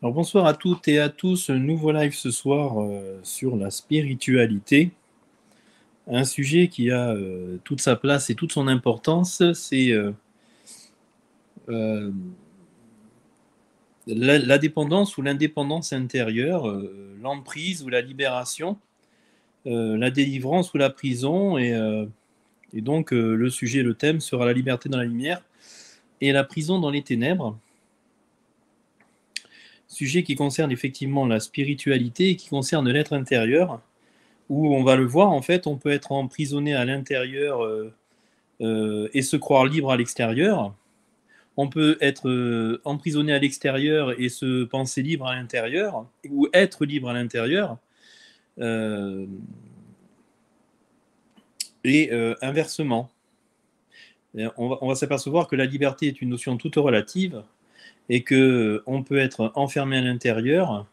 Alors bonsoir à toutes et à tous, un nouveau live ce soir sur la spiritualité. Un sujet qui a toute sa place et toute son importance, c'est euh, la dépendance ou l'indépendance intérieure, l'emprise ou la libération, la délivrance ou la prison. Et donc le sujet, le thème sera la liberté dans la lumière et la prison dans les ténèbres. Sujet qui concerne effectivement la spiritualité et qui concerne l'être intérieur, où on va le voir, en fait, on peut être emprisonné à l'intérieur et se croire libre à l'extérieur. On peut être emprisonné à l'extérieur et se penser libre à l'intérieur, ou être libre à l'intérieur. Euh, et inversement. On va s'apercevoir que la liberté est une notion toute relative et que on peut être enfermé à l'intérieur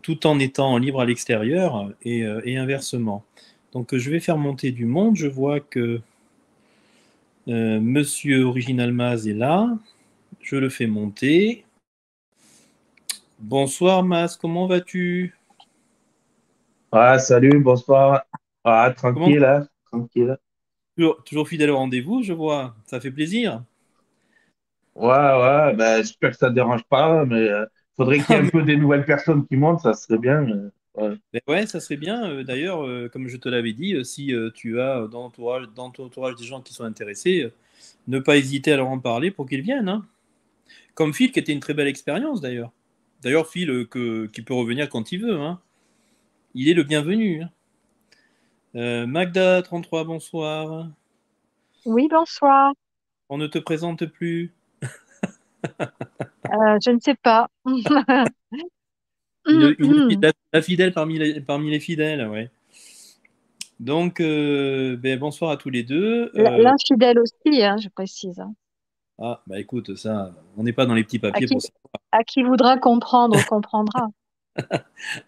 tout en étant libre à l'extérieur et inversement. Donc je vais faire monter du monde. Je vois que Monsieur Original Maz est là. Je le fais monter. Bonsoir Maz, comment vas-tu? Ah, salut, bonsoir. Ah, Comment tranquille, hein, tranquille. toujours fidèle au rendez-vous, je vois. Ça fait plaisir. Ouais, ouais, ben, j'espère que ça te dérange pas, mais faudrait qu'il y ait un peu des nouvelles personnes qui montent, ça serait bien. Ouais. Mais ouais, ça serait bien. D'ailleurs, comme je te l'avais dit, si tu as dans ton entourage des gens qui sont intéressés, ne pas hésiter à leur en parler pour qu'ils viennent, hein. Comme Phil, qui était une très belle expérience d'ailleurs. D'ailleurs, Phil, qui peut revenir quand il veut, hein. Il est le bienvenu, hein. Magda, 33, bonsoir. Oui, bonsoir. On ne te présente plus. Je ne sais pas. La fidèle parmi les fidèles, ouais. Donc, ben, bonsoir à tous les deux. L'infidèle aussi, hein, je précise. Ah, bah écoute, ça, on n'est pas dans les petits À papiers qui, pour ça. à qui voudra comprendre, comprendra.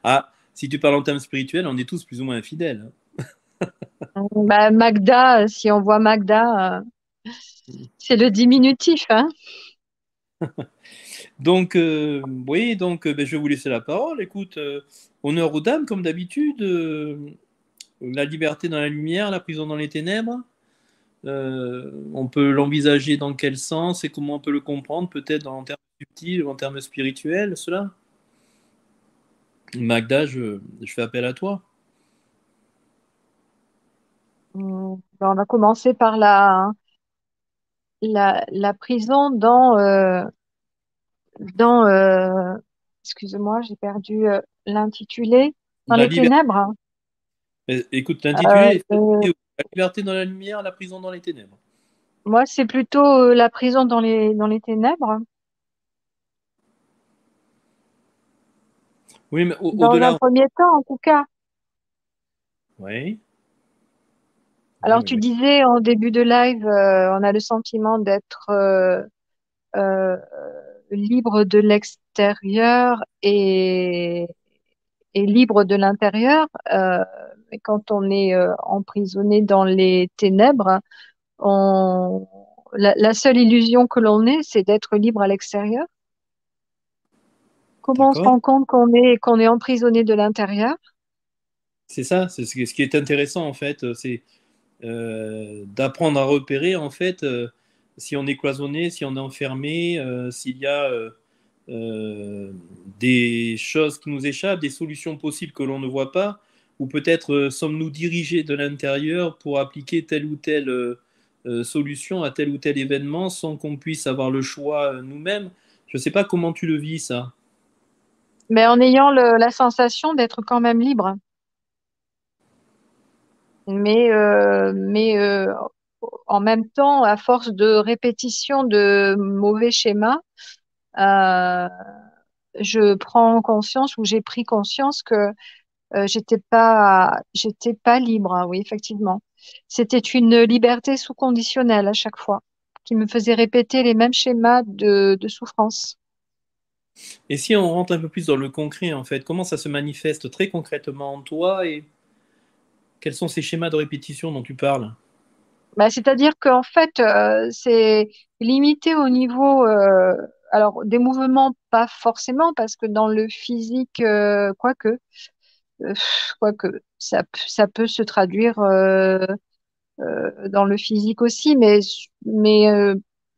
Ah, si tu parles en termes spirituels, on est tous plus ou moins infidèles, Bah, Magda, si on voit Magda, hein. c'est le diminutif, hein. Donc, oui, donc ben, je vais vous laisser la parole. Écoute, honneur aux dames, comme d'habitude. La liberté dans la lumière, la prison dans les ténèbres. On peut l'envisager dans quel sens et comment on peut le comprendre, peut-être en termes subtils ou en termes spirituels, cela. Magda, je fais appel à toi. On va commencer par la prison dans excusez-moi, j'ai perdu l'intitulé, dans La les liberté, ténèbres, hein. écoute, Euh, l'intitulé euh, est La liberté dans la lumière, la prison dans les ténèbres. Moi, c'est plutôt la prison dans les ténèbres. Oui, mais Dans un au-delà. premier temps, en tout cas. Oui, oui, Alors, oui, tu oui. disais en début de live, on a le sentiment d'être euh, libre de l'extérieur et libre de l'intérieur. Mais quand on est emprisonné dans les ténèbres, on... la seule illusion que l'on ait, c'est d'être libre à l'extérieur. Comment on se D'accord. rend compte qu'on est emprisonné de l'intérieur? C'est ça, c'est ce qui est intéressant en fait, c'est d'apprendre à repérer en fait si on est cloisonné, si on est enfermé, s'il y a des choses qui nous échappent, des solutions possibles que l'on ne voit pas, ou peut-être sommes-nous dirigés de l'intérieur pour appliquer telle ou telle solution à tel ou tel événement sans qu'on puisse avoir le choix nous-mêmes. Je ne sais pas comment tu le vis ça. Mais en ayant la sensation d'être quand même libre. Mais en même temps, à force de répétition de mauvais schémas, euh, je prends conscience ou j'ai pris conscience que j'étais pas libre, hein, oui, effectivement. C'était une liberté sous conditionnelle à chaque fois, qui me faisait répéter les mêmes schémas de souffrance. Et si on rentre un peu plus dans le concret en fait, comment ça se manifeste très concrètement en toi et quels sont ces schémas de répétition dont tu parles? Bah, c'est-à-dire qu'en fait, c'est limité au niveau alors des mouvements pas forcément parce que dans le physique, euh, quoique ça peut se traduire dans le physique aussi, mais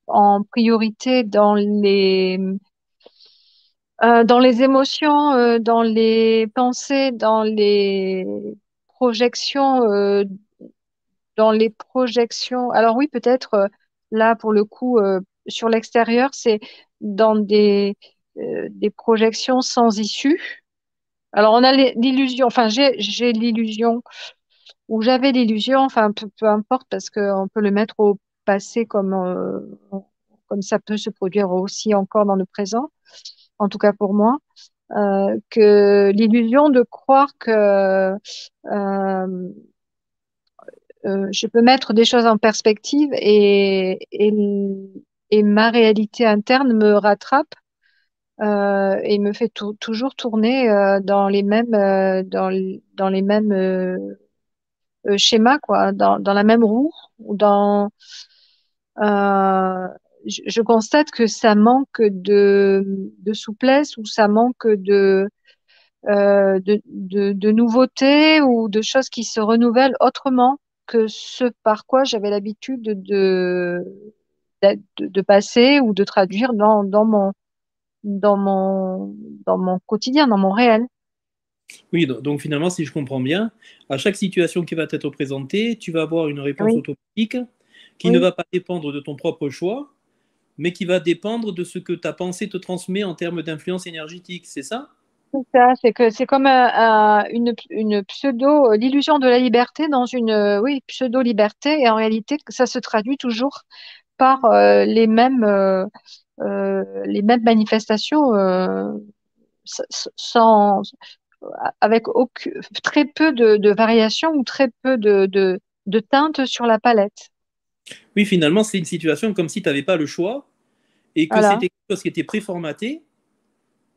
en priorité dans les émotions, dans les pensées, projections, euh, dans les projections. Alors oui, peut-être là pour le coup sur l'extérieur, c'est dans des projections sans issue. Alors on a l'illusion, enfin j'ai l'illusion ou j'avais l'illusion, enfin peu importe parce qu'on peut le mettre au passé comme ça peut se produire aussi encore dans le présent, en tout cas pour moi, que l'illusion de croire que je peux mettre des choses en perspective et ma réalité interne me rattrape et me fait toujours tourner dans les mêmes schémas, quoi, dans la même roue. Ou euh, je constate que ça manque de souplesse ou ça manque de nouveautés ou de choses qui se renouvellent autrement que ce par quoi j'avais l'habitude de passer ou de traduire dans mon, dans mon quotidien, dans mon réel. Oui, donc finalement, si je comprends bien, à chaque situation qui va t'être présentée, tu vas avoir une réponse Oui, automatique qui ne oui, va pas dépendre de ton propre choix, mais qui va dépendre de ce que ta pensée te transmet en termes d'influence énergétique, c'est ça? c'est ça. C'est que c'est comme une pseudo, l'illusion de la liberté dans oui, pseudo-liberté. Et en réalité, ça se traduit toujours par les mêmes manifestations sans, avec très peu de variations ou très peu de teintes sur la palette. Oui, finalement, c'est une situation comme si tu n'avais pas le choix et que Voilà. c'était quelque chose qui était préformaté.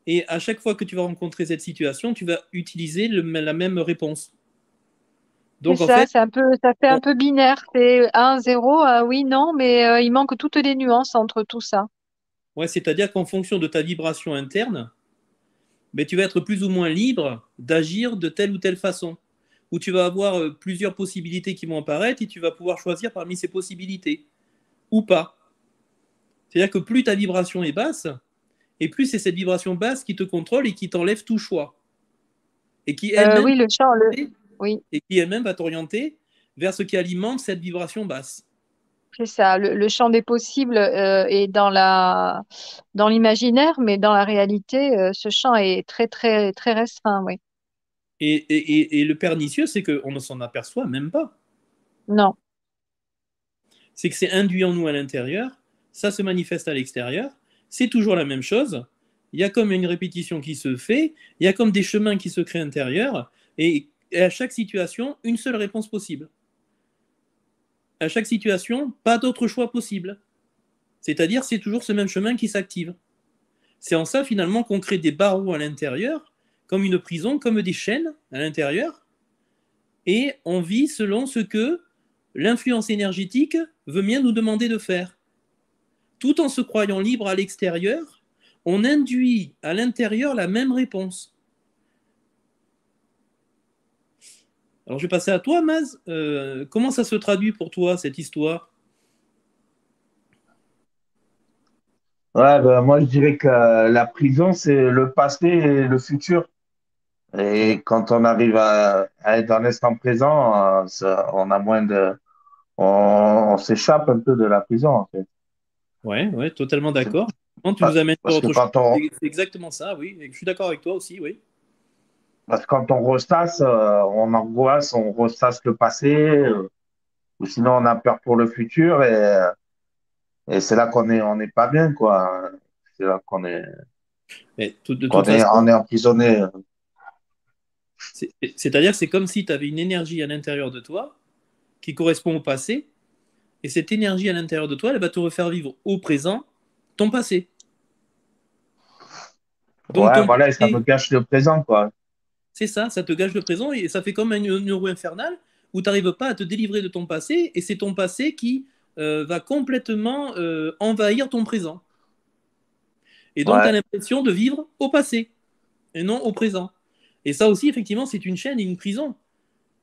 Et à chaque fois que tu vas rencontrer cette situation, tu vas utiliser la même réponse. C'est Donc, en ça, fait, ça fait un on- peu binaire. C'est un, zéro, oui, non, mais il manque toutes les nuances entre tout ça. ouais, c'est-à-dire qu'en fonction de ta vibration interne, ben, tu vas être plus ou moins libre d'agir de telle ou telle façon. Où tu vas avoir plusieurs possibilités qui vont apparaître et tu vas pouvoir choisir parmi ces possibilités ou pas. C'est-à-dire que plus ta vibration est basse, et plus c'est cette vibration basse qui te contrôle et qui t'enlève tout choix. Et qui elle-même Oui, le chant, oui, et qui elle-même va t'orienter vers ce qui alimente cette vibration basse. c'est ça. Le champ des possibles est dans l'imaginaire, mais dans la réalité, ce champ est très, très, très restreint, oui. Et le pernicieux, c'est qu'on ne s'en aperçoit même pas. Non. C'est que c'est induit en nous à l'intérieur, ça se manifeste à l'extérieur, c'est toujours la même chose. Il y a comme une répétition qui se fait, il y a comme des chemins qui se créent intérieurs, et à chaque situation, une seule réponse possible. À chaque situation, pas d'autre choix possible. C'est-à-dire, c'est toujours ce même chemin qui s'active. C'est en ça, finalement, qu'on crée des barreaux à l'intérieur, comme une prison, comme des chaînes à l'intérieur, et on vit selon ce que l'influence énergétique veut bien nous demander de faire. Tout en se croyant libre à l'extérieur, on induit à l'intérieur la même réponse. Alors je vais passer à toi, Maz. Comment ça se traduit pour toi, cette histoire? Ouais, ben, moi, je dirais que la prison, c'est le passé et le futur. Ouais, Et quand on arrive à être dans l'instant présent, on a moins on s'échappe un peu de la prison, en fait. ouais, ouais, totalement C'est d'accord. Quand tu nous amènes sur parce que autre chose, c'est exactement ça, oui. Et je suis d'accord avec toi aussi, oui. parce que quand on ressasse, on angoisse, on ressasse le passé, ou sinon on a peur pour le futur, et c'est là on n'est pas bien, quoi. C'est là Mais de toute on façon, est emprisonné. c'est-à-dire que c'est comme si tu avais une énergie à l'intérieur de toi qui correspond au passé, et cette énergie à l'intérieur de toi, elle va te refaire vivre au présent ton passé. Donc Ouais, ton voilà, et ça me passé, gâche le présent, quoi. c'est ça te gâche le présent et ça fait comme une roue infernale où tu n'arrives pas à te délivrer de ton passé et c'est ton passé qui va complètement envahir ton présent. Et donc, tu as Ouais, l'impression de vivre au passé et non au présent. Et ça aussi, effectivement, c'est une chaîne et une prison.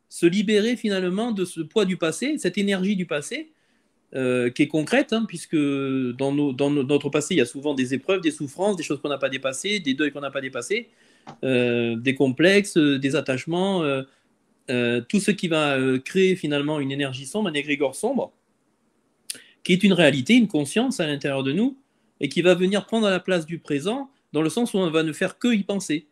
Se libérer finalement de ce poids du passé, cette énergie du passé, qui est concrète, hein, puisque notre passé, il y a souvent des épreuves, des souffrances, des choses qu'on n'a pas dépassées, des deuils qu'on n'a pas dépassés, des complexes, des attachements, tout ce qui va créer finalement une énergie sombre, un égrégore sombre, qui est une réalité, une conscience à l'intérieur de nous, et qui va venir prendre la place du présent, dans le sens où on va ne faire que y penser.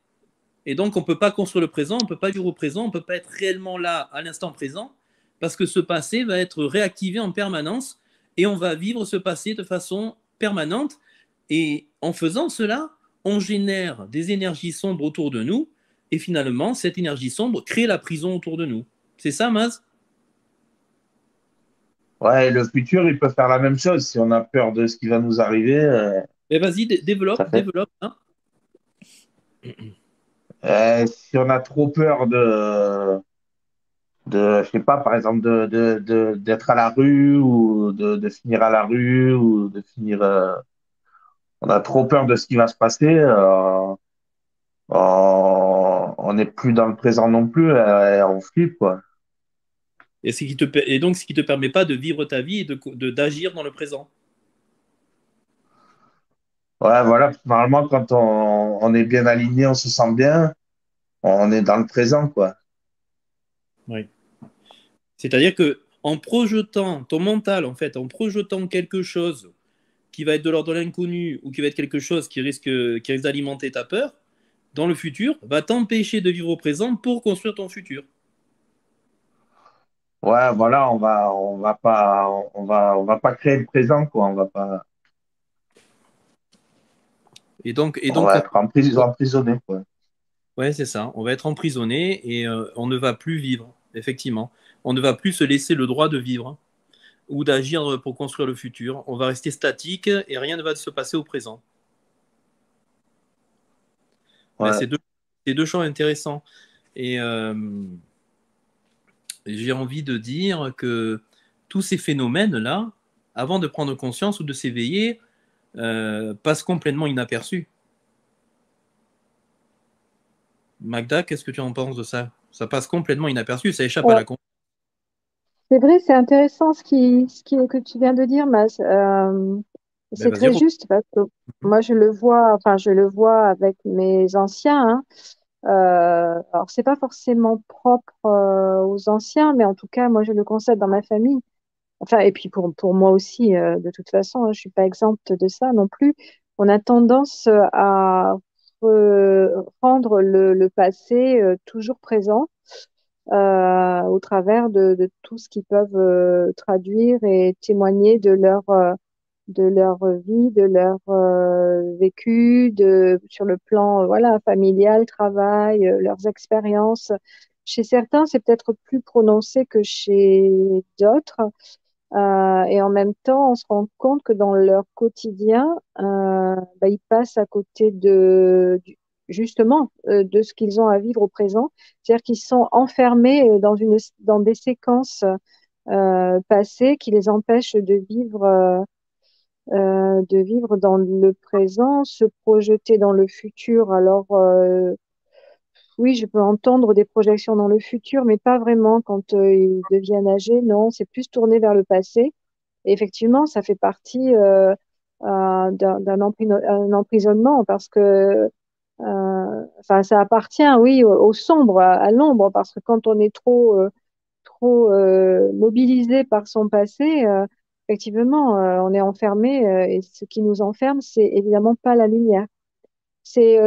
Et donc, on ne peut pas construire le présent, on ne peut pas vivre au présent, on ne peut pas être réellement là à l'instant présent, parce que ce passé va être réactivé en permanence, et on va vivre ce passé de façon permanente. Et en faisant cela, on génère des énergies sombres autour de nous, et finalement, cette énergie sombre crée la prison autour de nous. C'est ça, Maz? ouais, et le futur, il peut faire la même chose. Si on a peur de ce qui va nous arriver, Mais vas-y, ça développe, fait. développe. Hein. Si on a trop peur je sais pas, par exemple, d'être à la rue ou de finir à la rue ou de finir, on a trop peur de ce qui va se passer, on n'est plus dans le présent non plus, on flippe, quoi. Et donc, ce qui ne te permet pas de vivre ta vie et d'agir dans le présent. Ouais, voilà, normalement, quand on est bien aligné, on se sent bien, on est dans le présent, quoi. Oui. C'est-à-dire que en projetant ton mental, en fait, en projetant quelque chose qui va être de l'ordre de l'inconnu ou qui va être quelque chose qui risque d'alimenter ta peur, dans le futur, va t'empêcher de vivre au présent pour construire ton futur. Ouais, voilà, on va pas créer le présent, quoi. On Donc va être emprisonné, quoi. ouais, c'est ça. On va être emprisonné et on ne va plus vivre, effectivement. On ne va plus se laisser le droit de vivre ou d'agir pour construire le futur. On va rester statique et rien ne va se passer au présent. Ouais, Ouais, c'est deux champs intéressants. Et j'ai envie de dire que tous ces phénomènes-là, avant de prendre conscience ou de s'éveiller, passent complètement inaperçus. Magda, qu'est-ce que tu en penses de ça? Ça passe complètement inaperçu, ça échappe à Ouais. la conscience. C'est vrai, c'est intéressant que tu viens de dire, Mas. Ben C'est vas-y, très juste parce que moi, je le vois avec mes anciens, hein. Alors, c'est pas forcément propre aux anciens, mais en tout cas, moi, je le constate dans ma famille. Enfin, et puis pour moi aussi, de toute façon, hein, je suis pas exempte de ça non plus. On a tendance à rendre le passé toujours présent au travers de tout ce qu'ils peuvent traduire et témoigner de leur vie, de leur vécu, sur le plan voilà, familial, travail, leurs expériences. Chez certains, c'est peut-être plus prononcé que chez d'autres. Et en même temps, on se rend compte que dans leur quotidien, ils passent à côté justement de ce qu'ils ont à vivre au présent. C'est-à-dire qu'ils sont enfermés dans des séquences passées qui les empêchent de vivre dans le présent, se projeter dans le futur. Alors, oui, je peux entendre des projections dans le futur, mais pas vraiment quand ils deviennent âgés. Non, c'est plus tourné vers le passé. Et effectivement, ça fait partie un emprisonnement parce que enfin, ça appartient, oui, au sombre, à l'ombre, parce que quand on est trop mobilisé par son passé, effectivement, on est enfermé et ce qui nous enferme, c'est évidemment pas la lumière. C'est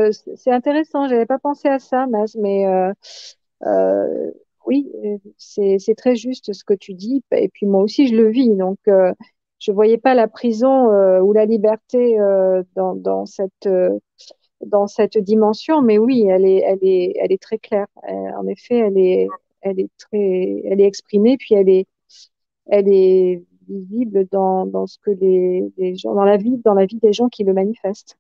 intéressant, j'avais pas pensé à ça, mais euh, oui, c'est très juste ce que tu dis. Et puis moi aussi, je le vis. Donc, je voyais pas la prison ou la liberté dans cette dimension, mais oui, elle est très claire. En effet, elle est exprimée, puis elle est visible dans ce que les gens, dans la vie des gens qui le manifestent.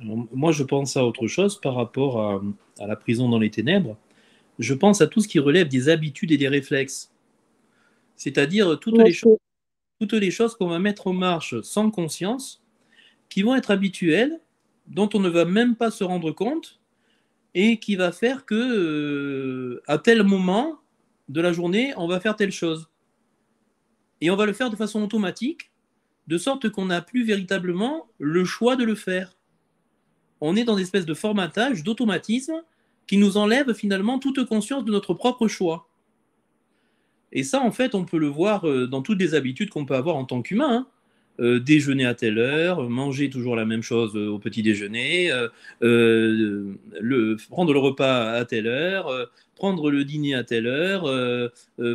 Alors, moi, je pense à autre chose par rapport à la prison dans les ténèbres. Je pense à tout ce qui relève des habitudes et des réflexes, c'est-à-dire Moi aussi. toutes les choses qu'on va mettre en marche sans conscience, qui vont être habituelles, dont on ne va même pas se rendre compte, et qui va faire que à tel moment de la journée, on va faire telle chose. Et on va le faire de façon automatique, de sorte qu'on n'a plus véritablement le choix de le faire. On est dans une espèce de formatage, d'automatisme, qui nous enlève finalement toute conscience de notre propre choix. Et ça, en fait, on peut le voir dans toutes les habitudes qu'on peut avoir en tant qu'humain, hein. Déjeuner à telle heure, manger toujours la même chose au petit déjeuner, prendre le repas à telle heure, prendre le dîner à telle heure,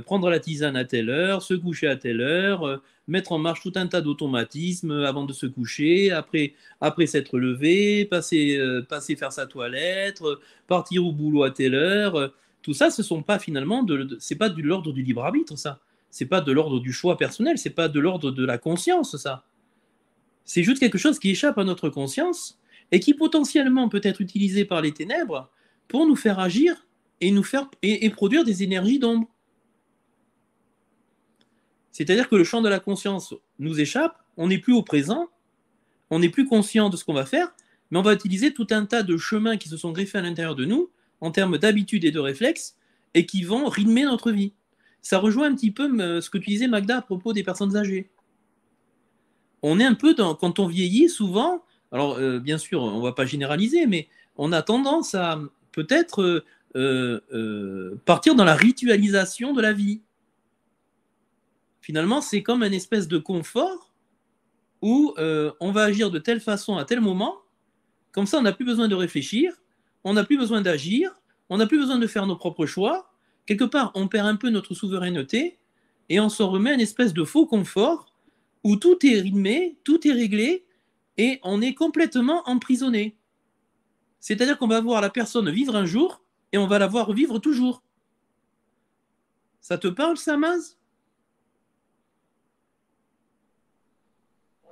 prendre la tisane à telle heure, se coucher à telle heure, mettre en marche tout un tas d'automatismes avant de se coucher, après s'être levé, passer faire sa toilette, partir au boulot à telle heure. Tout ça, ce sont pas finalement c'est pas de l'ordre du libre arbitre, ça. C'est pas de l'ordre du choix personnel, c'est pas de l'ordre de la conscience, ça. C'est juste quelque chose qui échappe à notre conscience et qui potentiellement peut être utilisé par les ténèbres pour nous faire agir et et produire des énergies d'ombre. C'est-à-dire que le champ de la conscience nous échappe, on n'est plus au présent, on n'est plus conscient de ce qu'on va faire, mais on va utiliser tout un tas de chemins qui se sont greffés à l'intérieur de nous en termes d'habitudes et de réflexes et qui vont rythmer notre vie. Ça rejoint un petit peu ce que tu disais, Magda, à propos des personnes âgées. On est un peu dans, quand on vieillit, souvent, alors bien sûr, on ne va pas généraliser, mais on a tendance à peut-être partir dans la ritualisation de la vie. Finalement, c'est comme une espèce de confort où on va agir de telle façon à tel moment, comme ça on n'a plus besoin de réfléchir, on n'a plus besoin d'agir, on n'a plus besoin de faire nos propres choix. Quelque part, on perd un peu notre souveraineté et on s'en remet à une espèce de faux confort où tout est rythmé, tout est réglé et on est complètement emprisonné. C'est-à-dire qu'on va voir la personne vivre un jour et on va la voir vivre toujours. Ça te parle, ça, Maz?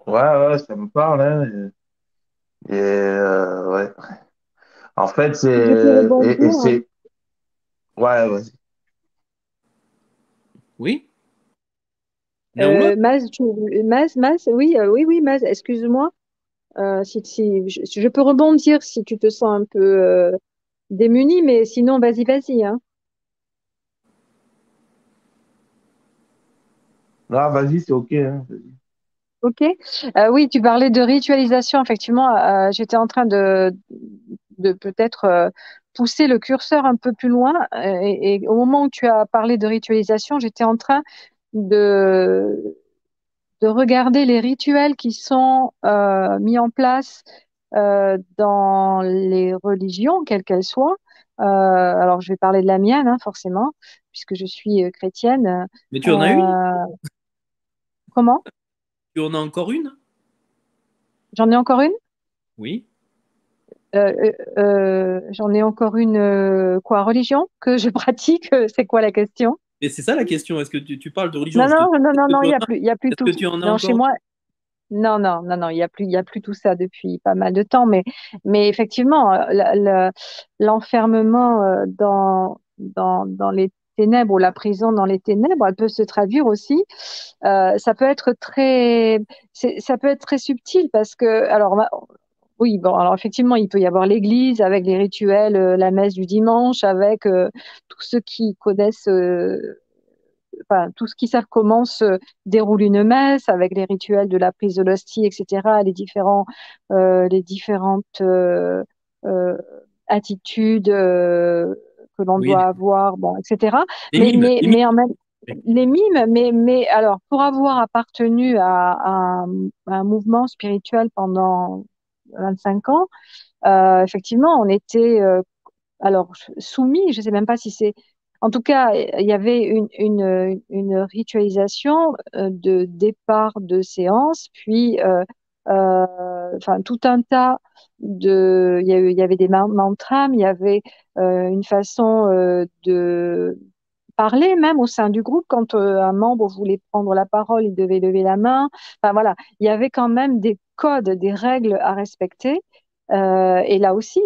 Ouais, ouais, ça me parle, hein. Ouais. En fait, Je peux et rebondir. c'est, ouais, ouais. Oui. L'un ou l'autre? Oui, oui, oui, Maz, excuse-moi. Si, je peux rebondir si tu te sens un peu démuni, mais sinon, vas-y, vas-y, hein. Non, vas-y, c'est OK, hein. Ok. Oui, tu parlais de ritualisation. Effectivement, j'étais en train de peut-être pousser le curseur un peu plus loin. Et au moment où tu as parlé de ritualisation, j'étais en train de, de regarder les rituels qui sont mis en place dans les religions, quelles qu'elles soient. Alors, je vais parler de la mienne, hein, forcément, puisque je suis chrétienne. Mais tu en as une? Euh, Comment? Tu en as encore une? J'en ai encore une? Oui. J'en ai encore une, quoi, religion que je pratique, c'est quoi la question? Et c'est ça la question. Est-ce que tu parles de religion? Non, Je te dis, non, non, non, non, il y a plus est-ce tout. que tu en as Non, chez encore moi, non, non, non, non, il y a plus tout ça depuis pas mal de temps, mais effectivement, l'enfermement dans les ténèbres ou la prison dans les ténèbres, elle peut se traduire aussi. Ça peut être ça peut être très subtil parce que, alors, oui, bon, alors effectivement, il peut y avoir l'église avec les rituels, la messe du dimanche, avec tous ceux qui connaissent, enfin, tous qui savent comment se déroule une messe, avec les rituels de la prise de l'hostie, etc., les différentes euh, attitudes que l'on Oui, doit avoir, bon, etc. les mimes. Les mimes. Mais en même les mimes, mais alors, pour avoir appartenu à un mouvement spirituel pendant 25 ans, effectivement, on était alors soumis, je ne sais même pas si c'est. En tout cas, il y avait une ritualisation de départ de séance, puis enfin tout un tas il y avait des mantras, mais il y avait une façon de parler même au sein du groupe. Quand un membre voulait prendre la parole, il devait lever la main. Enfin voilà, il y avait quand même des codes, des règles à respecter. Et là aussi,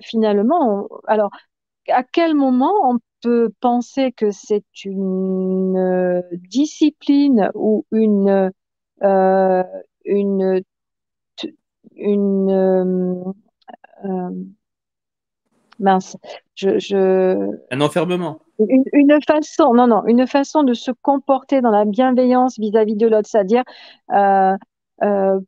finalement, alors à quel moment on peut penser que c'est une discipline ou euh, une euh, mince, Un enfermement. une façon, non, non, une façon de se comporter dans la bienveillance vis-à-vis de l'autre, c'est-à-dire euh, euh,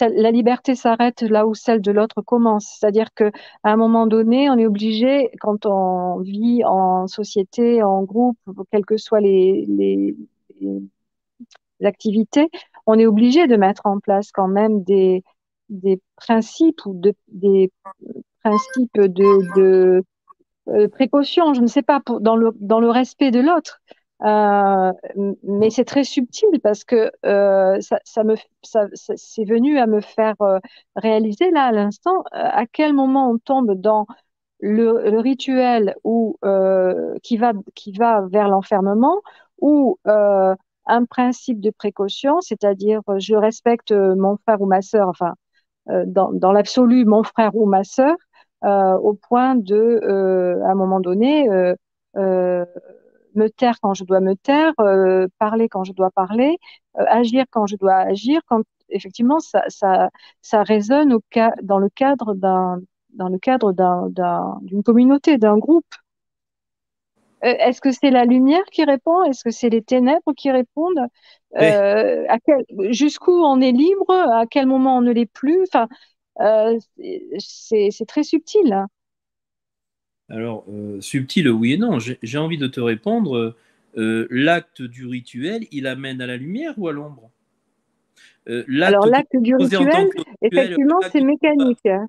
la liberté s'arrête là où celle de l'autre commence. C'est-à-dire que à un moment donné, on est obligé, quand on vit en société, en groupe, quelles que soient les activités, on est obligé de mettre en place quand même des principes ou des principes de précaution, je ne sais pas, dans le respect de l'autre. Euh, mais c'est très subtil parce que c'est venu à me faire réaliser là à l'instant à quel moment on tombe dans le rituel qui va vers l'enfermement ou un principe de précaution, c'est-à-dire je respecte mon frère ou ma sœur, enfin dans l'absolu mon frère ou ma sœur, au point de, à un moment donné, euh, me taire quand je dois me taire, parler quand je dois parler, agir quand je dois agir, quand effectivement ça résonne dans le cadre d'une communauté, d'un groupe. Est-ce que c'est la lumière qui répond? Est-ce que c'est les ténèbres qui répondent? Mais, Jusqu'où on est libre? À quel moment on ne l'est plus? Enfin, c'est très subtil, hein. alors, subtil, oui et non. J'ai envie de te répondre. L'acte du rituel, il amène à la lumière ou à l'ombre? Alors, L'acte que tu l'acte du posais en tant rituel, que rituel, effectivement, c'est l'acte du repas, mécanique, hein.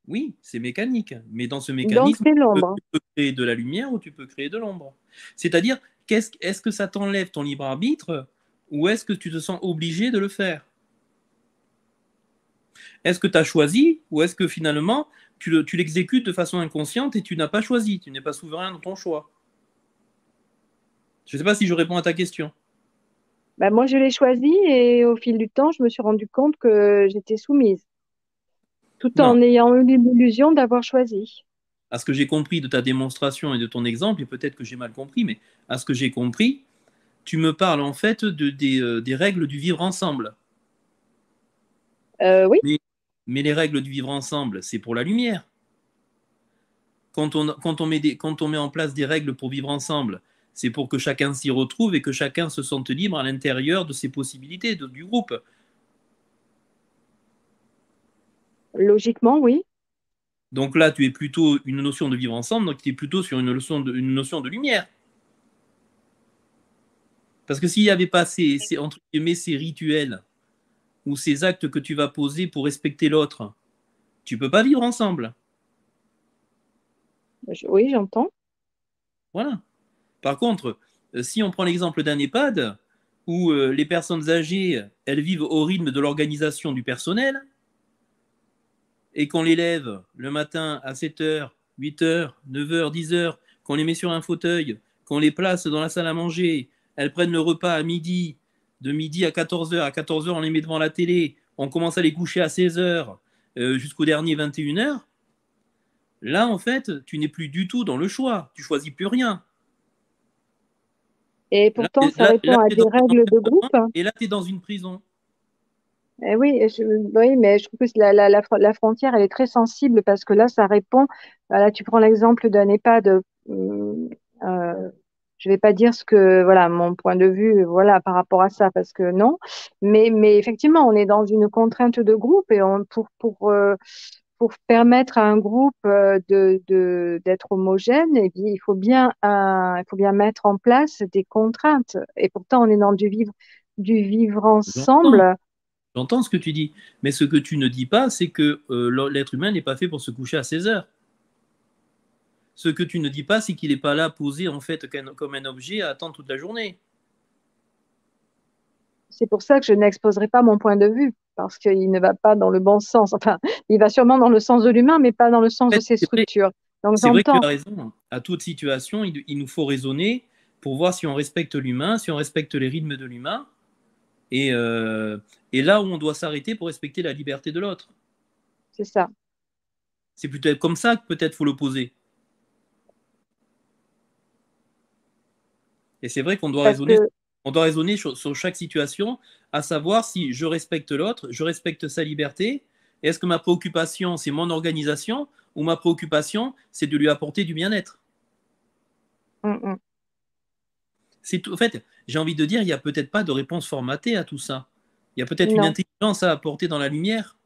oui, c'est mécanique. Mais dans ce Donc, mécanisme, c'est l'ombre. tu peux créer de la lumière ou tu peux créer de l'ombre. C'est-à-dire, est-ce que ça t'enlève ton libre arbitre ou est-ce que tu te sens obligé de le faire? Est-ce que tu as choisi ou est-ce que finalement tu l'exécutes de façon inconsciente et tu n'as pas choisi, tu n'es pas souverain dans ton choix? Je ne sais pas si je réponds à ta question. Ben, moi, je l'ai choisi et au fil du temps, je me suis rendu compte que j'étais soumise, tout Non. en ayant eu l'illusion d'avoir choisi. À ce que j'ai compris de ta démonstration et de ton exemple, et peut-être que j'ai mal compris, mais à ce que j'ai compris, tu me parles en fait des règles du vivre ensemble. Oui, Mais, mais les règles du vivre ensemble, c'est pour la lumière. Quand on met en place des règles pour vivre ensemble, c'est pour que chacun s'y retrouve et que chacun se sente libre à l'intérieur de ses possibilités, du groupe. logiquement, oui. Donc là, tu es plutôt une notion de vivre ensemble, donc tu es plutôt sur une notion de lumière. Parce que s'il n'y avait pas entre guillemets, ces rituels ou ces actes que tu vas poser pour respecter l'autre, tu peux pas vivre ensemble. Oui, j'entends. Voilà. Par contre, si on prend l'exemple d'un EHPAD, où les personnes âgées, elles vivent au rythme de l'organisation du personnel, et qu'on les lève le matin à 7 heures, 8 heures, 9 heures, 10 heures, qu'on les met sur un fauteuil, qu'on les place dans la salle à manger, elles prennent le repas à midi, de midi à 14 heures, à 14 heures on les met devant la télé, on commence à les coucher à 16 heures jusqu'au dernier 21 heures. Là, en fait, tu n'es plus du tout dans le choix, tu choisis plus rien. Et Là, pourtant, ça là répond à tu es des dans un règles de groupe. enfermement et là, tu es dans une prison. Oui, oui, mais je trouve que la frontière, elle est très sensible parce que là, ça répond. Là, tu prends l'exemple d'un EHPAD. Euh, je vais pas dire ce que, voilà, mon point de vue, voilà, par rapport à ça, parce que non. Mais effectivement, on est dans une contrainte de groupe et pour permettre à un groupe d'être homogène, eh bien, il faut bien mettre en place des contraintes. Et pourtant, on est dans du vivre J'entends, ensemble. j'entends ce que tu dis, mais ce que tu ne dis pas, c'est que l'être humain n'est pas fait pour se coucher à 16 heures. Ce que tu ne dis pas, c'est qu'il n'est pas là posé en fait comme un objet à attendre toute la journée. C'est pour ça que je n'exposerai pas mon point de vue, parce qu'il ne va pas dans le bon sens. Enfin, il va sûrement dans le sens de l'humain, mais pas dans le sens En de fait, ses structures. Donc c'est vrai que tu j'entends. as raison. À toute situation, il nous faut raisonner pour voir si on respecte l'humain, si on respecte les rythmes de l'humain, et, euh, et là où on doit s'arrêter pour respecter la liberté de l'autre. C'est ça. C'est peut-être comme ça que peut-être faut le poser. Et c'est vrai qu'on doit Parce que raisonner. On doit raisonner sur chaque situation, à savoir si je respecte l'autre, je respecte sa liberté. Est-ce que ma préoccupation, c'est mon organisation ou ma préoccupation, c'est de lui apporter du bien-être? Mm, mm. C'est tout. En fait, j'ai envie de dire, il n'y a peut-être pas de réponse formatée à tout ça. Il y a peut-être une Non. intelligence à apporter dans la lumière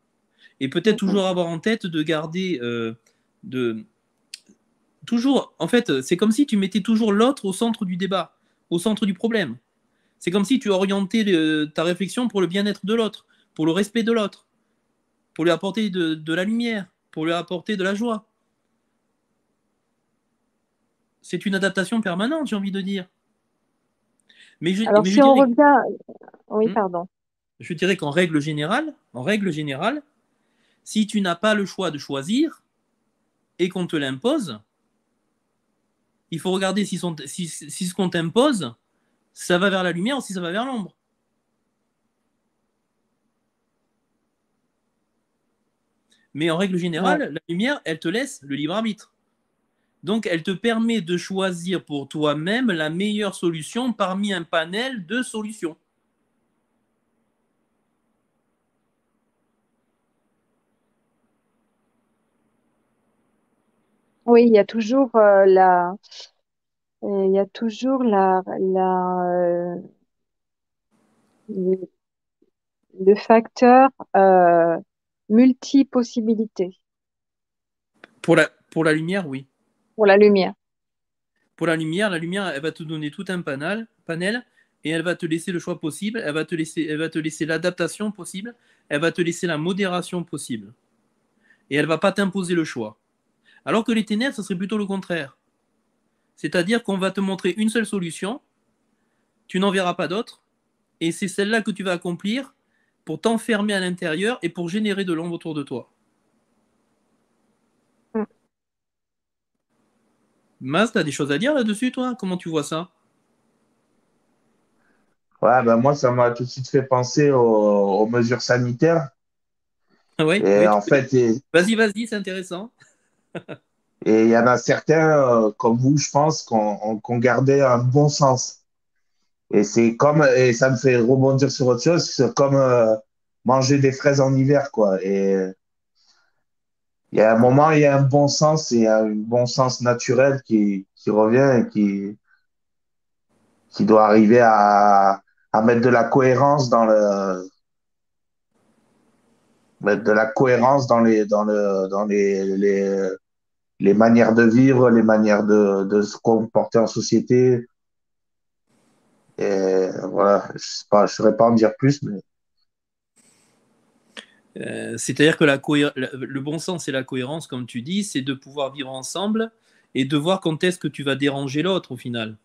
et peut-être Mm, mm. toujours avoir en tête de garder, de toujours. En fait, c'est comme si tu mettais toujours l'autre au centre du débat, au centre du problème. C'est comme si tu orientais ta réflexion pour le bien-être de l'autre, pour le respect de l'autre, pour lui apporter de la lumière, pour lui apporter de la joie. C'est une adaptation permanente, j'ai envie de dire. Alors, Mais je si on dirais, revient, oui, hmm, pardon. je dirais en règle générale, si tu n'as pas le choix de choisir et qu'on te l'impose, il faut regarder si ce qu'on t'impose, ça va vers la lumière ou si ça va vers l'ombre. Mais en règle Ouais. générale, la lumière, elle te laisse le libre arbitre. Donc, elle te permet de choisir pour toi-même la meilleure solution parmi un panel de solutions. Oui, il y a toujours le le facteur multi-possibilité Pour la lumière, oui. pour la lumière. Pour la lumière, elle va te donner tout un panel et elle va te laisser le choix possible, elle va te laisser l'adaptation possible, elle va te laisser la modération possible. Et elle va pas t'imposer le choix. Alors que les ténèbres, ce serait plutôt le contraire. C'est-à-dire qu'on va te montrer une seule solution, tu n'en verras pas d'autre, et c'est celle-là que tu vas accomplir pour t'enfermer à l'intérieur et pour générer de l'ombre autour de toi. Mm. Mas, t'as des choses à dire là-dessus, toi? Comment tu vois ça? Ouais, ben moi, ça m'a tout de suite fait penser aux mesures sanitaires. Ah ouais, Et oui, en fait, vas-y, c'est intéressant. et il y en a certains, comme vous, je pense, qu'on gardait un bon sens. Et ça me fait rebondir sur autre chose, c'est comme manger des fraises en hiver, quoi. Et il y a un moment, il y a un bon sens, et il y a un bon sens naturel qui revient et qui doit arriver à mettre de la cohérence mettre de la cohérence dans les manières de vivre, les manières de se comporter en société. Et voilà, je sais pas, je saurais pas en dire plus, mais C'est-à-dire que le bon sens et la cohérence, comme tu dis, c'est de pouvoir vivre ensemble et de voir quand est-ce que tu vas déranger l'autre au final.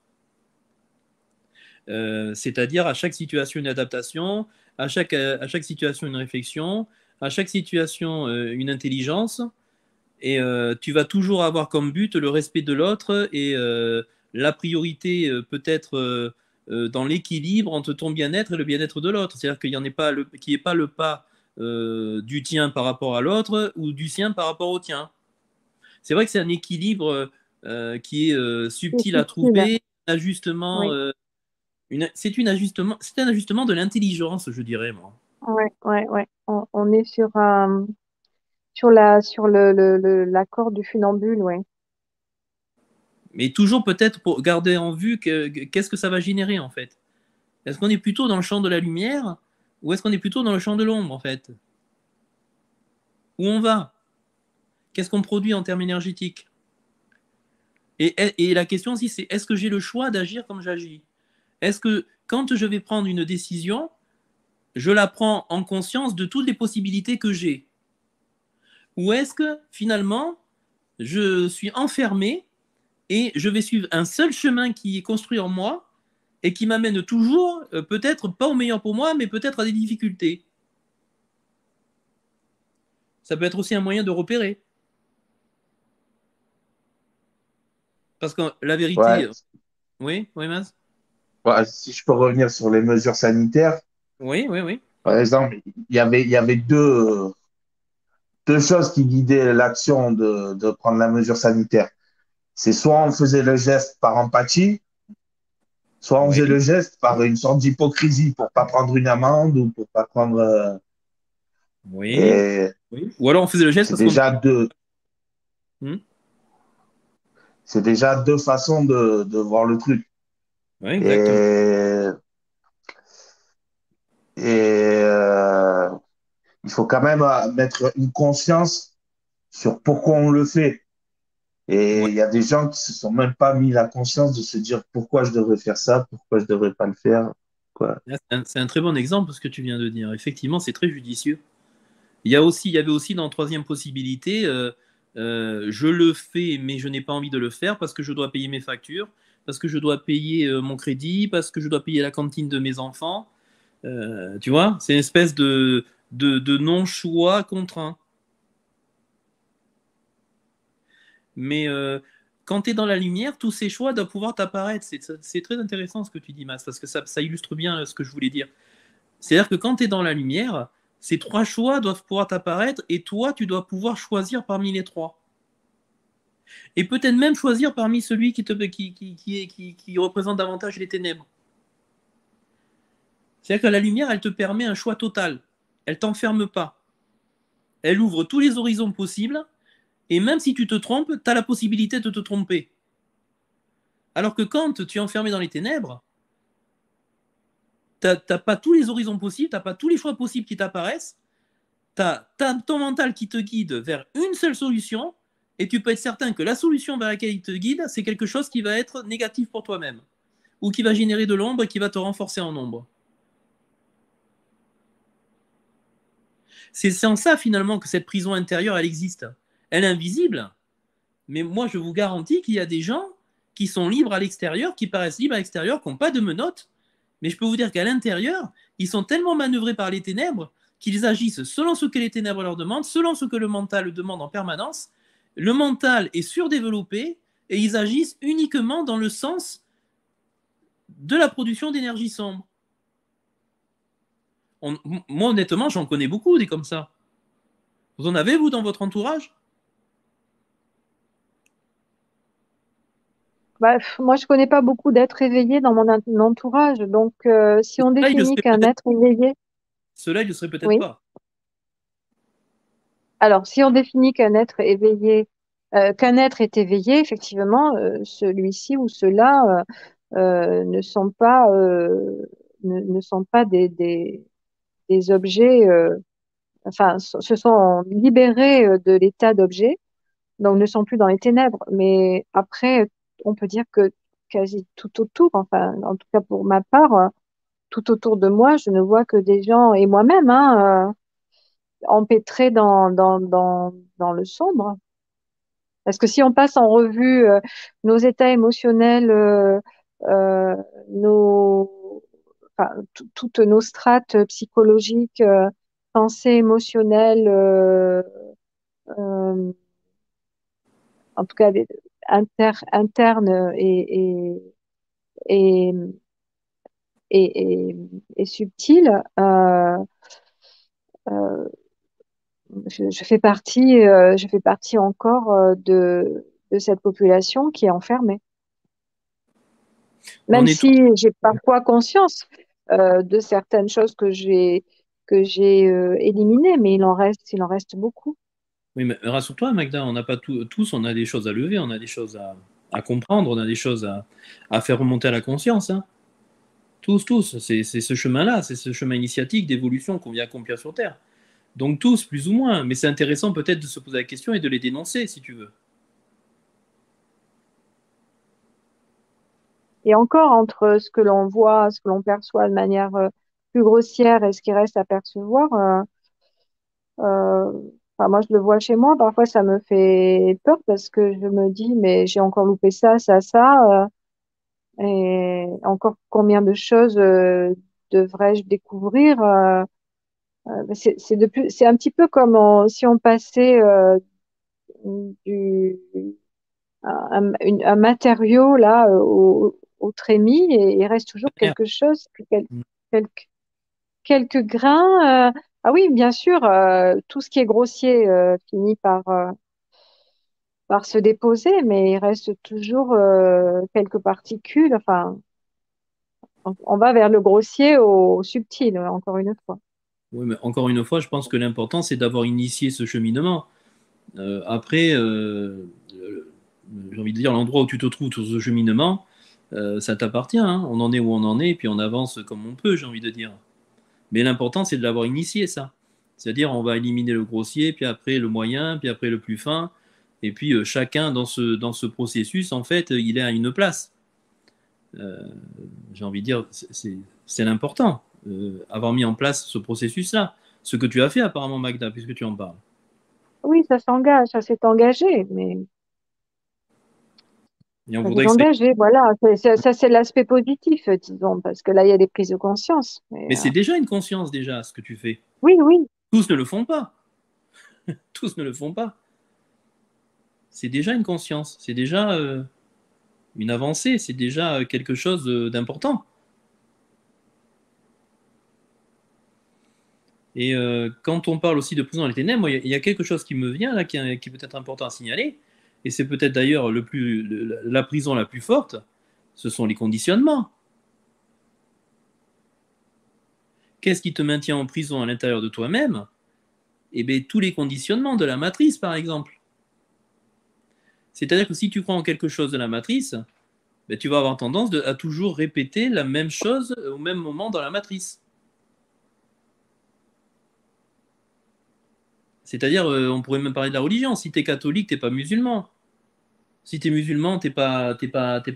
C'est-à-dire à chaque situation une adaptation, à chaque situation une réflexion, à chaque situation une intelligence, et tu vas toujours avoir comme but le respect de l'autre et la priorité peut-être dans l'équilibre entre ton bien-être et le bien-être de l'autre. C'est-à-dire qu'il n'y ait pas le pas du tien par rapport à l'autre ou du sien par rapport au tien. C'est vrai que c'est un équilibre qui est C'est subtil à subtil. trouver, un ajustement, Oui, c'est un ajustement de l'intelligence, je dirais moi. ouais, ouais, ouais. On est sur l'accord du funambule, ouais. Mais toujours peut-être pour garder en vue qu'est-ce que ça va générer en fait. Est-ce qu'on est plutôt dans le champ de la lumière ou est-ce qu'on est plutôt dans le champ de l'ombre en fait? Où on va? Qu'est-ce qu'on produit en termes énergétiques? Et la question aussi, c'est est-ce que j'ai le choix d'agir comme j'agis? Est-ce que quand je vais prendre une décision, je la prends en conscience de toutes les possibilités que j'ai? Ou est-ce que finalement, je suis enfermé et je vais suivre un seul chemin qui est construit en moi et qui m'amène toujours, peut-être pas au meilleur pour moi, mais peut-être à des difficultés? Ça peut être aussi un moyen de repérer. Parce que la ouais. vérité, oui, oui, Mas. Ouais, si je peux revenir sur les mesures sanitaires, Oui, oui, oui. par exemple, il y avait deux choses qui guidaient l'action de prendre la mesure sanitaire. C'est soit on faisait le geste par empathie, Soit on faisait Oui, le geste par une sorte d'hypocrisie pour pas prendre une amende ou pour pas prendre. oui, Et oui. Ou alors on faisait le geste c'est parce qu'on... déjà deux, Hmm. c'est déjà deux façons de voir le truc. Oui, exactement. Et, et il faut quand même mettre une conscience sur pourquoi on le fait. Et Ouais. il y a des gens qui se sont même pas mis la conscience de se dire pourquoi je devrais faire ça, pourquoi je devrais pas le faire. Quoi. Là, c'est un très bon exemple ce que tu viens de dire. Effectivement, c'est très judicieux. Il y avait aussi dans la troisième possibilité, je le fais, mais je n'ai pas envie de le faire parce que je dois payer mes factures, parce que je dois payer mon crédit, parce que je dois payer la cantine de mes enfants. Tu vois, c'est une espèce de non-choix contraint. Mais quand tu es dans la lumière, tous ces choix doivent pouvoir t'apparaître. C'est très intéressant ce que tu dis, Mas, parce que ça illustre bien ce que je voulais dire. C'est-à-dire que quand tu es dans la lumière, ces trois choix doivent pouvoir t'apparaître et toi, tu dois pouvoir choisir parmi les trois. Et peut-être même choisir parmi celui qui représente davantage les ténèbres. C'est-à-dire que la lumière, elle te permet un choix total. Elle t'enferme pas. Elle ouvre tous les horizons possibles et même si tu te trompes, tu as la possibilité de te tromper. Alors que quand tu es enfermé dans les ténèbres, tu n'as pas tous les horizons possibles, tu n'as pas tous les choix possibles qui t'apparaissent, tu as ton mental qui te guide vers une seule solution et tu peux être certain que la solution vers laquelle il te guide, c'est quelque chose qui va être négatif pour toi-même ou qui va générer de l'ombre et qui va te renforcer en ombre. C'est en ça finalement que cette prison intérieure, elle existe. Elle est invisible, mais moi je vous garantis qu'il y a des gens qui sont libres à l'extérieur, qui paraissent libres à l'extérieur, qui n'ont pas de menottes, mais je peux vous dire qu'à l'intérieur, ils sont tellement manœuvrés par les ténèbres qu'ils agissent selon ce que les ténèbres leur demandent, selon ce que le mental demande en permanence. Le mental est surdéveloppé et ils agissent uniquement dans le sens de la production d'énergie sombre. Moi, honnêtement, j'en connais beaucoup des comme ça. Vous en avez, vous, dans votre entourage? Bah, moi, je connais pas beaucoup d'êtres éveillés dans mon entourage. Donc, si on Cela, il le définit serait qu'un peut-être. être éveillé, Cela, il le serait peut-être oui. pas. Alors, si on définit qu'un être éveillé, qu'un être est éveillé, effectivement, celui-ci ou ceux-là ne sont pas, ne sont pas des objets, enfin, se sont libérés de l'état d'objet, donc ne sont plus dans les ténèbres. Mais après, on peut dire que quasi tout autour, enfin, en tout cas pour ma part, tout autour de moi, je ne vois que des gens, et moi-même, hein, empêtrés dans le sombre. Parce que si on passe en revue nos états émotionnels, euh, nos, enfin, toutes nos strates psychologiques, pensées émotionnelles, euh, en tout cas internes et, et subtiles, euh, je fais partie encore de cette population qui est enfermée. On Même est tous. si j'ai parfois conscience de certaines choses que j'ai éliminées, mais il en reste beaucoup. Oui, mais rassure-toi, Magda, on n'a pas tous, on a des choses à lever, on a des choses à comprendre, on a des choses à faire remonter à la conscience, hein. Tous. C'est ce chemin-là, c'est ce chemin initiatique d'évolution qu'on vient accomplir sur Terre. Donc tous, plus ou moins. Mais c'est intéressant peut-être de se poser la question et de les dénoncer, si tu veux. Et encore entre ce que l'on voit, ce que l'on perçoit de manière plus grossière et ce qui reste à percevoir, enfin, moi je le vois chez moi, parfois ça me fait peur parce que je me dis, mais j'ai encore loupé ça, ça, ça, et encore combien de choses devrais-je découvrir? C'est un petit peu comme si on passait du, un matériau là au trémie et il reste toujours Merde. quelque chose, quelques, quelques grains. Ah oui, bien sûr, tout ce qui est grossier finit par se déposer, mais il reste toujours quelques particules. Enfin, On va vers le grossier au subtil, encore une fois. Oui, mais encore une fois, je pense que l'important, c'est d'avoir initié ce cheminement. Après, j'ai envie de dire, l'endroit où tu te trouves sur ce cheminement, ça t'appartient, hein. On en est où on en est, et puis on avance comme on peut, j'ai envie de dire. Mais l'important, c'est de l'avoir initié, ça. C'est-à-dire, on va éliminer le grossier, puis après le moyen, puis après le plus fin. Et puis, chacun dans ce processus, en fait, il est à une place. Euh, j'ai envie de dire, c'est l'important. Avoir mis en place ce processus-là. Ce que tu as fait, apparemment, Magda, puisque tu en parles. Oui, ça s'engage, ça s'est engagé, mais Et on ça s'est voudrait que ça. engagé, voilà. Ça, c'est l'aspect positif, disons, parce que là, il y a des prises de conscience. Mais c'est déjà une conscience, déjà, ce que tu fais. Oui, oui, Tous ne le font pas. Tous ne le font pas. C'est déjà une conscience. C'est déjà une avancée. C'est déjà quelque chose d'important. Et quand on parle aussi de prison dans les ténèbres, il y a quelque chose qui me vient là, qui est peut-être important à signaler. Et c'est peut-être d'ailleurs la prison la plus forte. Ce sont les conditionnements. Qu'est-ce qui te maintient en prison à l'intérieur de toi-même? Eh bien, tous les conditionnements de la matrice, par exemple. C'est-à-dire que si tu crois en quelque chose de la matrice, ben, tu vas avoir tendance à toujours répéter la même chose au même moment dans la matrice. C'est-à-dire, on pourrait même parler de la religion. Si tu es catholique, tu n'es pas musulman. Si tu es musulman, t'es pas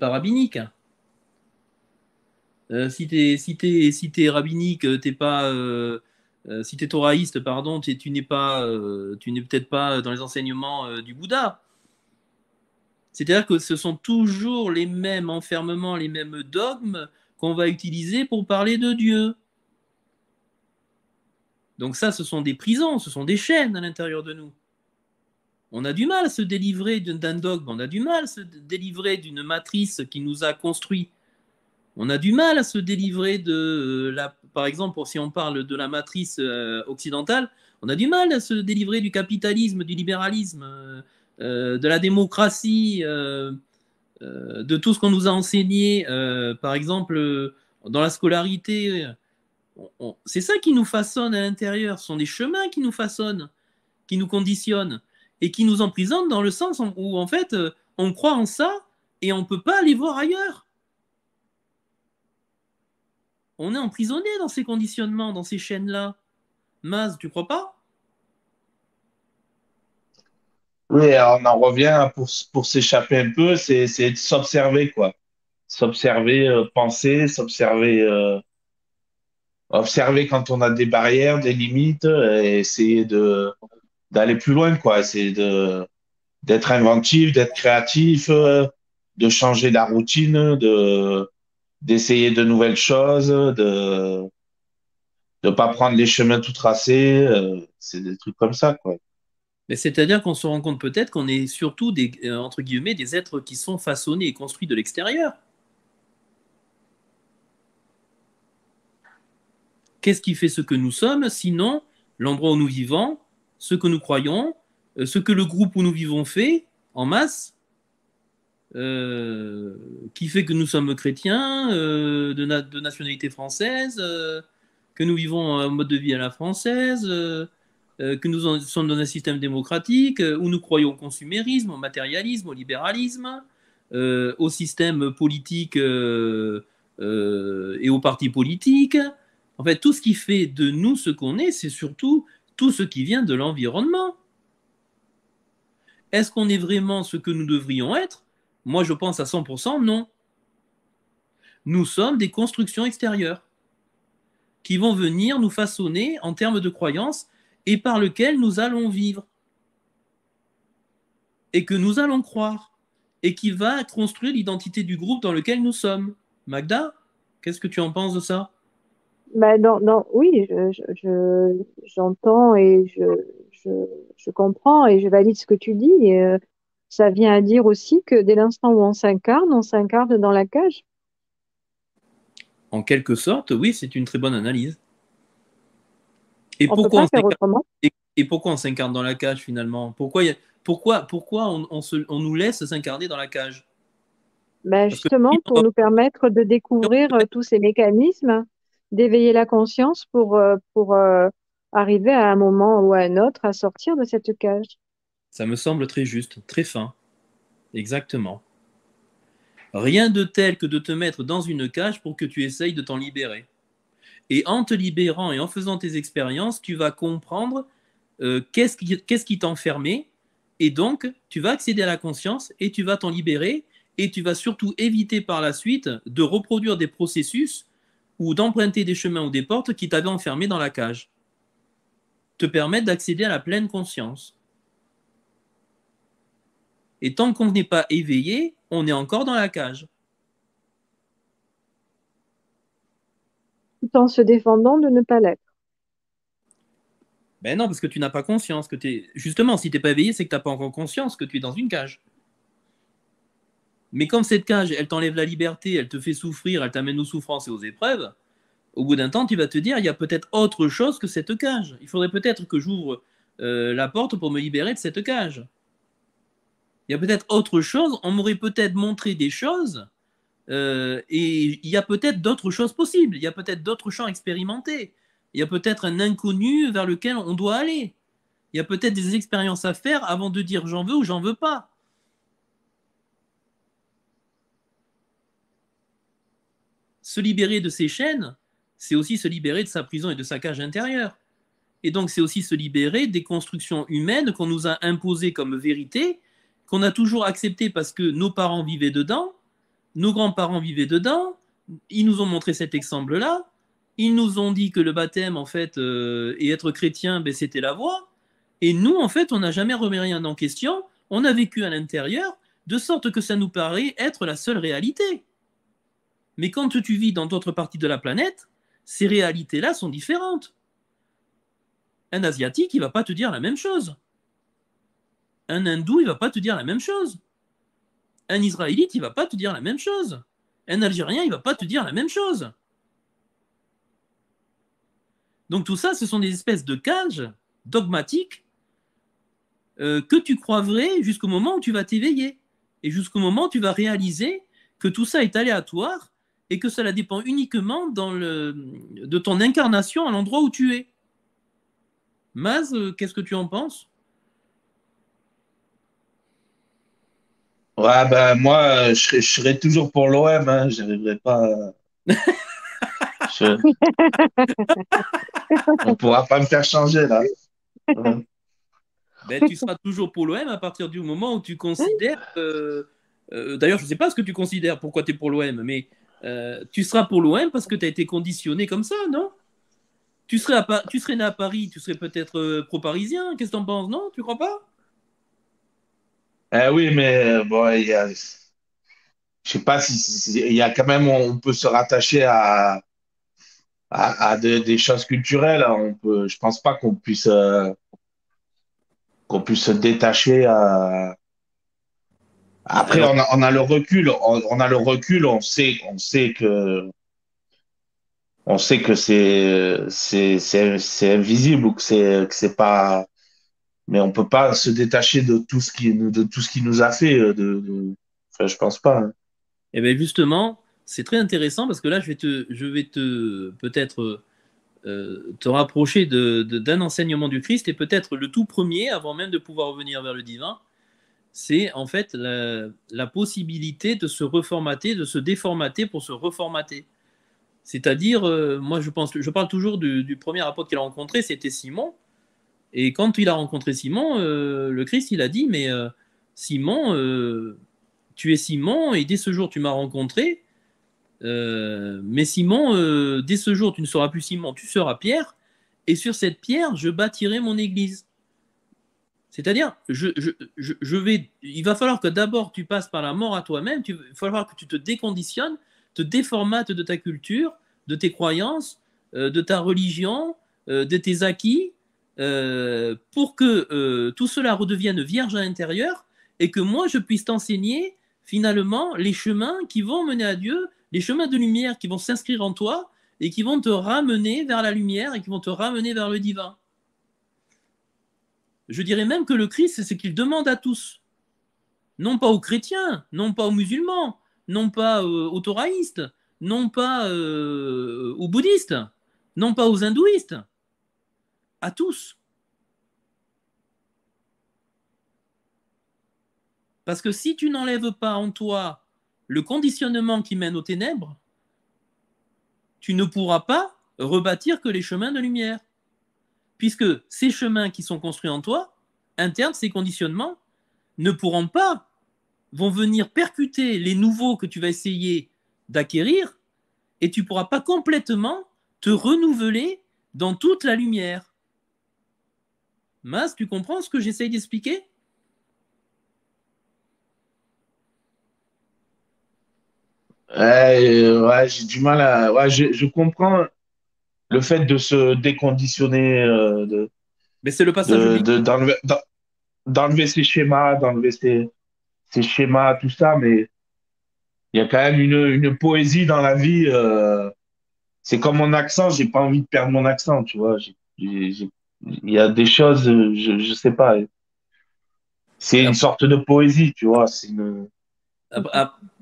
rabbinique. Si t'es rabbinique, si t'es thoraïste, pardon, tu n'es peut-être pas dans les enseignements du Bouddha. C'est-à-dire que ce sont toujours les mêmes enfermements, les mêmes dogmes qu'on va utiliser pour parler de Dieu. Donc ça, ce sont des prisons, ce sont des chaînes à l'intérieur de nous. On a du mal à se délivrer d'un dogme, on a du mal à se délivrer d'une matrice qui nous a construits. On a du mal à se délivrer par exemple, si on parle de la matrice occidentale, on a du mal à se délivrer du capitalisme, du libéralisme, de la démocratie, de tout ce qu'on nous a enseigné, par exemple, dans la scolarité. C'est ça qui nous façonne à l'intérieur. Ce sont des chemins qui nous façonnent, qui nous conditionnent et qui nous emprisonnent dans le sens où, en fait, on croit en ça et on ne peut pas aller voir ailleurs. On est emprisonné dans ces conditionnements, dans ces chaînes-là. Maz, tu crois pas? Oui, on en revient pour s'échapper un peu, c'est de s'observer, quoi. S'observer, penser, observer quand on a des barrières, des limites, et essayer d'aller plus loin, quoi. Essayer d'être inventif, d'être créatif, de changer la routine, d'essayer de nouvelles choses, de ne pas prendre les chemins tout tracés, c'est des trucs comme ça, quoi. Mais c'est-à-dire qu'on se rend compte peut-être qu'on est surtout entre guillemets, des êtres qui sont façonnés et construits de l'extérieur. Qu'est-ce qui fait ce que nous sommes, sinon l'endroit où nous vivons, ce que nous croyons, ce que le groupe où nous vivons fait en masse, qui fait que nous sommes chrétiens, de nationalité française, que nous vivons un mode de vie à la française, que nous sommes dans un système démocratique, où nous croyons au consumérisme, au matérialisme, au libéralisme, au système politique et aux partis politiques. En fait, tout ce qui fait de nous ce qu'on est, c'est surtout tout ce qui vient de l'environnement. Est-ce qu'on est vraiment ce que nous devrions être? Moi, je pense à 100% non. Nous sommes des constructions extérieures qui vont venir nous façonner en termes de croyances et par lesquelles nous allons vivre et que nous allons croire et qui va construire l'identité du groupe dans lequel nous sommes. Magda, qu'est-ce que tu en penses de ça? ben non, non, oui, j'entends et je, je comprends et je valide ce que tu dis. Et, ça vient à dire aussi que dès l'instant où on s'incarne dans la cage. En quelque sorte, oui, c'est une très bonne analyse. Et On peut pourquoi pas on faire s'incarne, autrement. et pourquoi on s'incarne dans la cage finalement? Pourquoi on nous laisse s'incarner dans la cage? Ben Parce que justement, pour nous permettre de découvrir tous ces mécanismes, d'éveiller la conscience pour arriver à un moment ou à un autre à sortir de cette cage. ça me semble très juste, très fin, exactement. Rien de tel que de te mettre dans une cage pour que tu essayes de t'en libérer. Et en te libérant et en faisant tes expériences, tu vas comprendre qu'est-ce qui t'enfermait. Et donc, tu vas accéder à la conscience et tu vas t'en libérer. Et tu vas surtout éviter par la suite de reproduire des processus ou d'emprunter des chemins ou des portes qui t'avaient enfermé dans la cage. Te permettre d'accéder à la pleine conscience. Et tant qu'on n'est pas éveillé, on est encore dans la cage. Tout en se défendant de ne pas l'être. Ben non, parce que tu n'as pas conscience que tu es. Justement, si tu n'es pas éveillé, c'est que tu n'as pas encore conscience que tu es dans une cage. Mais comme cette cage, elle t'enlève la liberté, elle te fait souffrir, elle t'amène aux souffrances et aux épreuves, au bout d'un temps, tu vas te dire, il y a peut-être autre chose que cette cage. Il faudrait peut-être que j'ouvre la porte pour me libérer de cette cage. Il y a peut-être autre chose, on m'aurait peut-être montré des choses, et il y a peut-être d'autres choses possibles, il y a peut-être d'autres champs expérimentés, il y a peut-être un inconnu vers lequel on doit aller, il y a peut-être des expériences à faire avant de dire j'en veux ou j'en veux pas. Se libérer de ses chaînes, c'est aussi se libérer de sa prison et de sa cage intérieure. Et donc, c'est aussi se libérer des constructions humaines qu'on nous a imposées comme vérité, qu'on a toujours acceptées parce que nos parents vivaient dedans, nos grands-parents vivaient dedans, ils nous ont montré cet exemple-là, ils nous ont dit que le baptême, en fait, et être chrétien, ben, c'était la voie. Et nous, en fait, on n'a jamais remis rien en question, on a vécu à l'intérieur, de sorte que ça nous paraît être la seule réalité. Mais quand tu vis dans d'autres parties de la planète, ces réalités-là sont différentes. Un Asiatique, il ne va pas te dire la même chose. Un Hindou, il ne va pas te dire la même chose. Un Israélite, il ne va pas te dire la même chose. Un Algérien, il ne va pas te dire la même chose. Donc tout ça, ce sont des espèces de cages dogmatiques que tu crois vraies jusqu'au moment où tu vas t'éveiller. Et jusqu'au moment où tu vas réaliser que tout ça est aléatoire et que cela dépend uniquement de ton incarnation à l'endroit où tu es. Maz, qu'est-ce que tu en penses? Ouais, ben moi, je serais toujours pour l'OM, hein, j'arriverai pas. Je- on pourra pas me faire changer là. Ouais. Ben, tu seras toujours pour l'OM à partir du moment où tu considères. D'ailleurs, je ne sais pas ce que tu considères, pourquoi tu es pour l'OM, mais tu seras pour l'OM parce que tu as été conditionné comme ça, non? Tu serais né à Paris, tu serais peut-être pro-parisien. Qu'est-ce que tu en penses, non? Tu crois pas? Oui, mais bon, je sais pas il y a quand même, on peut se rattacher à des choses culturelles, hein. Je pense pas qu'on puisse se détacher. Après, Alors, on a le recul, on a le recul, on sait que c'est invisible ou que c'est pas, mais on peut pas se détacher de tout ce qui nous a fait, enfin, je pense pas, hein. eh ben justement, c'est très intéressant parce que là, je vais te peut-être te rapprocher d'un enseignement du Christ et peut-être le tout premier, avant même de pouvoir revenir vers le divin, c'est en fait la possibilité de se reformater, de se déformater pour se reformater. C'est-à-dire, moi je parle toujours du premier apôtre qu'il a rencontré, c'était Simon. Et quand il a rencontré Simon, le Christ il a dit, mais Simon, tu es Simon et dès ce jour tu m'as rencontré. Mais Simon, dès ce jour tu ne seras plus Simon, tu seras Pierre. Et sur cette pierre, je bâtirai mon église. C'est-à-dire, il va falloir que d'abord tu passes par la mort à toi-même, il va falloir que tu te déconditionnes, te déformates de ta culture, de tes croyances, de ta religion, de tes acquis, pour que tout cela redevienne vierge à l'intérieur et que moi je puisse t'enseigner finalement les chemins qui vont mener à Dieu, les chemins de lumière qui vont s'inscrire en toi et qui vont te ramener vers la lumière et qui vont te ramener vers le divin. Je dirais même que le Christ, c'est ce qu'il demande à tous. Non pas aux chrétiens, non pas aux musulmans, non pas aux thoraïstes, non pas aux bouddhistes, non pas aux hindouistes, à tous. Parce que si tu n'enlèves pas en toi le conditionnement qui mène aux ténèbres, tu ne pourras pas rebâtir que les chemins de lumière. Puisque ces chemins qui sont construits en toi, internes, ces conditionnements, ne pourront pas, vont venir percuter les nouveaux que tu vas essayer d'acquérir, et tu ne pourras pas complètement te renouveler dans toute la lumière. Mas, tu comprends ce que j'essaye d'expliquer? Ouais, j'ai du mal à. Ouais, je comprends le fait de se déconditionner, Mais c'est le passage obligatoire. d'enlever ses schémas, d'enlever ses schémas, tout ça, mais il y a quand même une poésie dans la vie. C'est comme mon accent, j'ai pas envie de perdre mon accent, tu vois. Il y a des choses, je sais pas. C'est une sorte de poésie, tu vois.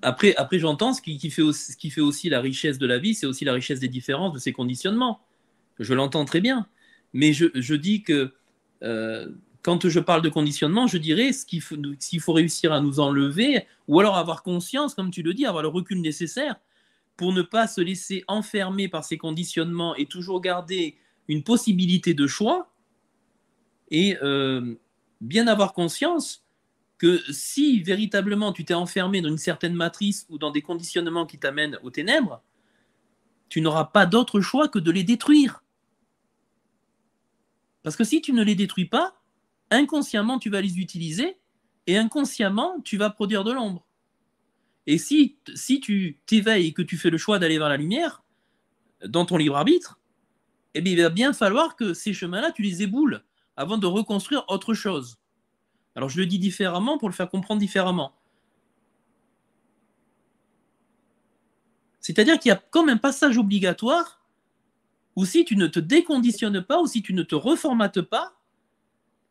Après j'entends ce qui fait aussi la richesse de la vie, c'est aussi la richesse des différences de ces conditionnements. Je l'entends très bien. Mais je dis que euh, quand je parle de conditionnement, je dirais s'il faut réussir à nous enlever, ou alors avoir conscience, comme tu le dis, avoir le recul nécessaire pour ne pas se laisser enfermer par ces conditionnements et toujours garder une possibilité de choix, et bien avoir conscience que si véritablement tu t'es enfermé dans une certaine matrice ou dans des conditionnements qui t'amènent aux ténèbres, tu n'auras pas d'autre choix que de les détruire. Parce que si tu ne les détruis pas, inconsciemment tu vas les utiliser et inconsciemment tu vas produire de l'ombre. Et si tu t'éveilles et que tu fais le choix d'aller vers la lumière, dans ton libre arbitre, eh bien, il va bien falloir que ces chemins-là, tu les éboules avant de reconstruire autre chose. Alors je le dis différemment pour le faire comprendre différemment. C'est-à-dire qu'il y a comme un passage obligatoire où si tu ne te déconditionnes pas, ou si tu ne te reformates pas,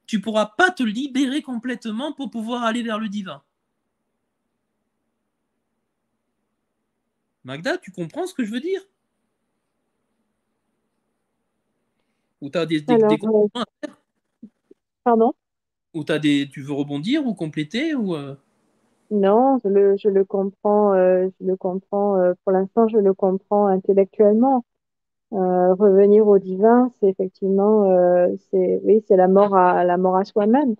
tu ne pourras pas te libérer complètement pour pouvoir aller vers le divin. Magda, tu comprends ce que je veux dire? Ou tu as des Alors, compléments, pardon? ou tu veux rebondir ou compléter ou Non, je le comprends, je le comprends, pour l'instant, je le comprends intellectuellement. Revenir au divin, c'est effectivement, oui, c'est la mort à soi-même.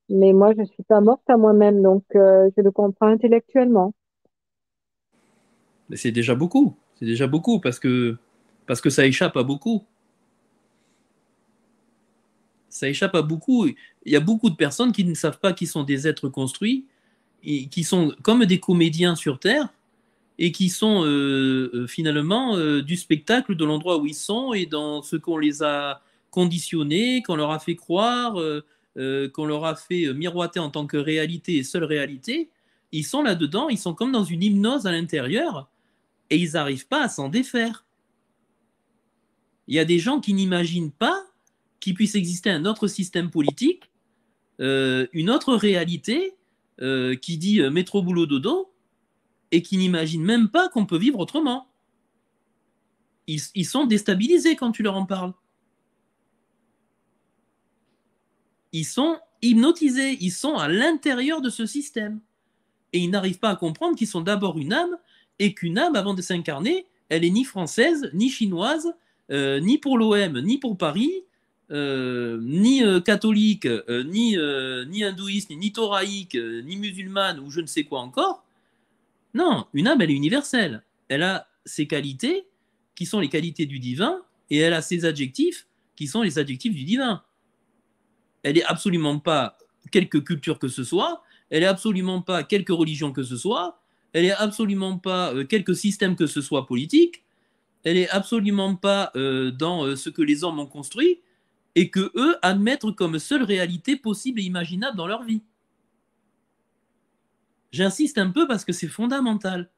Mais moi, je suis pas morte à moi-même, donc je le comprends intellectuellement. Mais c'est déjà beaucoup. C'est déjà beaucoup parce que ça échappe à beaucoup. Ça échappe à beaucoup. Il y a beaucoup de personnes qui ne savent pas qu'ils sont des êtres construits, et qui sont comme des comédiens sur Terre, et qui sont finalement du spectacle de l'endroit où ils sont et dans ce qu'on les a conditionnés, qu'on leur a fait croire, qu'on leur a fait miroiter en tant que réalité et seule réalité. Ils sont là-dedans, ils sont comme dans une hypnose à l'intérieur et ils n'arrivent pas à s'en défaire. Il y a des gens qui n'imaginent pas qu'il puisse exister un autre système politique, une autre réalité qui dit métro boulot dodo, et qui n'imaginent même pas qu'on peut vivre autrement. Ils sont déstabilisés quand tu leur en parles. Ils sont hypnotisés, ils sont à l'intérieur de ce système. Et ils n'arrivent pas à comprendre qu'ils sont d'abord une âme, et qu'une âme, avant de s'incarner, elle est ni française, ni chinoise, ni pour l'OM, ni pour Paris, ni catholique, ni hindouiste, ni thoraïque, ni musulmane, ou je ne sais quoi encore. Non, une âme, elle est universelle. Elle a ses qualités, qui sont les qualités du divin, et elle a ses adjectifs, qui sont les adjectifs du divin. Elle n'est absolument pas quelque culture que ce soit, elle n'est absolument pas quelque religion que ce soit, elle n'est absolument pas quelque système que ce soit politique, elle n'est absolument pas dans ce que les hommes ont construit, et que eux admettent comme seule réalité possible et imaginable dans leur vie. J'insiste un peu parce que c'est fondamental.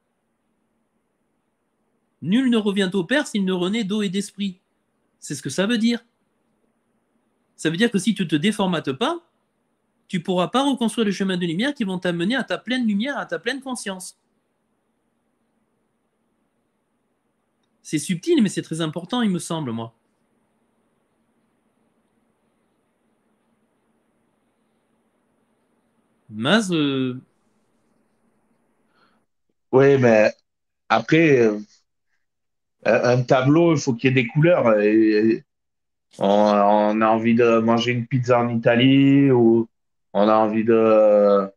Nul ne revient au Père s'il ne renaît d'eau et d'esprit. C'est ce que ça veut dire. Ça veut dire que si tu ne te déformates pas, tu ne pourras pas reconstruire les chemins de lumière qui vont t'amener à ta pleine lumière, à ta pleine conscience. C'est subtil, mais c'est très important, il me semble, moi. Maz, Oui, mais après, un tableau, il faut qu'il y ait des couleurs. Et on a envie de manger une pizza en Italie ou on a envie de,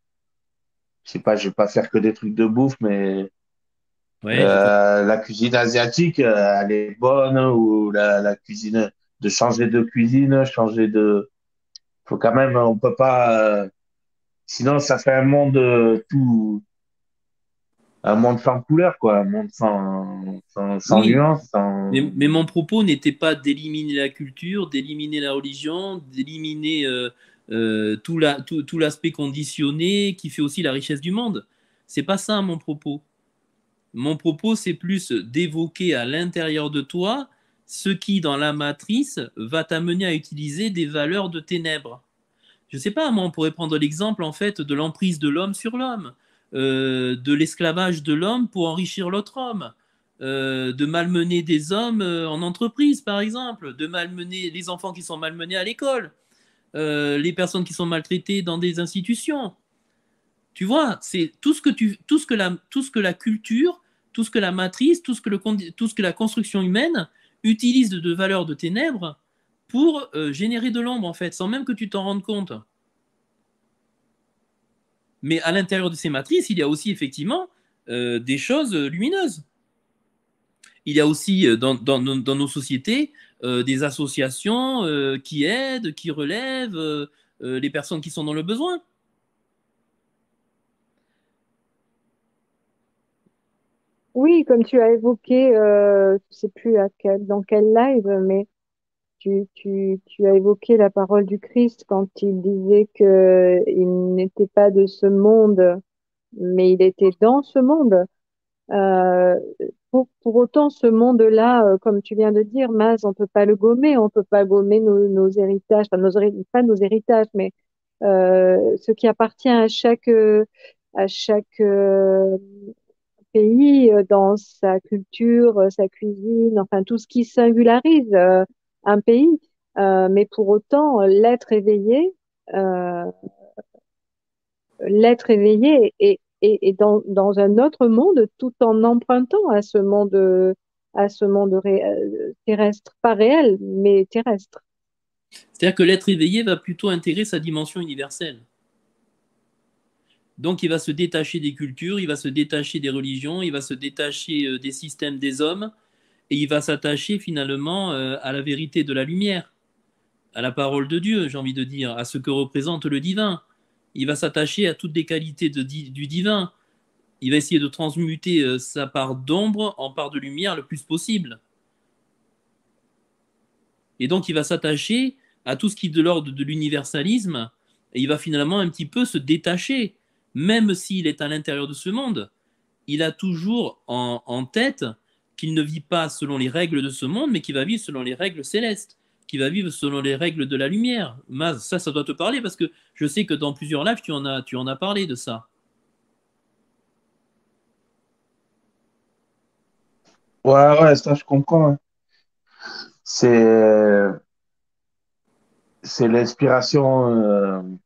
je sais pas, je vais pas faire que des trucs de bouffe, mais ouais, je comprends. la cuisine asiatique, elle est bonne ou la cuisine, de changer de cuisine, changer de, faut quand même, on peut pas, sinon ça fait un monde tout, un monde sans couleur, quoi, un monde sans Oui, nuance, sans, mais mon propos n'était pas d'éliminer la culture, d'éliminer la religion, d'éliminer tout l'aspect conditionné qui fait aussi la richesse du monde. C'est pas ça mon propos. Mon propos, c'est plus d'évoquer à l'intérieur de toi ce qui, dans la matrice, va t'amener à utiliser des valeurs de ténèbres. Je ne sais pas, moi, on pourrait prendre l'exemple, en fait, de l'emprise de l'homme sur l'homme, de l'esclavage de l'homme pour enrichir l'autre homme, de malmener des hommes en entreprise, par exemple, de malmener les enfants qui sont malmenés à l'école, les personnes qui sont maltraitées dans des institutions. Tu vois, c'est tout ce que la culture, tout ce que la matrice, tout ce que la construction humaine utilise de valeurs de ténèbres pour générer de l'ombre, en fait, sans même que tu t'en rendes compte. Mais à l'intérieur de ces matrices, il y a aussi effectivement des choses lumineuses. Il y a aussi dans nos sociétés des associations qui aident, qui relèvent les personnes qui sont dans le besoin. Oui, comme tu as évoqué, je sais plus dans quel live, mais tu as évoqué la parole du Christ quand il disait que il n'était pas de ce monde, mais il était dans ce monde. Euh, pour autant, ce monde-là, comme tu viens de dire, Maz, on peut pas le gommer, on peut pas gommer nos héritages, enfin, pas nos héritages, mais ce qui appartient à chaque pays dans sa culture, sa cuisine, enfin tout ce qui singularise un pays. Mais pour autant, euh, l'être éveillé est dans un autre monde tout en empruntant à ce monde terrestre, pas réel, mais terrestre. C'est-à-dire que l'être éveillé va plutôt intégrer sa dimension universelle. Donc il va se détacher des cultures, il va se détacher des religions, il va se détacher des systèmes des hommes, et il va s'attacher finalement à la vérité de la lumière, à la parole de Dieu, j'ai envie de dire, à ce que représente le divin. Il va s'attacher à toutes les qualités du divin. Il va essayer de transmuter sa part d'ombre en part de lumière le plus possible. Et donc il va s'attacher à tout ce qui est de l'ordre de l'universalisme, et il va finalement un petit peu se détacher, même s'il est à l'intérieur de ce monde. Il a toujours en tête qu'il ne vit pas selon les règles de ce monde, mais qu'il va vivre selon les règles célestes, qu'il va vivre selon les règles de la lumière. Maz, ça doit te parler parce que je sais que dans plusieurs lives, tu en as parlé de ça. ouais, ouais, ça je comprends, hein. C'est, c'est l'inspiration,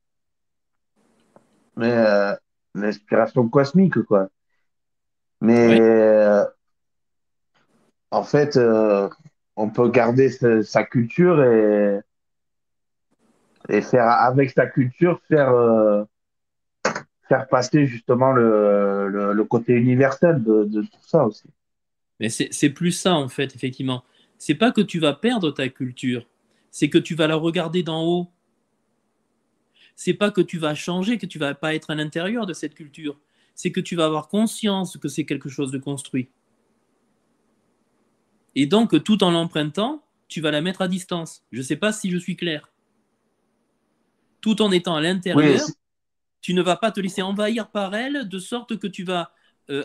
mais l'inspiration cosmique, quoi. Mais Oui, en fait, on peut garder sa culture et faire avec sa culture faire passer justement le côté universel de tout ça aussi. mais c'est plus ça en fait, effectivement. C'est pas que tu vas perdre ta culture, c'est que tu vas la regarder d'en haut. C'est pas que tu vas changer, que tu vas pas être à l'intérieur de cette culture. C'est que tu vas avoir conscience que c'est quelque chose de construit. Et donc, tout en l'empruntant, tu vas la mettre à distance. Je ne sais pas si je suis clair. Tout en étant à Oui, l'intérieur, tu ne vas pas te laisser envahir par elle, de sorte que tu vas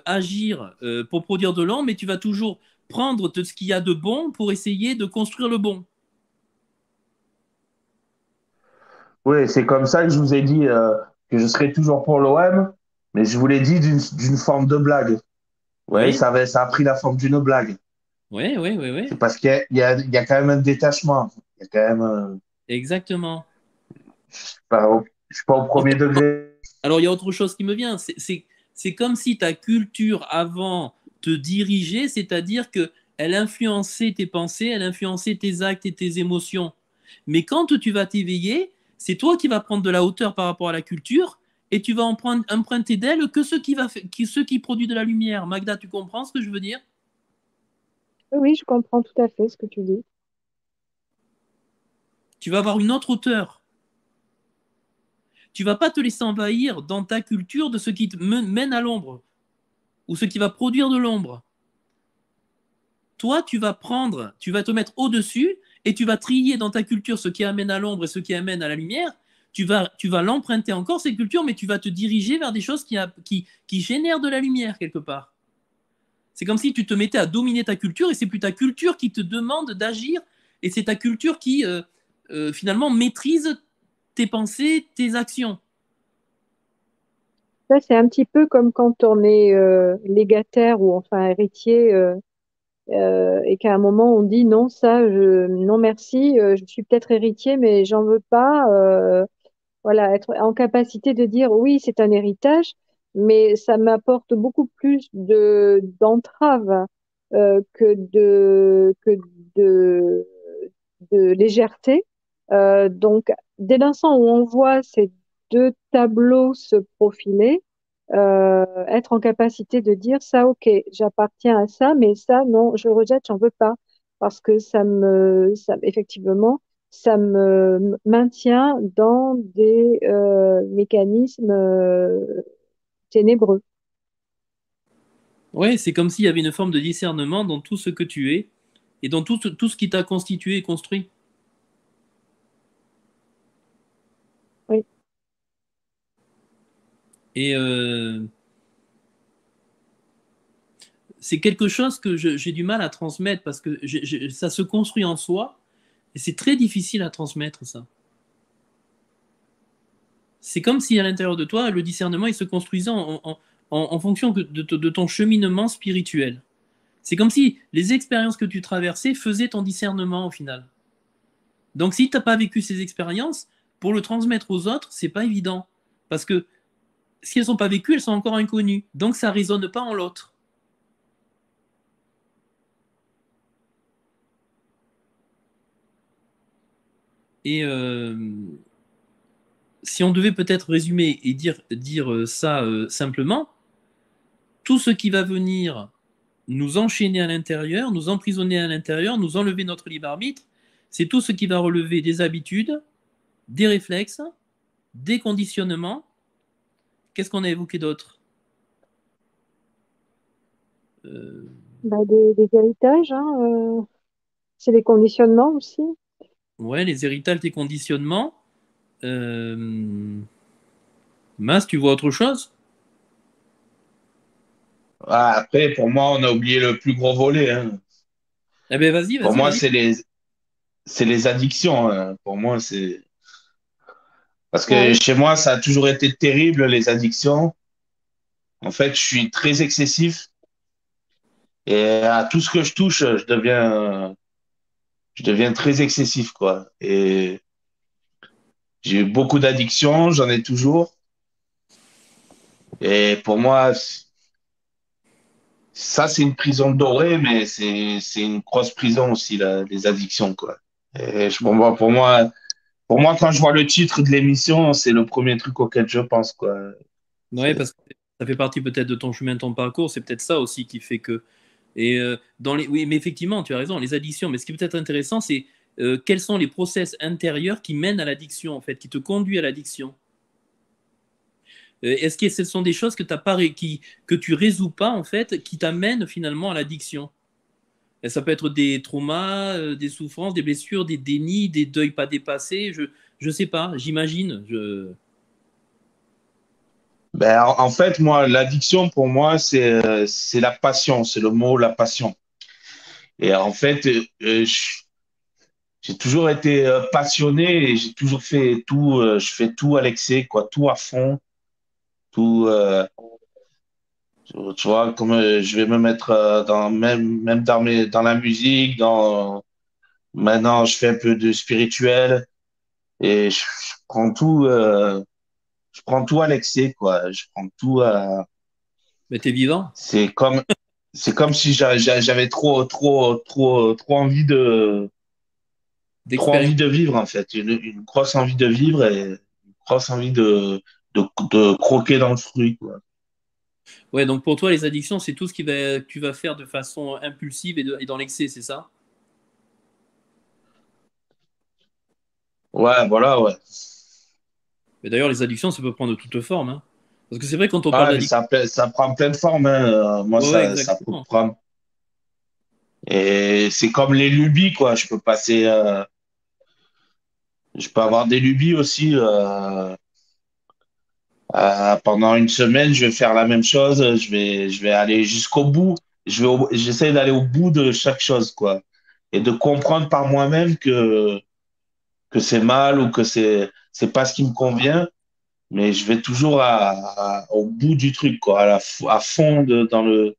agir pour produire de l'ombre, mais tu vas toujours prendre de ce qu'il y a de bon pour essayer de construire le bon. oui, c'est comme ça que je vous ai dit que je serais toujours pour l'OM, mais je vous l'ai dit d'une forme de blague. Ouais, Oui, ça a pris la forme d'une blague. Oui, oui, oui, C'est oui. parce qu'il y a quand même un détachement. Il y a quand même, Exactement. je suis pas au premier degré. Alors, il y a autre chose qui me vient. C'est comme si ta culture avant te dirigeait, c'est-à-dire que elle influençait tes pensées, elle influençait tes actes et tes émotions. Mais quand tu vas t'éveiller, c'est toi qui vas prendre de la hauteur par rapport à la culture et tu vas emprunter d'elle que ce qui produit de la lumière. Magda, tu comprends ce que je veux dire? Oui, oui, je comprends tout à fait ce que tu dis. Tu vas avoir une autre hauteur. Tu vas pas te laisser envahir dans ta culture de ce qui te mène à l'ombre ou ce qui va produire de l'ombre. Toi, tu vas te mettre au-dessus et tu vas trier dans ta culture ce qui amène à l'ombre et ce qui amène à la lumière. Tu vas l'emprunter encore, ces cultures, mais tu vas te diriger vers des choses qui génèrent de la lumière quelque part. C'est comme si tu te mettais à dominer ta culture et c'est plus ta culture qui te demande d'agir et c'est ta culture qui, finalement, maîtrise tes pensées, tes actions. Ça, c'est un petit peu comme quand on est légataire ou enfin héritier et qu'à un moment on dit non, non merci, je suis peut-être héritier, mais j'en veux pas. Voilà, être en capacité de dire oui, c'est un héritage, mais ça m'apporte beaucoup plus d'entraves que de légèreté. Donc, dès l'instant où on voit ces deux tableaux se profiler, être en capacité de dire ça, ok, j'appartiens à ça, mais ça, non, je rejette, j'en veux pas, parce que effectivement, ça me maintient dans des mécanismes ténébreux. Ouais, c'est comme s'il y avait une forme de discernement dans tout ce que tu es et dans tout ce qui t'a constitué et construit. Oui. Et c'est quelque chose que j'ai du mal à transmettre parce que ça se construit en soi et c'est très difficile à transmettre ça. C'est comme si à l'intérieur de toi, le discernement, il se construisait en fonction de ton cheminement spirituel. C'est comme si les expériences que tu traversais faisaient ton discernement au final. Donc si tu n'as pas vécu ces expériences, pour le transmettre aux autres, c'est pas évident. Parce que si elles sont pas vécues, elles sont encore inconnues. Donc ça ne résonne pas en l'autre. Et si on devait peut-être résumer et dire ça simplement, tout ce qui va venir nous enchaîner à l'intérieur, nous emprisonner à l'intérieur, nous enlever notre libre arbitre, c'est tout ce qui va relever des habitudes, des réflexes, des conditionnements. Qu'est-ce qu'on a évoqué d'autre? euh, Bah, des héritages, hein, c'est des conditionnements aussi. Ouais, les héritages des conditionnements. Euh, Mas, tu vois autre chose? Ah, après, pour moi, on a oublié le plus gros volet, hein. Eh ben vas-y, Pour vas-y, moi, vas-y. c'est les addictions, hein. Pour moi, c'est parce Ah que oui, chez moi, ça a toujours été terrible, les addictions. En fait, je suis très excessif et à tout ce que je touche, je deviens très excessif, quoi. Et j'ai eu beaucoup d'addictions, j'en ai toujours. Et pour moi, ça, c'est une prison dorée, mais c'est une grosse prison aussi, là, les addictions, quoi. Et pour moi, quand je vois le titre de l'émission, c'est le premier truc auquel je pense, quoi. Ouais, C'est- parce que ça fait partie peut-être de ton chemin, de ton parcours. C'est peut-être ça aussi qui fait que. Et oui, mais effectivement, tu as raison, les addictions. Mais ce qui peut être intéressant, c'est quels sont les process intérieurs qui mènent à l'addiction, en fait, qui te conduisent à l'addiction. Est-ce que ce sont des choses que, que tu résous pas, en fait, qui t'amènent finalement à l'addiction? Et ça peut être des traumas, des souffrances, des blessures, des dénis, des deuils pas dépassés. Je sais pas, j'imagine. Ben, en fait, moi, l'addiction, pour moi, c'est la passion, c'est le mot, la passion. Et en fait, j'ai toujours été passionné et j'ai toujours fait tout, je fais tout à l'excès, quoi, tout à fond, tout. Tu vois, comme je vais me mettre même dans la musique, maintenant je fais un peu de spirituel et je prends tout à l'excès, quoi. Je prends tout à, Mais t'es vivant, c'est comme, c'est comme si j'avais trop envie trop d'expérience. envie de vivre, en fait. Une grosse envie de vivre et une grosse envie de croquer dans le fruit, quoi. Ouais, donc pour toi, les addictions, c'est tout ce que tu vas faire de façon impulsive et dans l'excès, c'est ça? Ouais, voilà, ouais. Mais d'ailleurs, les addictions, ça peut prendre de toutes formes, hein. Parce que c'est vrai, quand on parle Ah, mais d'addiction, ça prend plein de formes, hein. Moi, ouais, ouais, ça peut exactement. prendre. Et c'est comme les lubies, quoi. Je peux avoir des lubies aussi. Pendant une semaine, je vais faire la même chose. Je vais aller jusqu'au bout. J'essaie d'aller au bout de chaque chose, quoi. Et de comprendre par moi-même que c'est mal ou que c'est pas ce qui me convient. Mais je vais toujours au bout du truc, quoi. À fond dans le.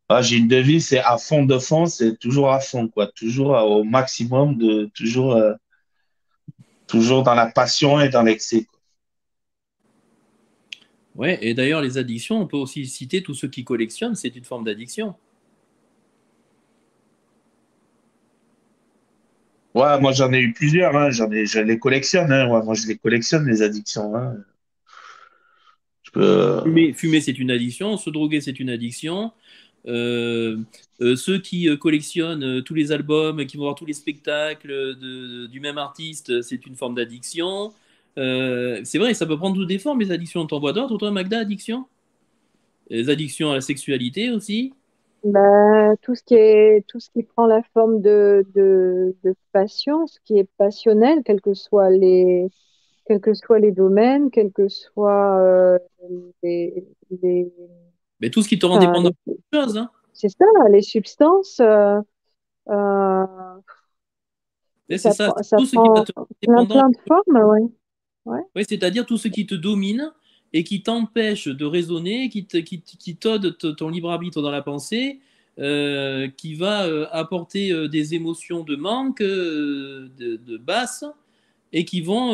Ah, j'ai une devise, c'est à fond de fond, c'est toujours à fond, quoi. Toujours au maximum toujours dans la passion et dans l'excès, quoi. Ouais, et d'ailleurs, les addictions, on peut aussi citer tous ceux qui collectionnent, c'est une forme d'addiction. Ouais, moi j'en ai eu plusieurs, hein. Je les collectionne, hein. Ouais, moi je les collectionne, les addictions, hein. Je peux... Fumer, c'est une addiction. Se droguer, c'est une addiction. Euh, ceux qui collectionnent tous les albums, qui vont voir tous les spectacles du même artiste, c'est une forme d'addiction. C'est vrai, ça peut prendre toutes des formes, les addictions. T'en vois d'autres, toi, Magda, addiction? Les addictions à la sexualité aussi. Bah, tout ce qui prend la forme de passion, ce qui est passionnel, quels que soient les domaines, quels que soient les, les, Mais tout ce qui te rend enfin, dépendant de quelque chose, hein. c'est ça, les substances, euh, Et c'est ça, c'est ça tout ce qui va prend te rendre dépendant. plein de formes, ouais. Ouais. Oui, c'est-à-dire tout ce qui te domine et qui t'empêche de raisonner, qui t'ôte ton libre arbitre dans la pensée, qui va apporter des émotions de manque, de basse, et qui vont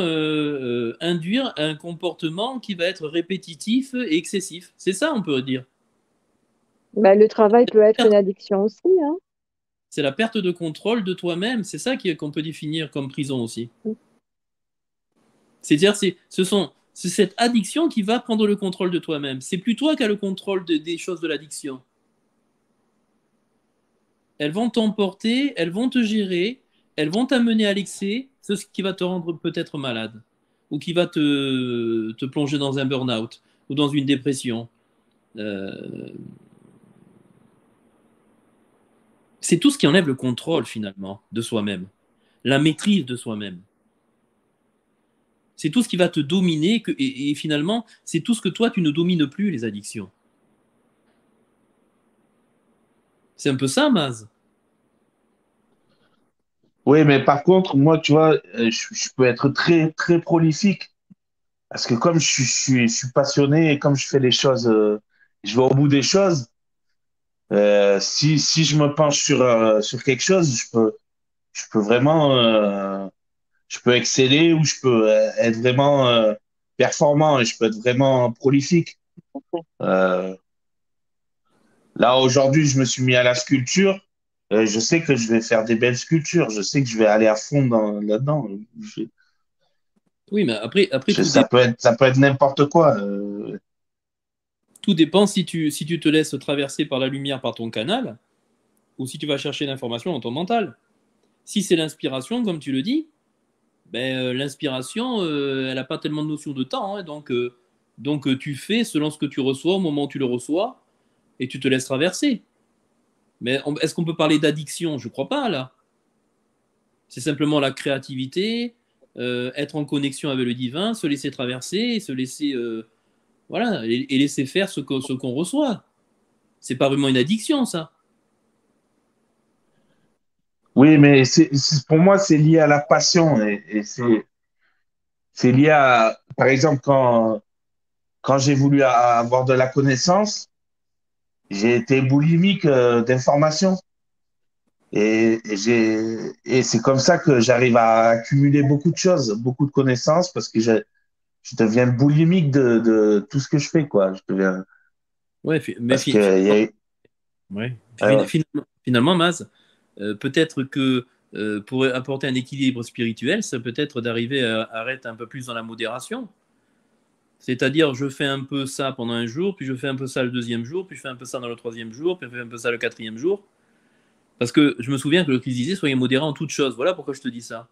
induire un comportement qui va être répétitif et excessif. C'est ça, on peut dire. Bah, le travail peut être une addiction aussi, hein. C'est la perte de contrôle de toi-même. C'est ça qu'on peut définir comme prison aussi. C'est-à-dire, c'est cette addiction qui va prendre le contrôle de toi-même. C'est plus toi qui as le contrôle des choses de l'addiction. Elles vont t'emporter, elles vont te gérer, elles vont t'amener à l'excès, c'est ce qui va te rendre peut-être malade, ou qui va te plonger dans un burn-out, ou dans une dépression. Euh, c'est tout ce qui enlève le contrôle finalement de soi-même, la maîtrise de soi-même. C'est tout ce qui va te dominer, et finalement, c'est tout ce que toi, tu ne domines plus, les addictions. C'est un peu ça, Maz. Oui, mais par contre, moi, tu vois, je peux être très prolifique. Parce que comme je suis passionné et comme je fais les choses, je vais au bout des choses. Si je me penche sur quelque chose, je peux vraiment, je peux exceller ou je peux être vraiment performant et je peux être vraiment prolifique. Euh, Là, aujourd'hui, je me suis mis à la sculpture. Je sais que je vais faire des belles sculptures. Je sais que je vais aller à fond là-dedans. Je- Oui, mais après Ça peut être n'importe quoi. tout dépend si tu te laisses traverser par la lumière par ton canal, ou si tu vas chercher l'information dans ton mental. Si c'est l'inspiration, comme tu le dis, ben, l'inspiration, elle n'a pas tellement de notion de temps, hein, donc tu fais selon ce que tu reçois au moment où tu le reçois, et tu te laisses traverser. Mais est-ce qu'on peut parler d'addiction? Je ne crois pas, là. C'est simplement la créativité, être en connexion avec le divin, se laisser traverser, et se laisser, voilà, et laisser faire ce qu'on reçoit. C'est pas vraiment une addiction, ça. Oui, mais pour moi, c'est lié à la passion et c'est lié à, par exemple, quand j'ai voulu avoir de la connaissance, j'ai été boulimique d'informations. Et c'est comme ça que j'arrive à accumuler beaucoup de choses, beaucoup de connaissances, parce que je deviens boulimique de tout ce que je fais, quoi. Je deviens, Ouais, mais parce que il y a, ouais. ouais, Finalement, Maz, peut-être que pour apporter un équilibre spirituel, ça peut être d'arriver à être un peu plus dans la modération. C'est-à-dire, je fais un peu ça pendant un jour, puis je fais un peu ça le deuxième jour, puis je fais un peu ça dans le troisième jour, puis je fais un peu ça le quatrième jour. Parce que je me souviens que le Christ disait, soyez modérés en toutes choses. Voilà pourquoi je te dis ça.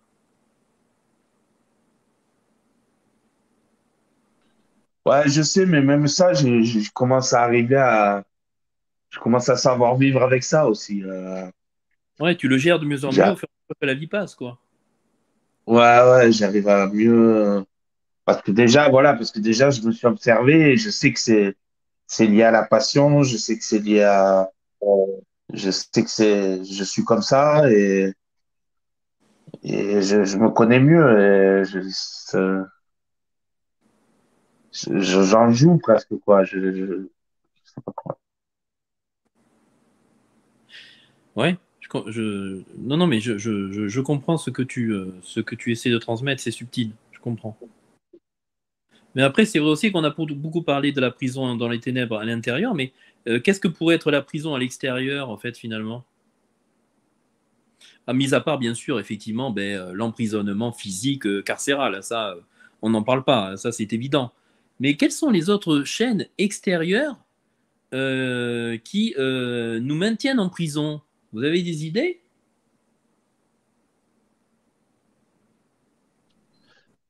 ouais, je sais, mais même ça, je commence à arriver je commence à savoir vivre avec ça aussi. Ouais, tu le gères de mieux en mieux au J'a- fur et à mesure que la vie passe, quoi. ouais, ouais, j'arrive à mieux, parce que déjà, voilà, parce que déjà, je me suis observé et je sais que c'est lié à la passion, je sais que c'est lié à, je sais que je suis comme ça et je me connais mieux et j'en joue presque, quoi. Je sais pas quoi. Ouais, non, non, mais je comprends ce que tu essaies de transmettre, c'est subtil, je comprends. Mais après, c'est vrai aussi qu'on a beaucoup parlé de la prison dans les ténèbres à l'intérieur, mais qu'est-ce que pourrait être la prison à l'extérieur, en fait, finalement? Mis à part, bien sûr, effectivement, l'emprisonnement physique carcéral, ça, on n'en parle pas, ça, c'est évident. Mais quelles sont les autres chaînes extérieures qui nous maintiennent en prison? Vous avez des idées?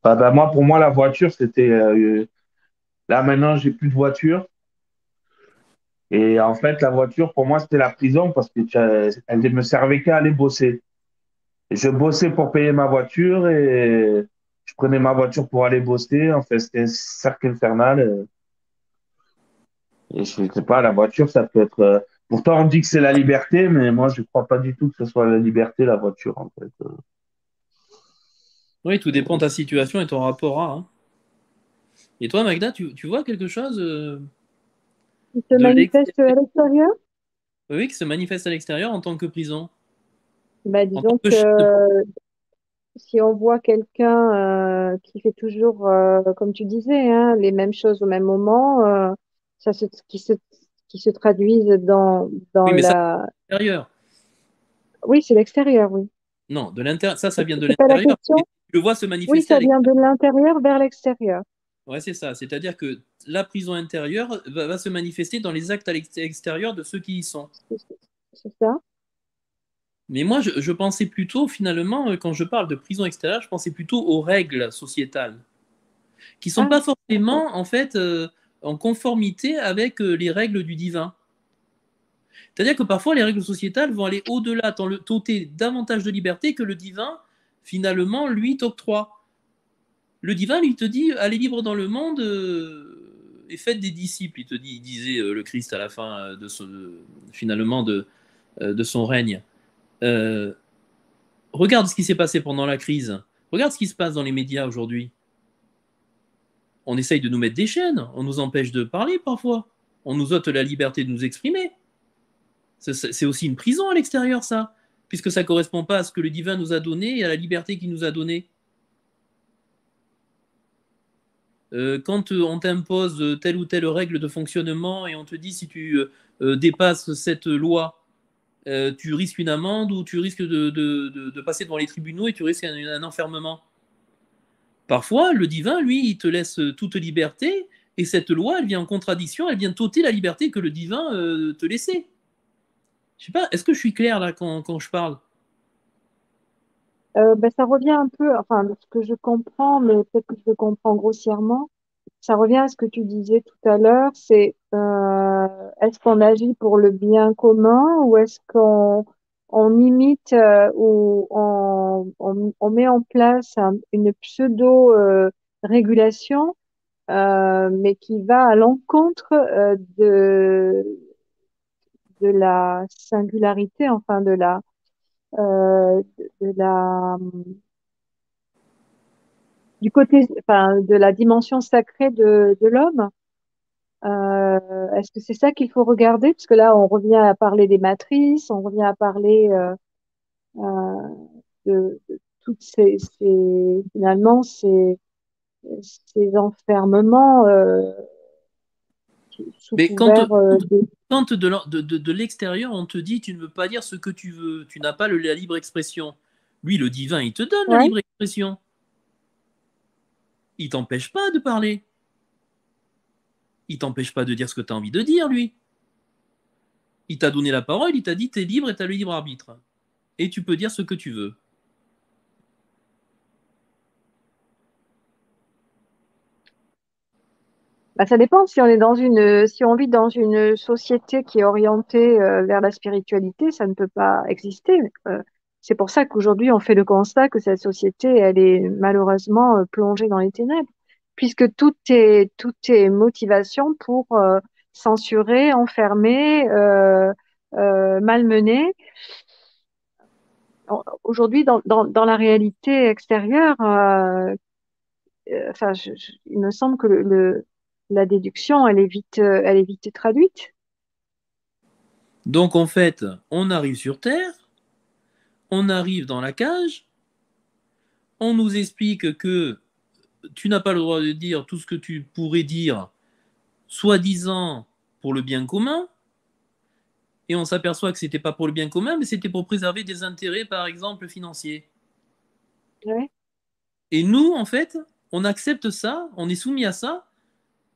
Moi, pour moi, la voiture, c'était, là, maintenant, j'ai plus de voiture. Et en fait, la voiture, pour moi, c'était la prison parce que elle ne me servait qu'à aller bosser. Et je bossais pour payer ma voiture et je prenais ma voiture pour aller bosser. En fait, c'était un cercle infernal. Et je sais pas, la voiture, ça peut être. Pourtant, on dit que c'est la liberté, mais moi, je crois pas du tout que ce soit la liberté, la voiture, en fait. Oui, tout dépend de ta situation et ton rapport à, hein. Et toi, Magda, tu vois quelque chose Il se de l'extérieur, manifeste à l'extérieur? oui, qui se manifeste à l'extérieur en tant que prison, Bah, en tant disons que que chaîne de prison. si on voit quelqu'un qui fait toujours, comme tu disais, hein, les mêmes choses au même moment, ça se, qui se traduisent dans Oui, mais ça, la... c'est l'extérieur. Oui, c'est l'extérieur, oui. Non, de l'intérieur, ça vient de C'est pas la l'intérieur. Et question? tu le vois se Oui, manifester à ça vient l'extérieur. de l'intérieur vers l'extérieur. Ouais, c'est ça. C'est-à-dire que la prison intérieure va se manifester dans les actes à l'extérieur de ceux qui y sont. C'est c'est ça? Mais moi, je pensais plutôt, finalement, quand je parle de prison extérieure, je pensais plutôt aux règles sociétales, qui sont Ah, pas d'accord. forcément, en fait, en conformité avec les règles du divin. C'est-à-dire que parfois, les règles sociétales vont aller au-delà, t'ôter davantage de liberté que le divin, finalement, lui t'octroie. Le divin, lui, te dit, allez libre dans le monde et faites des disciples. Il disait le Christ à la fin finalement de son règne. Euh, Regarde ce qui s'est passé pendant la crise. Regarde ce qui se passe dans les médias aujourd'hui. On essaye de nous mettre des chaînes, on nous empêche de parler parfois, on nous ôte la liberté de nous exprimer. C'est aussi une prison à l'extérieur, ça, puisque ça ne correspond pas à ce que le divin nous a donné et à la liberté qu'il nous a donnée. Quand on t'impose telle ou telle règle de fonctionnement et on te dit si tu dépasses cette loi, tu risques une amende ou tu risques de passer devant les tribunaux et tu risques un enfermement. Parfois, le divin, lui, il te laisse toute liberté et cette loi, elle vient en contradiction, elle vient t'ôter la liberté que le divin te laissait. Je sais pas, est-ce que je suis clair là quand je parle? Ben, ça revient un peu, enfin, de ce que je comprends, mais peut-être que je le comprends grossièrement. Ça revient à ce que tu disais tout à l'heure, c'est est-ce qu'on agit pour le bien commun ou est-ce qu'on imite ou on met en place une pseudo-régulation mais qui va à l'encontre de la singularité, enfin de la du côté, enfin de la dimension sacrée de l'homme. Est-ce que c'est ça qu'il faut regarder? Parce que là, on revient à parler des matrices, on revient à parler euh, de toutes finalement ces enfermements sous Mais couvert quand de l'extérieur, on te dit tu ne veux pas dire ce que tu veux, tu n'as pas la libre expression. Lui, le divin, il te donne la Ouais. libre expression. Il t'empêche pas de parler. Il t'empêche pas de dire ce que tu as envie de dire, lui. Il t'a donné la parole, il t'a dit tu es libre et tu as le libre arbitre. Et tu peux dire ce que tu veux. Bah, ça dépend si on est si on vit dans une société qui est orientée vers la spiritualité, ça ne peut pas exister. C'est pour ça qu'aujourd'hui, on fait le constat que cette société, elle est malheureusement plongée dans les ténèbres, puisque tout est motivation pour censurer, enfermer, malmener. Aujourd'hui, dans la réalité extérieure, enfin, il me semble que la déduction, elle est vite traduite. Donc en fait, on arrive sur Terre, on arrive dans la cage, on nous explique que tu n'as pas le droit de dire tout ce que tu pourrais dire, soi-disant pour le bien commun, et on s'aperçoit que c'était pas pour le bien commun, mais c'était pour préserver des intérêts, par exemple, financiers. Ouais. Et nous, en fait, on accepte ça, on est soumis à ça,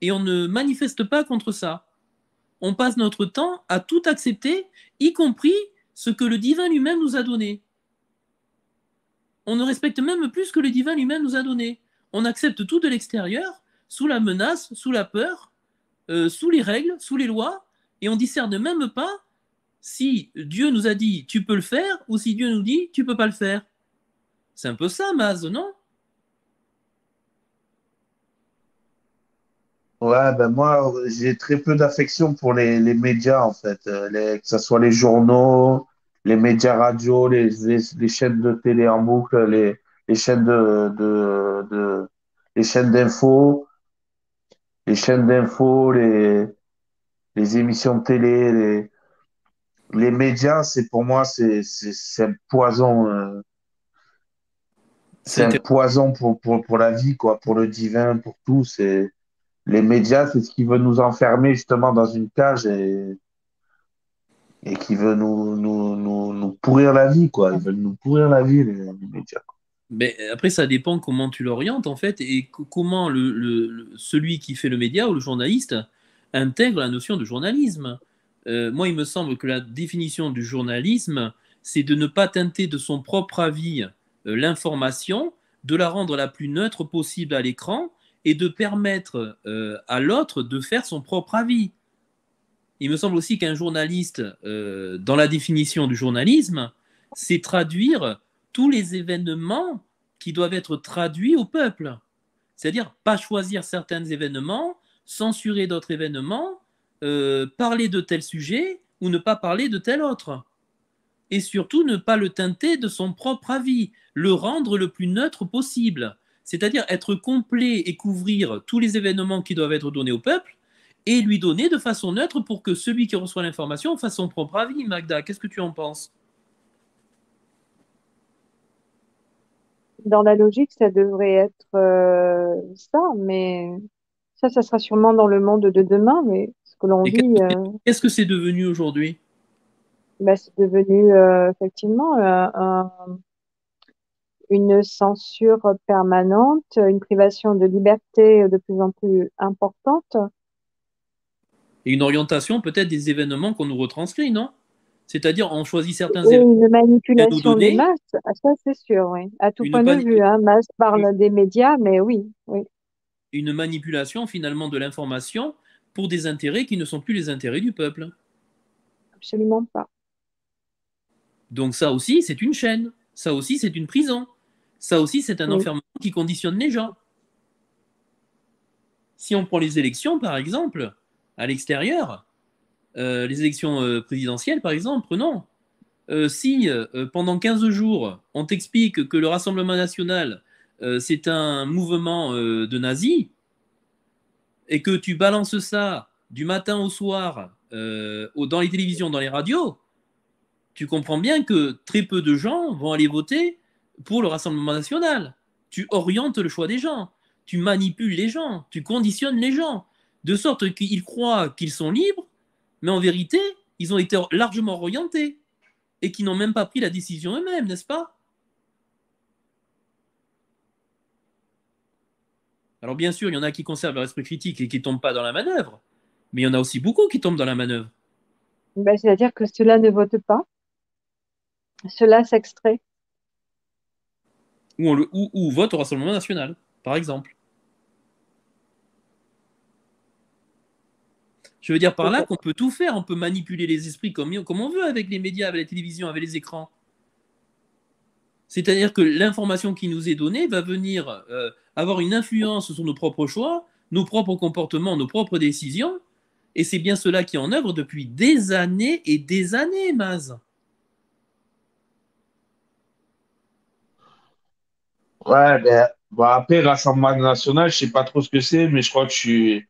et on ne manifeste pas contre ça. On passe notre temps à tout accepter, y compris ce que le divin lui-même nous a donné. On ne respecte même plus ce que le divin lui-même nous a donné. On accepte tout de l'extérieur, sous la menace, sous la peur, sous les règles, sous les lois, et on discerne même pas si Dieu nous a dit tu peux le faire ou si Dieu nous dit tu peux pas le faire. C'est un peu ça, Maz, non? Ouais, ben moi, j'ai très peu d'affection pour les médias, en fait. Que ce soit les journaux, les médias radio, les chaînes de télé en boucle, les chaînes les chaînes d'infos, les émissions de télé, les médias, c'est pour moi, c'est un poison. C'est C'est un intér- poison pour la vie, quoi, pour le divin, pour tout. Les médias, c'est ce qui veut nous enfermer justement dans une cage et qui veut nous pourrir la vie, quoi. Ils veulent nous pourrir la vie, les médias. Mais après, ça dépend comment tu l'orientes, en fait, et comment celui qui fait le média ou le journaliste intègre la notion de journalisme. Moi, il me semble que la définition du journalisme, c'est de ne pas teinter de son propre avis l'information, de la rendre la plus neutre possible à l'écran et de permettre à l'autre de faire son propre avis. Il me semble aussi qu'un journaliste, dans la définition du journalisme, c'est traduire tous les événements qui doivent être traduits au peuple. C'est-à-dire pas choisir certains événements, censurer d'autres événements, parler de tel sujet ou ne pas parler de tel autre. Et surtout ne pas le teinter de son propre avis, le rendre le plus neutre possible. C'est-à-dire être complet et couvrir tous les événements qui doivent être donnés au peuple et lui donner de façon neutre pour que celui qui reçoit l'information fasse son propre avis. Magda, qu'est-ce que tu en penses? Dans la logique, ça devrait être ça, mais ça sera sûrement dans le monde de demain, mais ce que l'on Et vit, qu'est-ce que c'est devenu aujourd'hui? bah, c'est devenu effectivement une censure permanente, une privation de liberté de plus en plus importante. Et une orientation peut-être des événements qu'on nous retranscrit, non? C'est-à-dire on choisit certains Et événements une à nous manipulation des donner, masses, ah, ça c'est sûr, oui. À tout une, point de vue, hein. Masse parle des médias, mais oui, oui, une manipulation finalement de l'information pour des intérêts qui ne sont plus les intérêts du peuple. absolument pas. Donc ça aussi, c'est une chaîne. Ça aussi, c'est une prison. Ça aussi, c'est un Oui, enfermement qui conditionne les gens. Si on prend les élections, par exemple, à l'extérieur, les élections présidentielles, par exemple, prenons. Si pendant 15 jours, on t'explique que le Rassemblement national, c'est un mouvement de nazis, et que tu balances ça du matin au soir dans les télévisions, dans les radios, tu comprends bien que très peu de gens vont aller voter pour le Rassemblement national. Tu orientes le choix des gens, tu manipules les gens, tu conditionnes les gens, de sorte qu'ils croient qu'ils sont libres, mais en vérité, ils ont été largement orientés et qui n'ont même pas pris la décision eux-mêmes, n'est-ce pas? Alors bien sûr, il y en a qui conservent leur esprit critique et qui ne tombent pas dans la manœuvre, mais il y en a aussi beaucoup qui tombent dans la manœuvre. Ben, c'est-à-dire que ceux-là ne votent pas, ceux-là s'extraient. Ou votent au Rassemblement national, par exemple. Je veux dire par là qu'on peut tout faire, on peut manipuler les esprits comme on veut avec les médias, avec la télévision, avec les écrans. C'est-à-dire que l'information qui nous est donnée va venir avoir une influence sur nos propres choix, nos propres comportements, nos propres décisions, et c'est bien cela qui est en œuvre depuis des années et des années, Maz. Ouais, ben, bon, après, Rassemblement national, je sais pas trop ce que c'est, mais je crois que je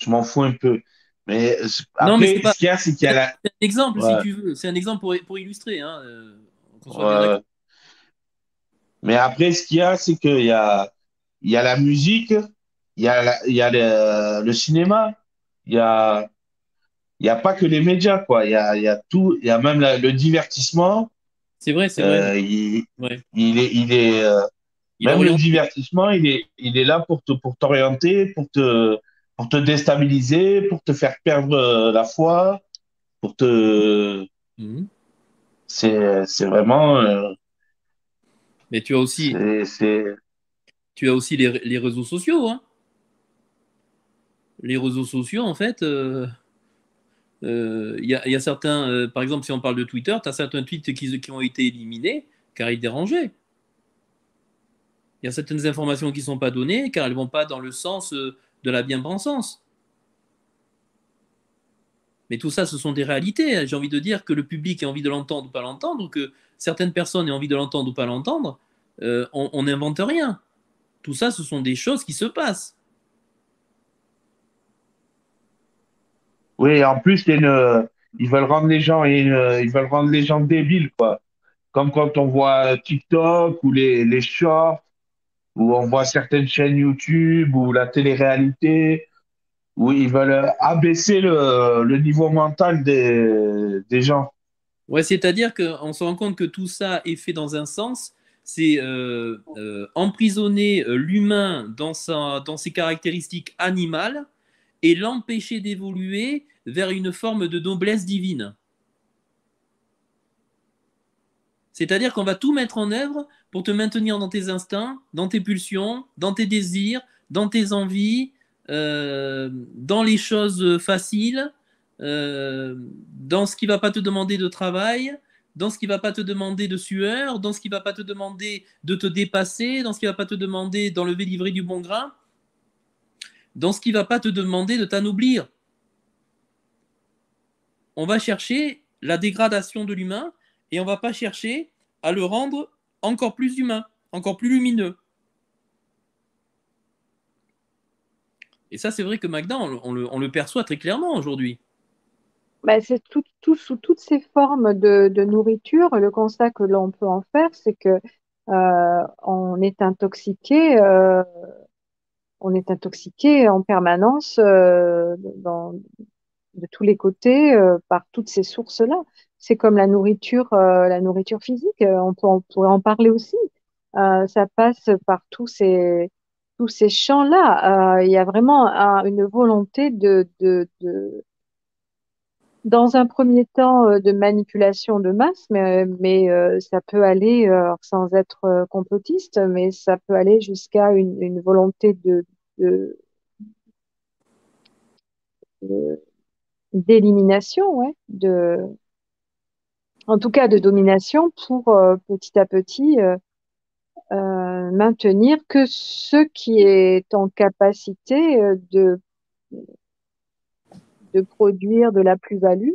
m'en fous un peu. Mais Non, mais c'est après, pas. ce qu'il y a, c'est qu'il y a la. C'est un exemple, si Ouais, tu veux. C'est un exemple pour illustrer, hein, qu'on soit bien ouais. d'accord. Mais après, ce qu'il y a, c'est il y a la musique, il y a le cinéma, il y a, il y a pas que les médias, quoi. Il y a tout, il y a même le divertissement. C'est vrai. Il, Ouais. il est, Il est même le orienté. divertissement, il est là pour t'orienter, pour te déstabiliser, pour te faire perdre la foi, pour te, Mhm. c'est vraiment, Mais c'est, tu as aussi les réseaux sociaux, hein. Les réseaux sociaux, en fait, y a certains, par exemple, si on parle de Twitter, tu as certains tweets qui ont été éliminés car ils dérangeaient. Il y a certaines informations qui ne sont pas données car elles ne vont pas dans le sens de la bien-pensance. Mais tout ça, ce sont des réalités. J'ai envie de dire que le public ait envie de l'entendre ou pas l'entendre, ou que certaines personnes aient envie de l'entendre ou pas l'entendre, on n'invente rien. Tout ça, ce sont des choses qui se passent. oui, en plus, ils veulent rendre les gens, ils veulent rendre les gens débiles, quoi. Comme quand on voit TikTok ou les shorts, ou on voit certaines chaînes YouTube ou la télé-réalité, où ils veulent abaisser le niveau mental des gens. Ouais, c'est-à-dire qu'on se rend compte que tout ça est fait dans un sens, c'est emprisonner l'humain dans ses caractéristiques animales et l'empêcher d'évoluer vers une forme de noblesse divine. C'est-à-dire qu'on va tout mettre en œuvre pour te maintenir dans tes instincts, dans tes pulsions, dans tes désirs, dans tes envies, dans les choses faciles, dans ce qui ne va pas te demander de travail, dans ce qui ne va pas te demander de sueur, dans ce qui ne va pas te demander de te dépasser, dans ce qui ne va pas te demander d'enlever livrer du bon grain, dans ce qui ne va pas te demander de t'anoblir. On va chercher la dégradation de l'humain et on ne va pas chercher à le rendre encore plus humain, encore plus lumineux. Et ça, c'est vrai que Magda, on le perçoit très clairement aujourd'hui. Ben, c'est sous toutes ces formes de nourriture. Le constat que l'on peut en faire, c'est que on est intoxiqué, on est intoxiqué en permanence de tous les côtés par toutes ces sources-là. C'est comme la nourriture physique. On pourrait en parler aussi. Ça passe par tous ces champs-là. Il y a vraiment une volonté dans un premier temps, de manipulation de masse, mais ça peut aller, alors sans être complotiste, mais ça peut aller jusqu'à une volonté de- de- d'élimination, ouais, en tout cas de domination pour petit à petit maintenir que ce qui est en capacité de produire de la plus-value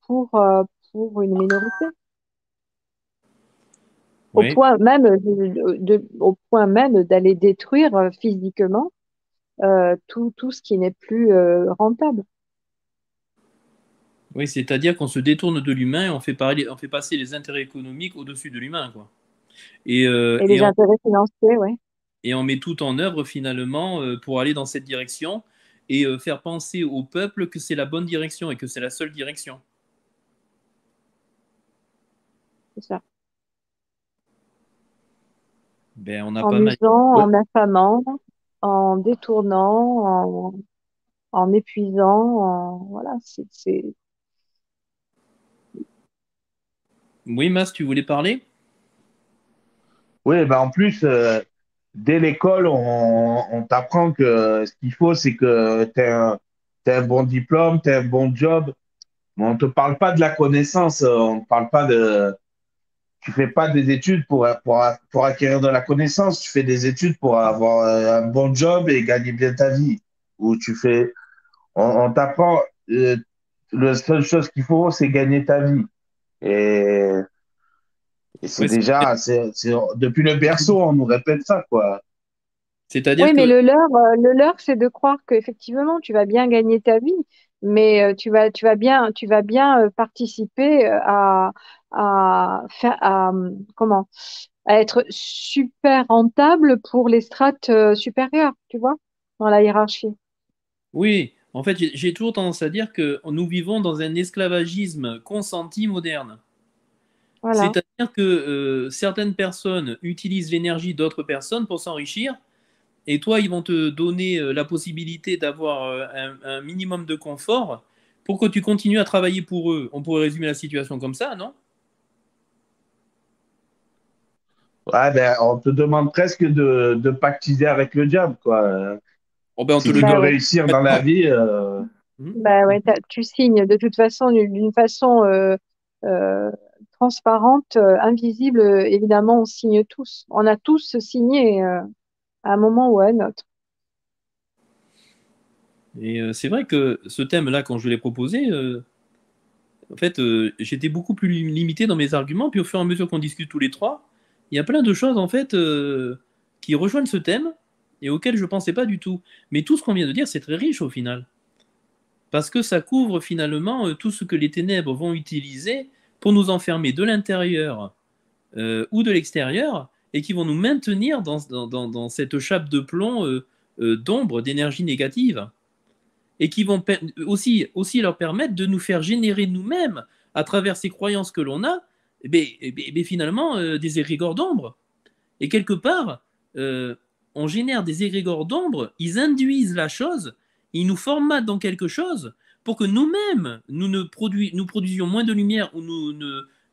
pour, euh, pour une minorité. Au Oui. point même au point même d'aller détruire physiquement tout ce qui n'est plus rentable. Oui, c'est-à-dire qu'on se détourne de l'humain et on fait passer les intérêts économiques au-dessus de l'humain, quoi. Et, euh, Et et, les on, intérêts financiers, oui, et on met tout en œuvre finalement pour aller dans cette direction et faire penser au peuple que c'est la bonne direction et que c'est la seule direction. c'est ça. Ben, on n'a En pas mal. usant, Oui, en affamant, en détournant, en épuisant, voilà, Oui, Mas, tu voulais parler? oui, ben en plus, dès l'école, on t'apprend que ce qu'il faut, c'est que t'aies un bon diplôme, tu un bon job. Mais on ne te parle pas de la connaissance, on ne parle pas de. Tu fais pas des études pour acquérir de la connaissance, tu fais des études pour avoir un bon job et gagner bien ta vie. Ou tu fais. On t'apprend. La seule chose qu'il faut, c'est gagner ta vie. Et, et c'est Ouais, déjà. Depuis le berceau, on nous répète ça, quoi. Oui, c'est-à-dire mais que le leur, c'est de croire qu'effectivement, tu vas bien gagner ta vie, mais tu vas bien participer comment, à être super rentable pour les strates supérieures, tu vois, dans la hiérarchie. oui, en fait, j'ai toujours tendance à dire que nous vivons dans un esclavagisme consenti moderne. Voilà. C'est-à-dire que certaines personnes utilisent l'énergie d'autres personnes pour s'enrichir, et toi, ils vont te donner la possibilité d'avoir un minimum de confort pour que tu continues à travailler pour eux. On pourrait résumer la situation comme ça, non? Ouais, ben, on te demande presque de pactiser avec le diable, quoi. Oh ben, on te Si le tu dit veux Bah ouais. réussir dans la maintenant. vie, Mhm. Bah ouais, tu signes de toute façon d'une façon euh, transparente, invisible. Évidemment, on signe tous. On a tous signé à un moment ou à un autre. Et c'est vrai que ce thème-là, quand je l'ai proposé, en fait, j'étais beaucoup plus limité dans mes arguments, puis au fur et à mesure qu'on discute tous les trois, il y a plein de choses en fait qui rejoignent ce thème et auxquelles je ne pensais pas du tout. Mais tout ce qu'on vient de dire, c'est très riche au final, parce que ça couvre finalement tout ce que les ténèbres vont utiliser pour nous enfermer de l'intérieur ou de l'extérieur, et qui vont nous maintenir dans cette chape de plomb d'ombre, d'énergie négative et qui vont aussi leur permettre de nous faire générer nous-mêmes, à travers ces croyances que l'on a, finalement des égrégores d'ombre. Et quelque part, euh, on génère des égrégores d'ombre, ils induisent la chose, ils nous formatent dans quelque chose pour que nous-mêmes, nous produisions moins de lumière ou nous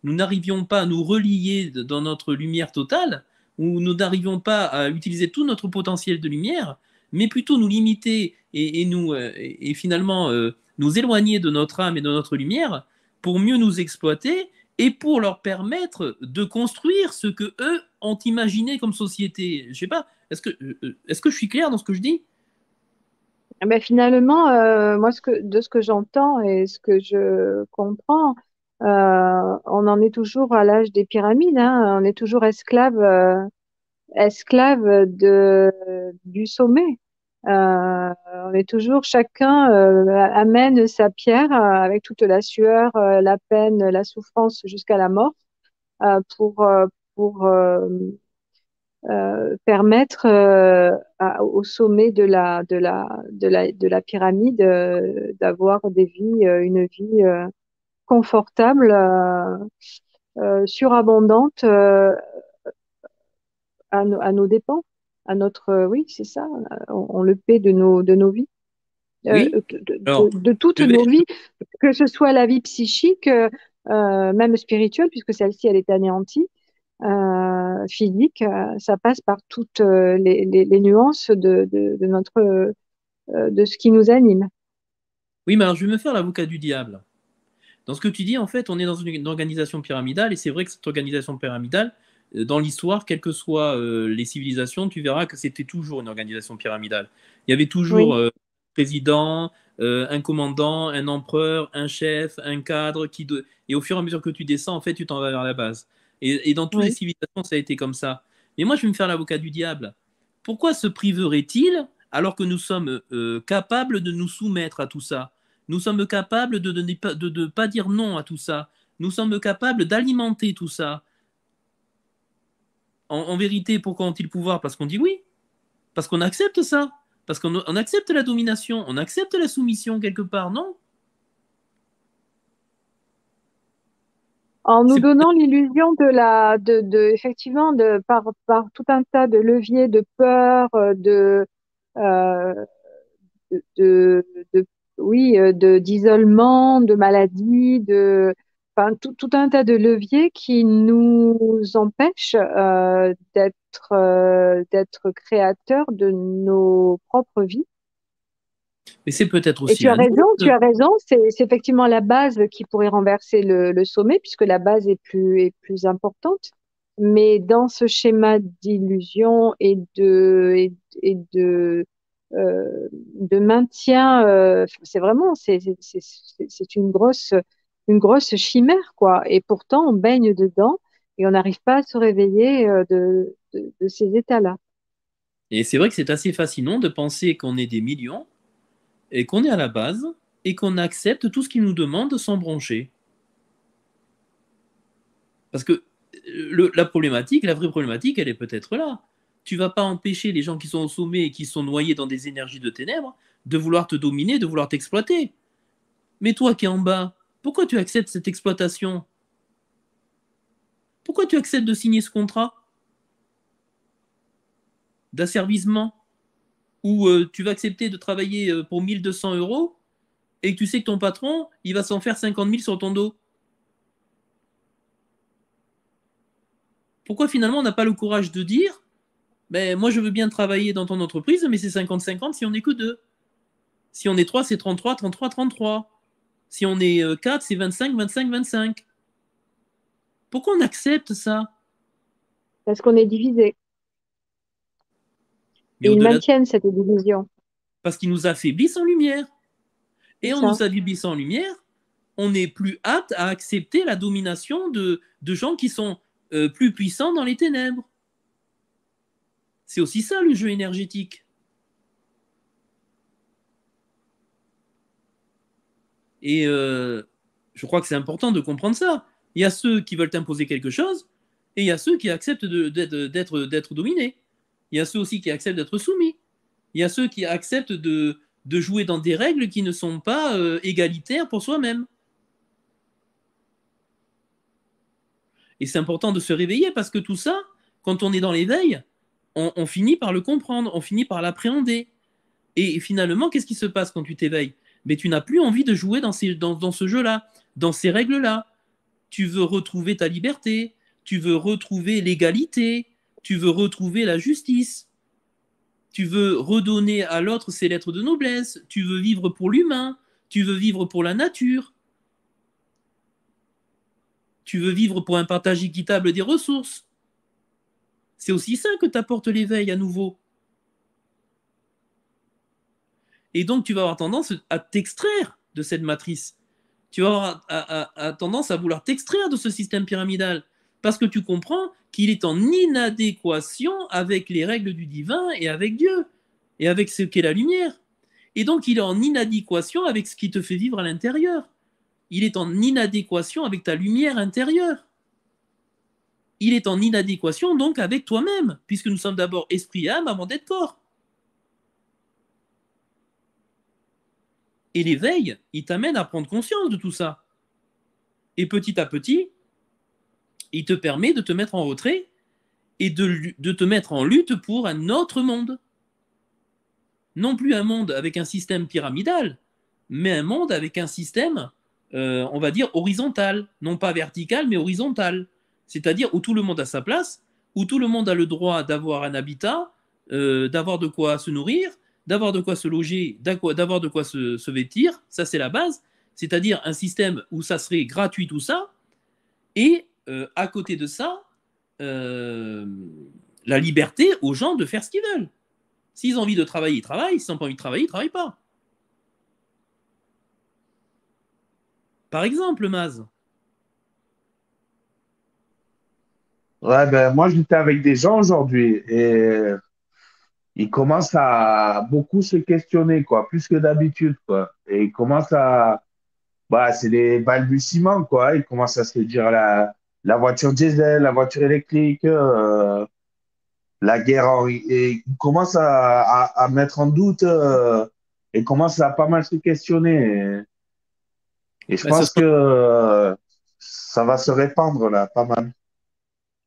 n'arrivions pas à nous relier dans notre lumière totale, ou nous n'arrivions pas à utiliser tout notre potentiel de lumière, mais plutôt nous limiter et finalement nous éloigner de notre âme et de notre lumière pour mieux nous exploiter et pour leur permettre de construire ce que eux ont imaginé comme société. Je sais pas, est-ce que je suis clair dans ce que je dis? Eh ben, finalement, moi, de ce que j'entends et ce que je comprends, on en est toujours à l'âge des pyramides, hein. On est toujours esclave du sommet. On est toujours, chacun amène sa pierre avec toute la sueur, la peine, la souffrance jusqu'à la mort euh, pour, euh, pour permettre au sommet de la pyramide d'avoir des vies, une vie confortable, surabondante à nos dépens, à notre, oui, c'est ça, on le paie de nos vies, Oui. Alors, de toutes je vais, nos vies, que ce soit la vie psychique, même spirituelle, puisque celle-ci, elle est anéantie, physique, ça passe par toutes les nuances de notre, de ce qui nous anime. oui, mais alors je vais me faire l'avocat du diable. Dans ce que tu dis, en fait, on est dans une organisation pyramidale, et c'est vrai que cette organisation pyramidale, dans l'histoire, quelles que soient les civilisations, tu verras que c'était toujours une organisation pyramidale. Il y avait toujours Oui, un président, un commandant, un empereur, un chef, un cadre, et au fur et à mesure que tu descends, en fait, tu t'en vas vers la base. Et dans toutes les oui. civilisations, ça a été comme ça. Mais moi, je vais me faire l'avocat du diable. Pourquoi se priverait-il alors que nous sommes capables de nous soumettre à tout ça? Nous sommes capables de ne pas dire non à tout ça. Nous sommes capables d'alimenter tout ça. En vérité, pourquoi ont-ils le pouvoir? Parce qu'on dit oui. Parce qu'on accepte ça. Parce qu'on accepte la domination. On accepte la soumission quelque part, non? En nous C'est donnant l'illusion effectivement, par tout un tas de leviers de peur, euh, de, de- oui, d'isolement, de maladie, enfin, tout un tas de leviers qui nous empêchent d'être créateurs de nos propres vies. Mais c'est peut-être Et aussi un tu autre. as raison, c'est effectivement la base qui pourrait renverser le sommet, puisque la base est plus importante. Mais dans ce schéma d'illusion et de maintien, c'est vraiment, c'est une grosse chimère, quoi. Et pourtant, on baigne dedans et on n'arrive pas à se réveiller de ces états-là. Et c'est vrai que c'est assez fascinant de penser qu'on est des millions et qu'on est à la base et qu'on accepte tout ce qu'ils nous demandent sans broncher. Parce que la problématique, la vraie problématique, elle est peut-être là. Tu vas pas empêcher les gens qui sont au sommet et qui sont noyés dans des énergies de ténèbres de vouloir te dominer, de vouloir t'exploiter. Mais toi qui es en bas, pourquoi tu acceptes cette exploitation? Pourquoi tu acceptes de signer ce contrat d'asservissement où tu vas accepter de travailler pour 1 200 € et que tu sais que ton patron, il va s'en faire 50 000 sur ton dos? Pourquoi finalement on n'a pas le courage de dire, ben, moi je veux bien travailler dans ton entreprise, mais c'est 50-50 si on n'est que deux. Si on est trois, c'est 33-33-33. Si on est 4, c'est 25-25-25. Pourquoi on accepte ça? Parce qu'on est divisé. Mais Et ils au-delà, maintiennent cette division. parce qu'ils nous affaiblissent en lumière. C'est Et en ça. nous affaiblissant en lumière, on n'est plus apte à accepter la domination de gens qui sont plus puissants dans les ténèbres. C'est aussi ça le jeu énergétique. Et je crois que c'est important de comprendre ça. Il y a ceux qui veulent imposer quelque chose et il y a ceux qui acceptent d'être dominés. Il y a ceux aussi qui acceptent d'être soumis. Il y a ceux qui acceptent de jouer dans des règles qui ne sont pas égalitaires pour soi-même. Et c'est important de se réveiller parce que tout ça, quand on est dans l'éveil, on finit par le comprendre, on finit par l'appréhender. Et finalement, qu'est-ce qui se passe quand tu t'éveilles? Mais tu n'as plus envie de jouer dans ce jeu-là, dans ces règles-là. Tu veux retrouver ta liberté, tu veux retrouver l'égalité, tu veux retrouver la justice, tu veux redonner à l'autre ses lettres de noblesse, tu veux vivre pour l'humain, tu veux vivre pour la nature, tu veux vivre pour un partage équitable des ressources. C'est aussi ça que t'apporte l'éveil à nouveau. Et donc, tu vas avoir tendance à t'extraire de cette matrice. Tu vas avoir tendance à vouloir t'extraire de ce système pyramidal parce que tu comprends qu'il est en inadéquation avec les règles du divin et avec Dieu et avec ce qu'est la lumière. Et donc, il est en inadéquation avec ce qui te fait vivre à l'intérieur. Il est en inadéquation avec ta lumière intérieure. Il est en inadéquation donc avec toi-même, puisque nous sommes d'abord esprit et âme avant d'être corps. Et l'éveil, il t'amène à prendre conscience de tout ça. Et petit à petit, il te permet de te mettre en retrait et de te mettre en lutte pour un autre monde. Non plus un monde avec un système pyramidal, mais un monde avec un système, on va dire, horizontal. Non pas vertical, mais horizontal. C'est-à-dire où tout le monde a sa place, où tout le monde a le droit d'avoir un habitat, d'avoir de quoi se nourrir, d'avoir de quoi se loger, d'avoir de quoi se vêtir. Ça, c'est la base. C'est-à-dire un système où ça serait gratuit tout ça. Et à côté de ça, euh, la liberté aux gens de faire ce qu'ils veulent. S'ils ont envie de travailler, ils travaillent. S'ils n'ont pas envie de travailler, ils ne travaillent pas. Par exemple, Maz. Ouais, ben, moi, j'étais avec des gens aujourd'hui et il commence à beaucoup se questionner, quoi, plus que d'habitude, quoi. Et il commence bah, c'est des balbutiements, quoi. Il commence à se dire la voiture diesel, la voiture électrique, la guerre, et il commence à mettre en doute, et commence à pas mal se questionner. Et je Ouais, ce pense sont, que ça va se répandre, là, pas mal.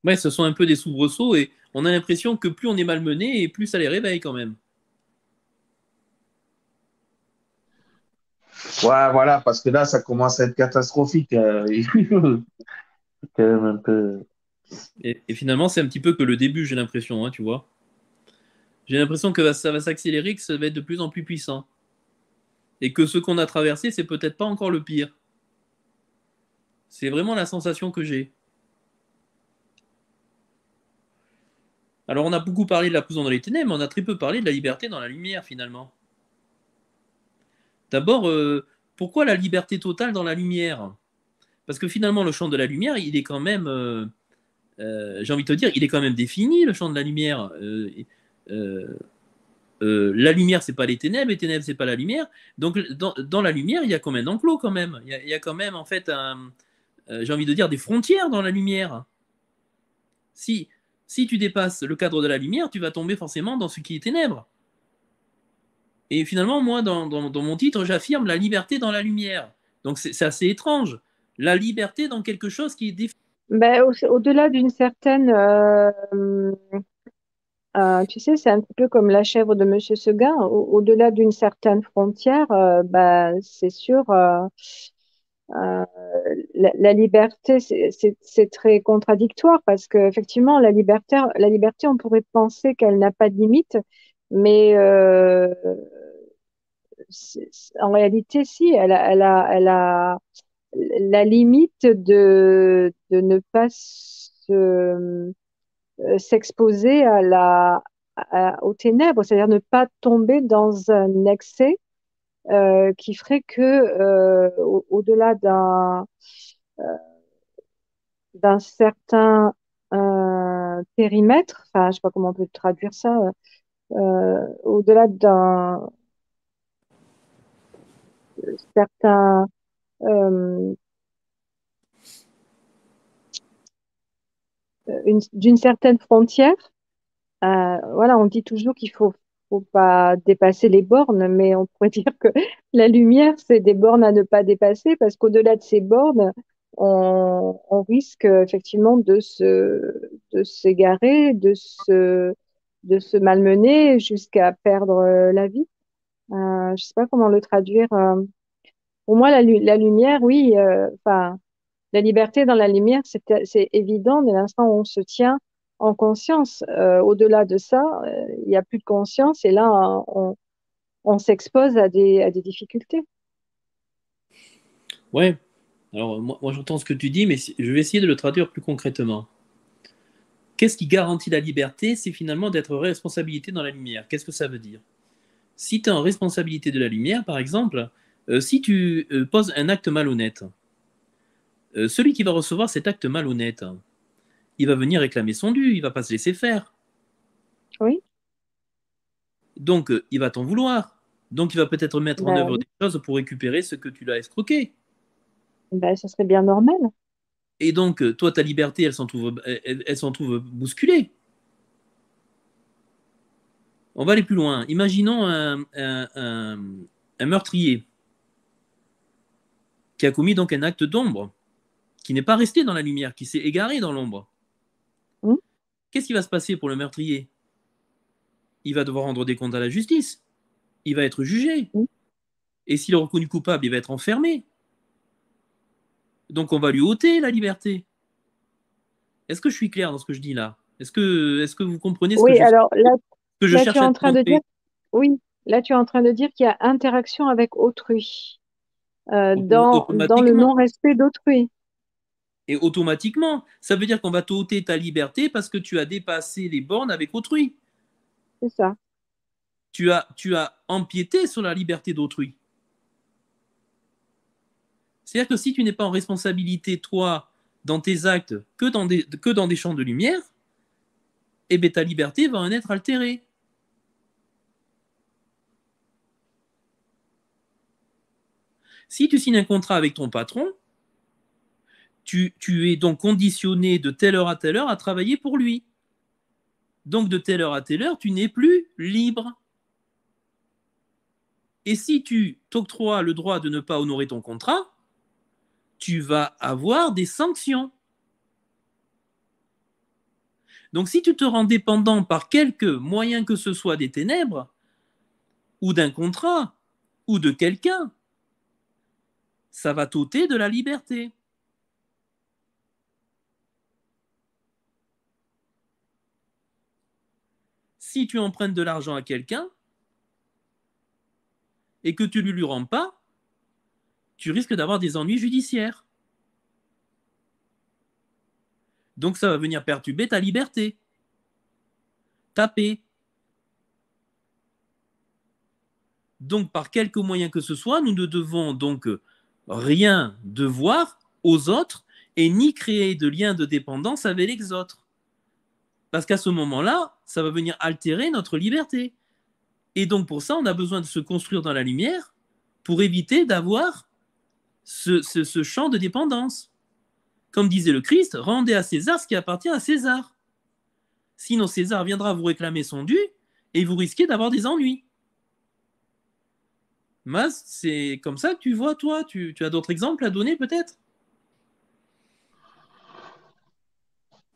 ouais, ce sont un peu des soubresauts et on a l'impression que plus on est malmené et plus ça les réveille quand même. Ouais, voilà, parce que là, ça commence à être catastrophique. Quand même un peu. Et finalement, c'est un petit peu que le début, j'ai l'impression, hein, tu vois. J'ai l'impression que ça va s'accélérer, que ça va être de plus en plus puissant. Et que ce qu'on a traversé, c'est peut-être pas encore le pire. C'est vraiment la sensation que j'ai. Alors, on a beaucoup parlé de la prison dans les ténèbres, mais on a très peu parlé de la liberté dans la lumière, finalement. D'abord, pourquoi la liberté totale dans la lumière? Parce que finalement, le champ de la lumière, il est quand même, j'ai envie de te dire, il est quand même défini, le champ de la lumière. Euh, la lumière, c'est pas les ténèbres, c'est pas la lumière. Donc, dans la lumière, il y a quand même un enclos, quand même. Il y a quand même, en fait, j'ai envie de dire, des frontières dans la lumière. Si, si tu dépasses le cadre de la lumière, tu vas tomber forcément dans ce qui est ténèbres. Et finalement, moi, dans mon titre, j'affirme la liberté dans la lumière. Donc, c'est assez étrange. La liberté dans quelque chose qui est défini. Ben, au-delà d'une certaine, tu sais, c'est un petit peu comme la chèvre de Monsieur Seguin. Au-delà d'une certaine frontière, ben, c'est sûr, euh, la liberté, c'est très contradictoire parce que effectivement, la liberté, on pourrait penser qu'elle n'a pas de limite, mais en réalité, si, elle a la limite de ne pas s'exposer aux ténèbres, c'est-à-dire ne pas tomber dans un excès qui ferait que au-delà d'un certain périmètre, enfin, je sais pas comment on peut traduire ça, au-delà d'un certain euh, d'une certaine frontière. Voilà, on dit toujours qu'il faut pas dépasser les bornes, mais on pourrait dire que la lumière, c'est des bornes à ne pas dépasser parce qu'au-delà de ces bornes, on risque effectivement de s'égarer, de se malmener jusqu'à perdre la vie. Je sais pas comment le traduire. Pour moi, la lumière, oui, enfin, la liberté dans la lumière, c'est évident dès l'instant où on se tient en conscience. Au-delà de ça, il n'y a plus de conscience et là, on s'expose à des difficultés. Ouais. Alors, moi j'entends ce que tu dis, mais je vais essayer de le traduire plus concrètement. Qu'est-ce qui garantit la liberté? C'est finalement d'être en responsabilité dans la lumière. Qu'est-ce que ça veut dire? Si tu es en responsabilité de la lumière, par exemple, si tu poses un acte malhonnête, celui qui va recevoir cet acte malhonnête, il va venir réclamer son dû, il va pas se laisser faire. Oui, Donc, il va t'en vouloir. Donc, il va peut-être mettre en ben, œuvre oui. des choses pour récupérer ce que tu l'as escroqué. Ben, ça serait bien normal. Et donc, toi, ta liberté, elle s'en trouve bousculée. On va aller plus loin. Imaginons un meurtrier qui a commis donc un acte d'ombre, qui n'est pas resté dans la lumière, qui s'est égaré dans l'ombre. Hmm, Qu'est-ce qui va se passer pour le meurtrier? Il va devoir rendre des comptes à la justice. Il va être jugé. hmm. Et s'il est reconnu coupable, il va être enfermé. Donc on va lui ôter la liberté. Est-ce que je suis clair dans ce que je dis là? Est-ce que vous comprenez Oui, alors ce que je là, tu es cherche à en train de dire, démontrer? oui, là, tu es en train de dire qu'il y a interaction avec autrui, dans le Automatiquement. non-respect d'autrui. Et automatiquement, ça veut dire qu'on va t'ôter ta liberté parce que tu as dépassé les bornes avec autrui. C'est ça. Tu as empiété sur la liberté d'autrui. C'est-à-dire que si tu n'es pas en responsabilité, toi, dans tes actes, que dans des champs de lumière, eh bien, ta liberté va en être altérée. Si tu signes un contrat avec ton patron, tu es donc conditionné de telle heure à telle heure à travailler pour lui. Donc de telle heure à telle heure, tu n'es plus libre. Et si tu t'octroies le droit de ne pas honorer ton contrat, tu vas avoir des sanctions. Donc si tu te rends dépendant par quelque moyen que ce soit des ténèbres, ou d'un contrat, ou de quelqu'un, ça va t'ôter de la liberté. Si tu empruntes de l'argent à quelqu'un et que tu ne lui rends pas, tu risques d'avoir des ennuis judiciaires. Donc ça va venir perturber ta liberté, ta paix. Donc par quelque moyen que ce soit, nous ne devons donc rien devoir aux autres et ni créer de lien de dépendance avec les autres. Parce qu'à ce moment-là, ça va venir altérer notre liberté. Et donc pour ça, on a besoin de se construire dans la lumière pour éviter d'avoir ce champ de dépendance. Comme disait le Christ, rendez à César ce qui appartient à César. Sinon, César viendra vous réclamer son dû et vous risquez d'avoir des ennuis. Mas, c'est comme ça que tu vois, toi? Tu as d'autres exemples à donner, peut-être?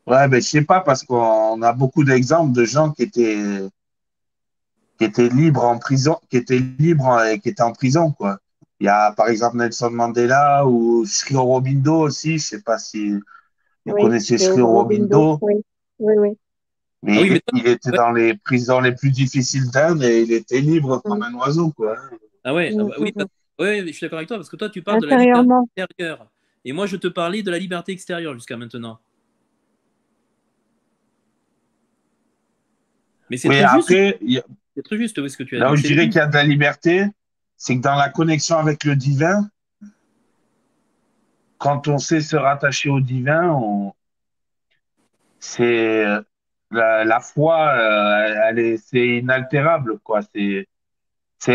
Ouais, mais je sais pas, parce qu'on a beaucoup d'exemples de gens qui étaient libres en prison, qui étaient libres et qui étaient en prison, quoi. Il y a par exemple Nelson Mandela ou Sri Aurobindo aussi. Je sais pas si vous Oui, connaissez c'est au Sri Aurobindo. Aurobindo, Oui, oui, oui. Ah mais oui, mais toi, il était ouais. dans les prisons les plus difficiles d'Inde et il était libre comme Mm. un oiseau, quoi. Ah ouais, ah Mm, bah mm, oui, mm. ouais, je suis d'accord avec toi parce que toi, tu parles de la liberté Intérieurement. intérieure. Et moi, je te parlais de la liberté extérieure jusqu'à maintenant. Mais Oui, après, c'est très juste oui, ce que tu as là dit. où je C'est dirais libre. qu'il y a de la liberté, c'est que dans la connexion avec le divin, quand on sait se rattacher au divin, c'est la foi, c'est inaltérable, quoi. C'est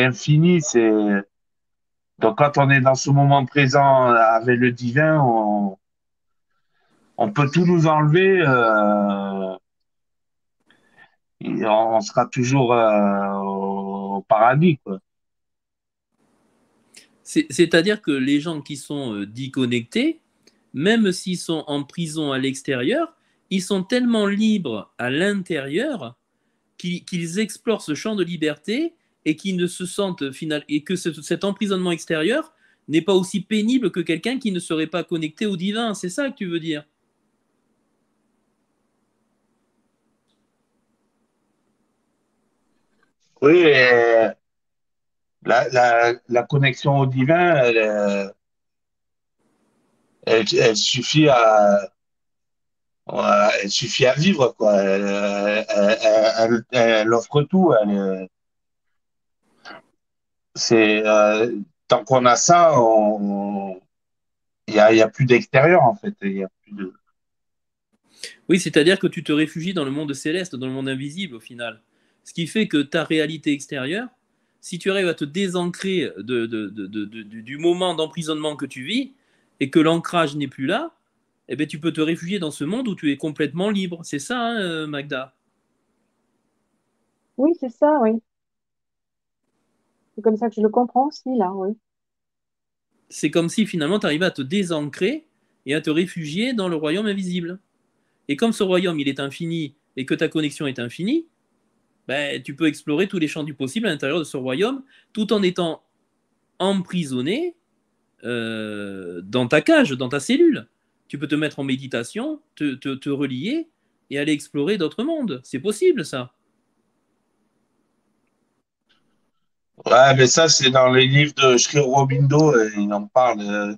infini. Donc quand on est dans ce moment présent avec le divin, on peut tout nous enlever, et on sera toujours au paradis, quoi. C'est-à-dire que les gens qui sont dits connectés, même s'ils sont en prison à l'extérieur, ils sont tellement libres à l'intérieur qu'ils explorent ce champ de liberté et qu'ils ne se sentent final et que cet emprisonnement extérieur n'est pas aussi pénible que quelqu'un qui ne serait pas connecté au divin. C'est ça que tu veux dire? Oui, et la connexion au divin, elle suffit elle suffit à vivre, quoi. Elle offre tout. C'est, tant qu'on a ça, il y a plus d'extérieur, en fait. Il y a plus de... Oui, c'est-à-dire que tu te réfugies dans le monde céleste, dans le monde invisible au final. Ce qui fait que ta réalité extérieure, si tu arrives à te désancrer du moment d'emprisonnement que tu vis et que l'ancrage n'est plus là, eh bien, tu peux te réfugier dans ce monde où tu es complètement libre. C'est ça, hein, Magda? Oui, c'est ça, oui. C'est comme ça que je le comprends aussi, là, oui. C'est comme si finalement tu arrivais à te désancrer et à te réfugier dans le royaume invisible. Et comme ce royaume, il est infini et que ta connexion est infinie, ben, tu peux explorer tous les champs du possible à l'intérieur de ce royaume tout en étant emprisonné dans ta cage, dans ta cellule. Tu peux te mettre en méditation, te relier et aller explorer d'autres mondes. C'est possible, ça. Ouais, mais ça, c'est dans les livres de Sri Aurobindo, il en parle.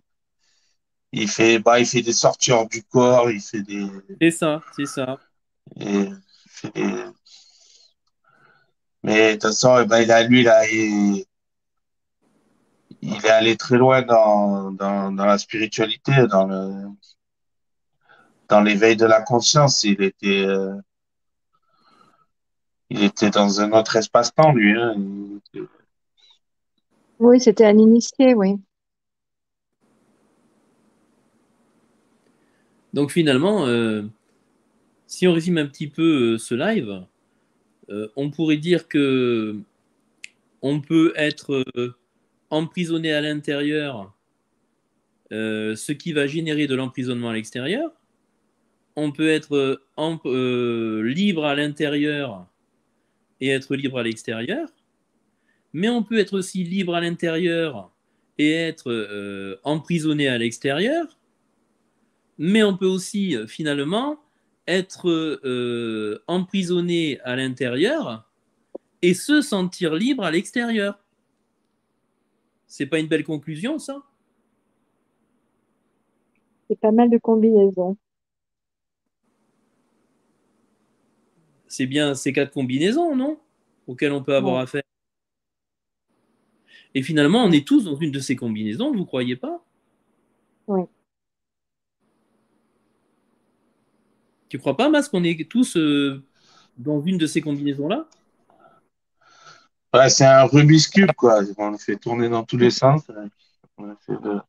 Il fait des sorties hors du corps, il fait des, C'est ça, c'est ça. il fait des- mais de toute façon, lui, là, il est allé très loin dans la spiritualité, dans l'éveil de la conscience. Il était dans un autre espace-temps, lui, hein. Oui, c'était un initié, oui. Donc finalement, si on résume un petit peu ce live, on pourrait dire que on peut être emprisonné à l'intérieur, ce qui va générer de l'emprisonnement à l'extérieur. On peut être libre à l'intérieur et être libre à l'extérieur. Mais on peut être aussi libre à l'intérieur et être emprisonné à l'extérieur. Mais on peut aussi finalement être emprisonné à l'intérieur et se sentir libre à l'extérieur. C'est pas une belle conclusion, ça? C'est pas mal de combinaisons. C'est bien ces quatre combinaisons, non? Auxquelles on peut avoir Ouais, affaire. Et finalement, on ouais, est tous dans une de ces combinaisons, vous croyez pas? ouais. Tu crois pas, Mas, qu'on est tous dans une de ces combinaisons-là? Ouais, c'est un Rubik's Cube, quoi. On le fait tourner dans tous les sens. On essaie de...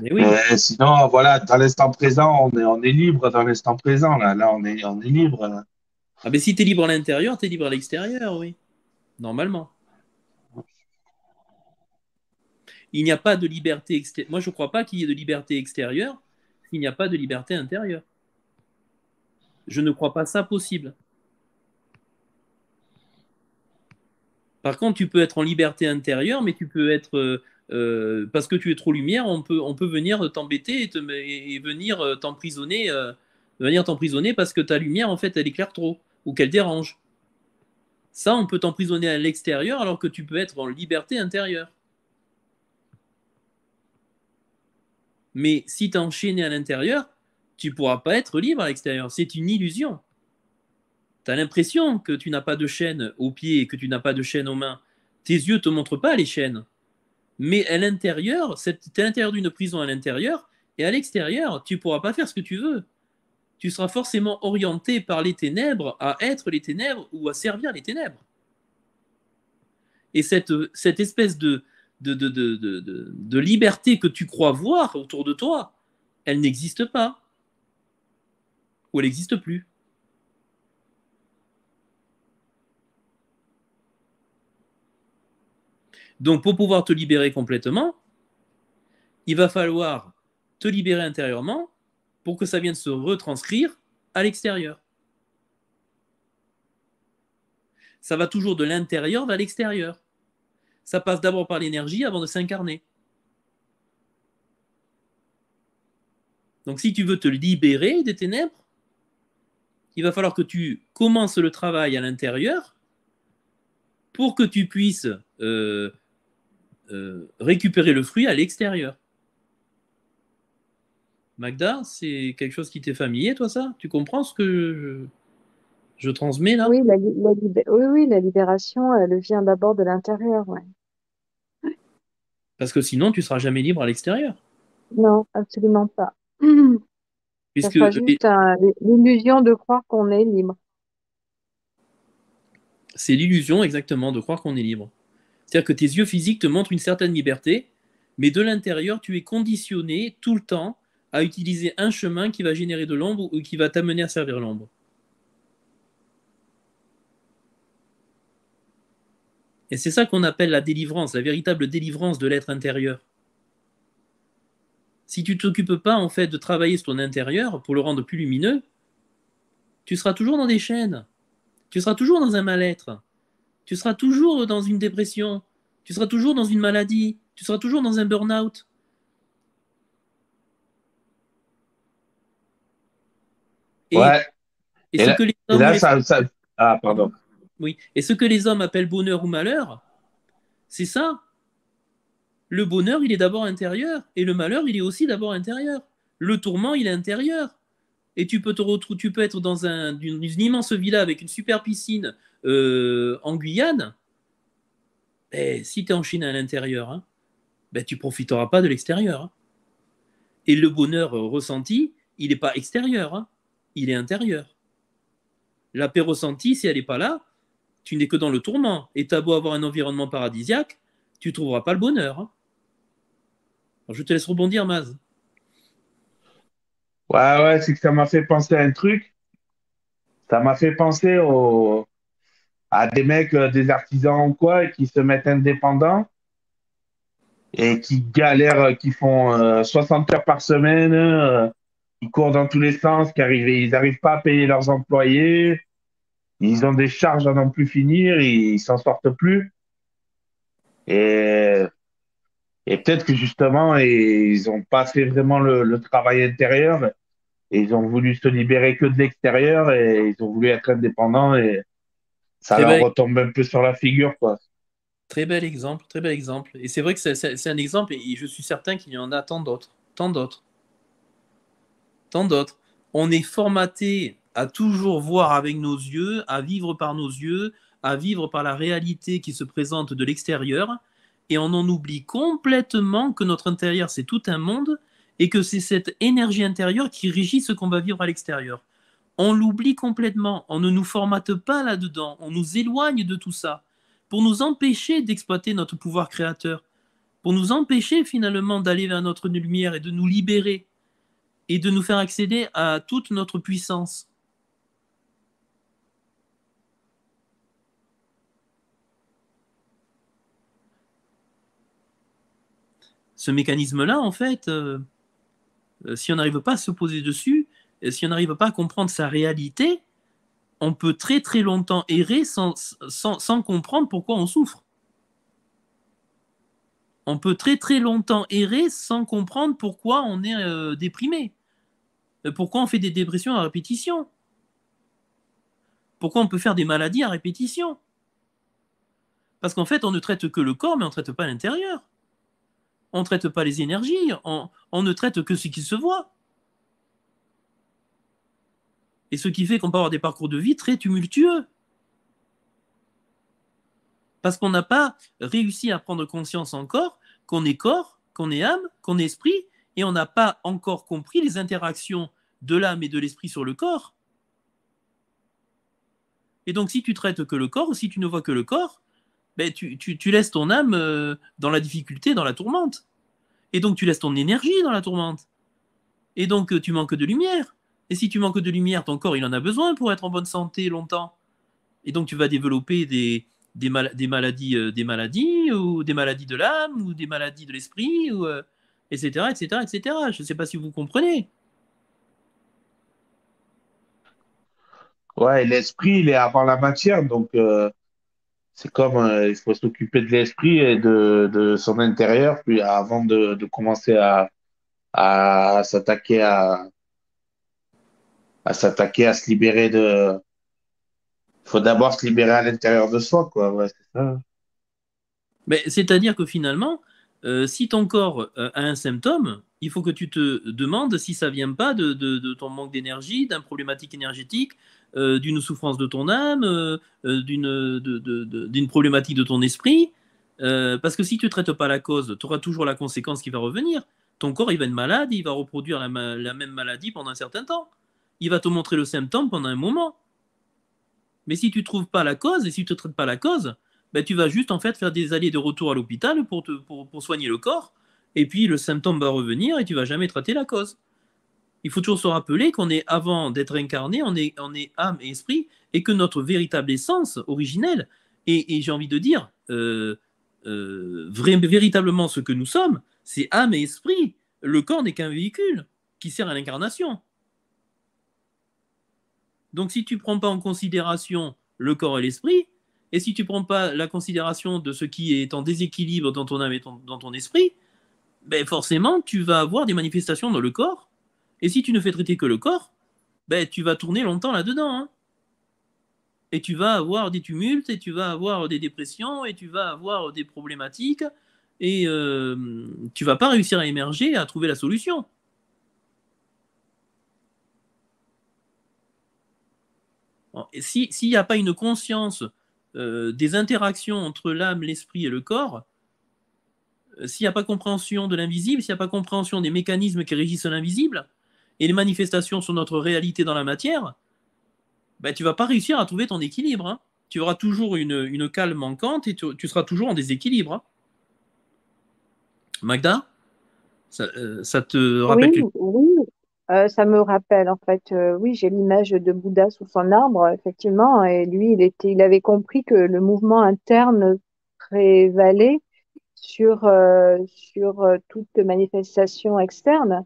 Mais oui. Mais sinon, voilà, dans l'instant présent, on est libre dans l'instant présent. Là, on est libre. Là. Ah ben si tu es libre à l'intérieur, tu es libre à l'extérieur, oui. Normalement. Il n'y a pas de liberté extérieure. Moi, je ne crois pas qu'il y ait de liberté extérieure s'il n'y a pas de liberté intérieure. Je ne crois pas ça possible. Par contre, tu peux être en liberté intérieure, mais tu peux être parce que tu es trop lumière, on peut venir t'embêter et venir venir t'emprisonner parce que ta lumière, en fait, elle éclaire trop ou qu'elle dérange. Ça, on peut t'emprisonner à l'extérieur alors que tu peux être en liberté intérieure. Mais si tu es enchaîné à l'intérieur, tu ne pourras pas être libre à l'extérieur. C'est une illusion. Tu as l'impression que tu n'as pas de chaîne aux pieds et que tu n'as pas de chaîne aux mains. Tes yeux ne te montrent pas les chaînes. Mais à l'intérieur, tu es à l'intérieur d'une prison à l'intérieur, et à l'extérieur, tu ne pourras pas faire ce que tu veux. Tu seras forcément orienté par les ténèbres à être les ténèbres ou à servir les ténèbres. Et cette espèce de liberté que tu crois voir autour de toi, elle n'existe pas. Ou elle n'existe plus. Donc pour pouvoir te libérer complètement, il va falloir te libérer intérieurement pour que ça vienne se retranscrire à l'extérieur. Ça va toujours de l'intérieur vers l'extérieur. Ça passe d'abord par l'énergie avant de s'incarner. Donc si tu veux te libérer des ténèbres, il va falloir que tu commences le travail à l'intérieur pour que tu puisses récupérer le fruit à l'extérieur. Magda, c'est quelque chose qui t'est familier, toi, ça? Tu comprends ce que je transmets là? Oui, oui, oui, la libération, elle vient d'abord de l'intérieur, ouais. Parce que sinon, tu seras jamais libre à l'extérieur. Non, absolument pas. Ça Puisque sera juste l'illusion de croire qu'on est libre. c'est l'illusion exactement de croire qu'on est libre. C'est-à-dire que tes yeux physiques te montrent une certaine liberté, mais de l'intérieur, tu es conditionné tout le temps à utiliser un chemin qui va générer de l'ombre ou qui va t'amener à servir l'ombre. Et c'est ça qu'on appelle la délivrance, la véritable délivrance de l'être intérieur. Si tu ne t'occupes pas en fait de travailler sur ton intérieur pour le rendre plus lumineux, tu seras toujours dans des chaînes, tu seras toujours dans un mal-être, tu seras toujours dans une dépression, tu seras toujours dans une maladie, tu seras toujours dans un burn-out. Et, Ouais. et ce que les Et hommes ou là les ça... Ah, pardon. oui, et ce que les hommes appellent bonheur ou malheur, c'est ça. Le bonheur, il est d'abord intérieur, et le malheur, il est aussi d'abord intérieur. Le tourment, il est intérieur. Et tu peux être dans une immense villa avec une super piscine en Guyane. Et si tu es en Chine à l'intérieur, hein, ben, tu profiteras pas de l'extérieur. Hein. Et le bonheur ressenti, il n'est pas extérieur, hein, il est intérieur. La paix ressentie, si elle n'est pas là, tu n'es que dans le tourment. Et tu as beau avoir un environnement paradisiaque, tu ne trouveras pas le bonheur. Hein. Alors, je te laisse rebondir, Maz. Ouais, ouais, c'est que ça m'a fait penser à un truc. Ça m'a fait penser à des mecs, des artisans ou quoi, qui se mettent indépendants et qui galèrent, qui font 60 heures par semaine, qui courent dans tous les sens, ils n'arrivent pas à payer leurs employés, ils ont des charges à n'en plus finir, ils s'en sortent plus. Et, et peut-être que justement, ils n'ont pas fait vraiment le travail intérieur et ils ont voulu se libérer que de l'extérieur et ils ont voulu être indépendants et ça Très leur bel, retombe un peu sur la figure, quoi. très bel exemple, très bel exemple. Et c'est vrai que c'est un exemple, et je suis certain qu'il y en a tant d'autres, tant d'autres, tant d'autres. On est formaté à toujours voir avec nos yeux, à vivre par nos yeux, à vivre par la réalité qui se présente de l'extérieur, et on en oublie complètement que notre intérieur, c'est tout un monde, et que c'est cette énergie intérieure qui régit ce qu'on va vivre à l'extérieur. On l'oublie complètement, on ne nous formate pas là-dedans, on nous éloigne de tout ça, pour nous empêcher d'exploiter notre pouvoir créateur, pour nous empêcher finalement d'aller vers notre lumière et de nous libérer et de nous faire accéder à toute notre puissance. Ce mécanisme-là, en fait, si on n'arrive pas à se poser dessus, si on n'arrive pas à comprendre sa réalité, on peut très très longtemps errer sans comprendre pourquoi on souffre. On peut très très longtemps errer sans comprendre pourquoi on est déprimé, pourquoi on fait des dépressions à répétition, pourquoi on peut faire des maladies à répétition. Parce qu'en fait, on ne traite que le corps, mais on ne traite pas l'intérieur. On ne traite pas les énergies, on ne traite que ce qui se voit. Et ce qui fait qu'on peut avoir des parcours de vie très tumultueux. Parce qu'on n'a pas réussi à prendre conscience encore corps, qu'on est âme, qu'on est esprit, et on n'a pas encore compris les interactions de l'âme et de l'esprit sur le corps. Et donc, si tu traites que le corps, ou si tu ne vois que le corps, ben, tu laisses ton âme dans la difficulté, dans la tourmente. Et donc, tu laisses ton énergie dans la tourmente. Et donc, tu manques de lumière. Et si tu manques de lumière, ton corps, il en a besoin pour être en bonne santé longtemps. Et donc, tu vas développer des maladies, ou des maladies de l'âme, ou des maladies de l'esprit, ou, etc., etc., etc. Je ne sais pas si vous comprenez. Ouais, et l'esprit, il est avant la matière, donc c'est comme il faut s'occuper de l'esprit et de son intérieur, puis avant de commencer à s'attaquer à s'attaquer à se libérer de. Il faut d'abord se libérer à l'intérieur de soi, quoi. Ouais, c'est ça. Mais c'est-à-dire que finalement, si ton corps a un symptôme, il faut que tu te demandes si ça vient pas de ton manque d'énergie, d'un problématique énergétique, d'une souffrance de ton âme, d'une problématique de ton esprit. Parce que si tu ne traites pas la cause, tu auras toujours la conséquence qui va revenir. Ton corps, il va être malade, il va reproduire la même maladie pendant un certain temps. Il va te montrer le symptôme pendant un moment. Mais si tu ne trouves pas la cause et si tu ne traites pas la cause, ben, tu vas juste en fait faire des allers de retour à l'hôpital pour soigner le corps. Et puis le symptôme va revenir et tu vas jamais traiter la cause. Il faut toujours se rappeler qu'on est, avant d'être incarné, on est âme et esprit, et que notre véritable essence originelle, et j'ai envie de dire, véritablement ce que nous sommes, c'est âme et esprit. Le corps n'est qu'un véhicule qui sert à l'incarnation. Donc si tu ne prends pas en considération le corps et l'esprit, et si tu ne prends pas la considération de ce qui est en déséquilibre dans ton âme et dans ton esprit, ben forcément, tu vas avoir des manifestations dans le corps. Et si tu ne fais traiter que le corps, ben tu vas tourner longtemps là-dedans. Hein. Et tu vas avoir des tumultes, et tu vas avoir des dépressions, et tu vas avoir des problématiques, et tu vas pas réussir à émerger, à trouver la solution. S'il n'y a pas une conscience des interactions entre l'âme, l'esprit et le corps, s'il n'y a pas compréhension de l'invisible, s'il n'y a pas compréhension des mécanismes qui régissent l'invisible et les manifestations sur notre réalité dans la matière, ben, tu ne vas pas réussir à trouver ton équilibre. Hein. Tu auras toujours une calme manquante et tu seras toujours en déséquilibre. Hein. Magda? Ça te Oui, rappelle quelque oui, ça me rappelle en fait, oui, j'ai l'image de Bouddha sous son arbre, effectivement, et lui, il avait compris que le mouvement interne prévalait sur toute manifestation externe.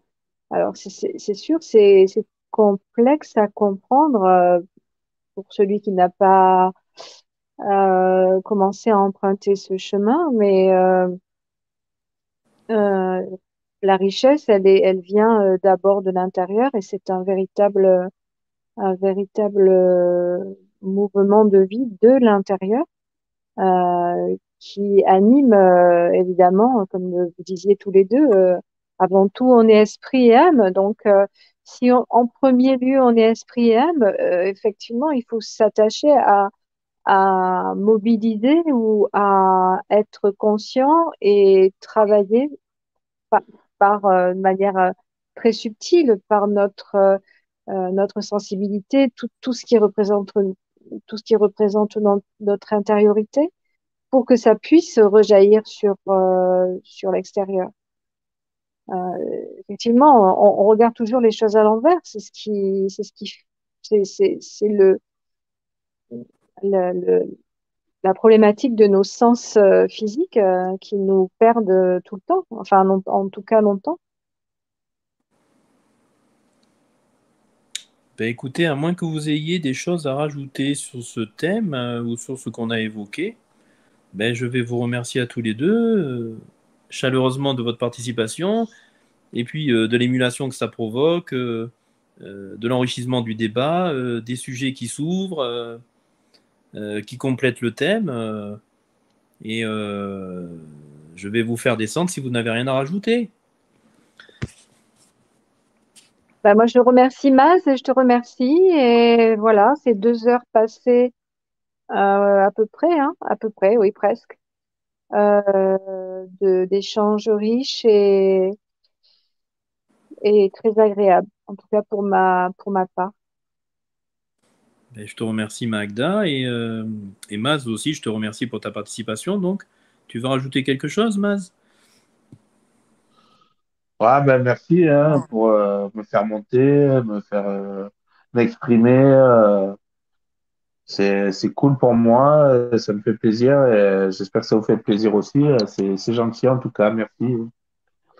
Alors, c'est sûr, c'est complexe à comprendre pour celui qui n'a pas commencé à emprunter ce chemin, mais euh, la richesse, elle vient d'abord de l'intérieur et c'est un véritable mouvement de vie de l'intérieur qui anime évidemment, comme vous disiez tous les deux, avant tout on est esprit et âme. Donc, si en premier lieu on est esprit et âme, effectivement, il faut s'attacher à mobiliser ou à être conscient et travailler par, de manière très subtile par notre sensibilité, tout ce qui représente notre intériorité pour que ça puisse rejaillir sur l'extérieur. Effectivement, on regarde toujours les choses à l'envers. C'est le- la problématique de nos sens physiques qui nous perdent tout le temps, enfin en tout cas longtemps. Ben, écoutez, à moins que vous ayez des choses à rajouter sur ce thème ou sur ce qu'on a évoqué, ben, je vais vous remercier à tous les deux chaleureusement de votre participation et puis de l'émulation que ça provoque, de l'enrichissement du débat, des sujets qui s'ouvrent, qui complètent le thème. Et je vais vous faire descendre si vous n'avez rien à rajouter. Ben, moi, je remercie Maz et je te remercie. Et voilà, c'est 2 heures passées à peu près, hein, à peu près, oui, presque, d'échanges riches et très agréables, en tout cas pour ma part. Ben, je te remercie Magda et Maz aussi, je te remercie pour ta participation. Donc, tu veux rajouter quelque chose, Maz? Ouais, ben merci hein, pour me faire monter, me faire m'exprimer. C'est cool pour moi, ça me fait plaisir et j'espère que ça vous fait plaisir aussi. C'est gentil en tout cas, merci.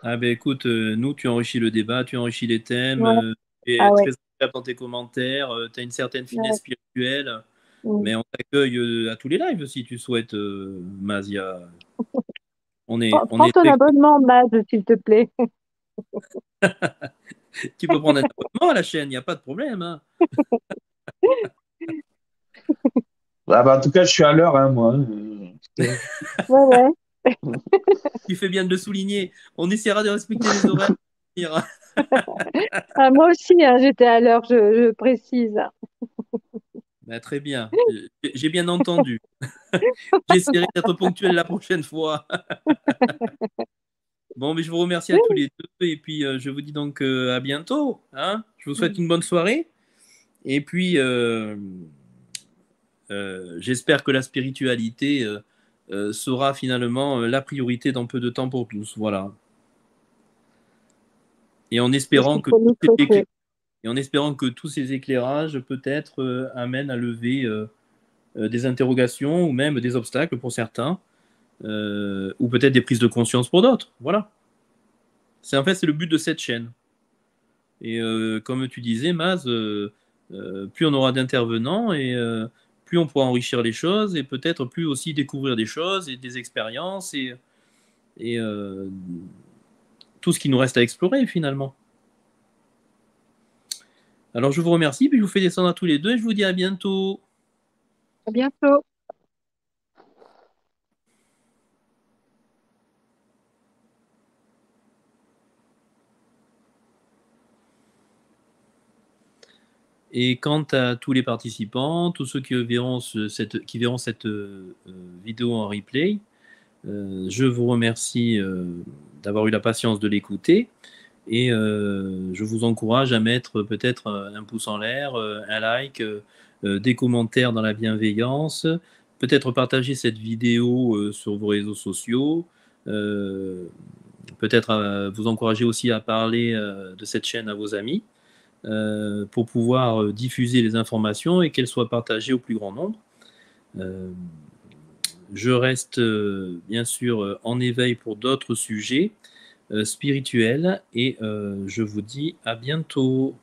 Ah ben écoute, nous, tu enrichis le débat, tu enrichis les thèmes, Ouais. tu es Ah ouais. très agréable dans tes commentaires, tu as une certaine finesse Ouais. spirituelle, Mm. mais on t'accueille à tous les lives si tu souhaites, Maz. On Prends est ton très... abonnement, Maz, s'il te plaît. Tu peux prendre un abonnement à la chaîne, il n'y a pas de problème, hein. Ah, ben, en tout cas, je suis à l'heure, hein, moi. Ouais, ouais. Tu fais bien de le souligner. On essaiera de respecter les horaires. Ah, moi aussi, hein, j'étais à l'heure, je précise. Ben, très bien, j'ai bien entendu. J'essaierai d'être ponctuel la prochaine fois. Bon, mais je vous remercie à tous les deux et puis je vous dis donc à bientôt, hein. Je vous souhaite une bonne soirée et puis j'espère que la spiritualité sera finalement la priorité dans peu de temps pour tous. Voilà. Et en C'est ce espérant qu'il que faut nous souhaiter. et en espérant que tous ces éclairages peut-être amènent à lever des interrogations ou même des obstacles pour certains, ou peut-être des prises de conscience pour d'autres. Voilà. C'est en fait c'est le but de cette chaîne. Et comme tu disais, Maz, plus on aura d'intervenants et plus on pourra enrichir les choses et peut-être plus aussi découvrir des choses et des expériences et tout ce qui nous reste à explorer finalement. Alors je vous remercie, puis je vous fais descendre à tous les deux et je vous dis à bientôt. À bientôt. Et quant à tous les participants, tous ceux qui verront cette vidéo en replay, je vous remercie d'avoir eu la patience de l'écouter et je vous encourage à mettre peut-être un pouce en l'air, un like, des commentaires dans la bienveillance, peut-être partager cette vidéo sur vos réseaux sociaux, euh, peut-être vous encourager aussi à parler de cette chaîne à vos amis pour pouvoir diffuser les informations et qu'elles soient partagées au plus grand nombre. Je reste bien sûr en éveil pour d'autres sujets spirituels et je vous dis à bientôt.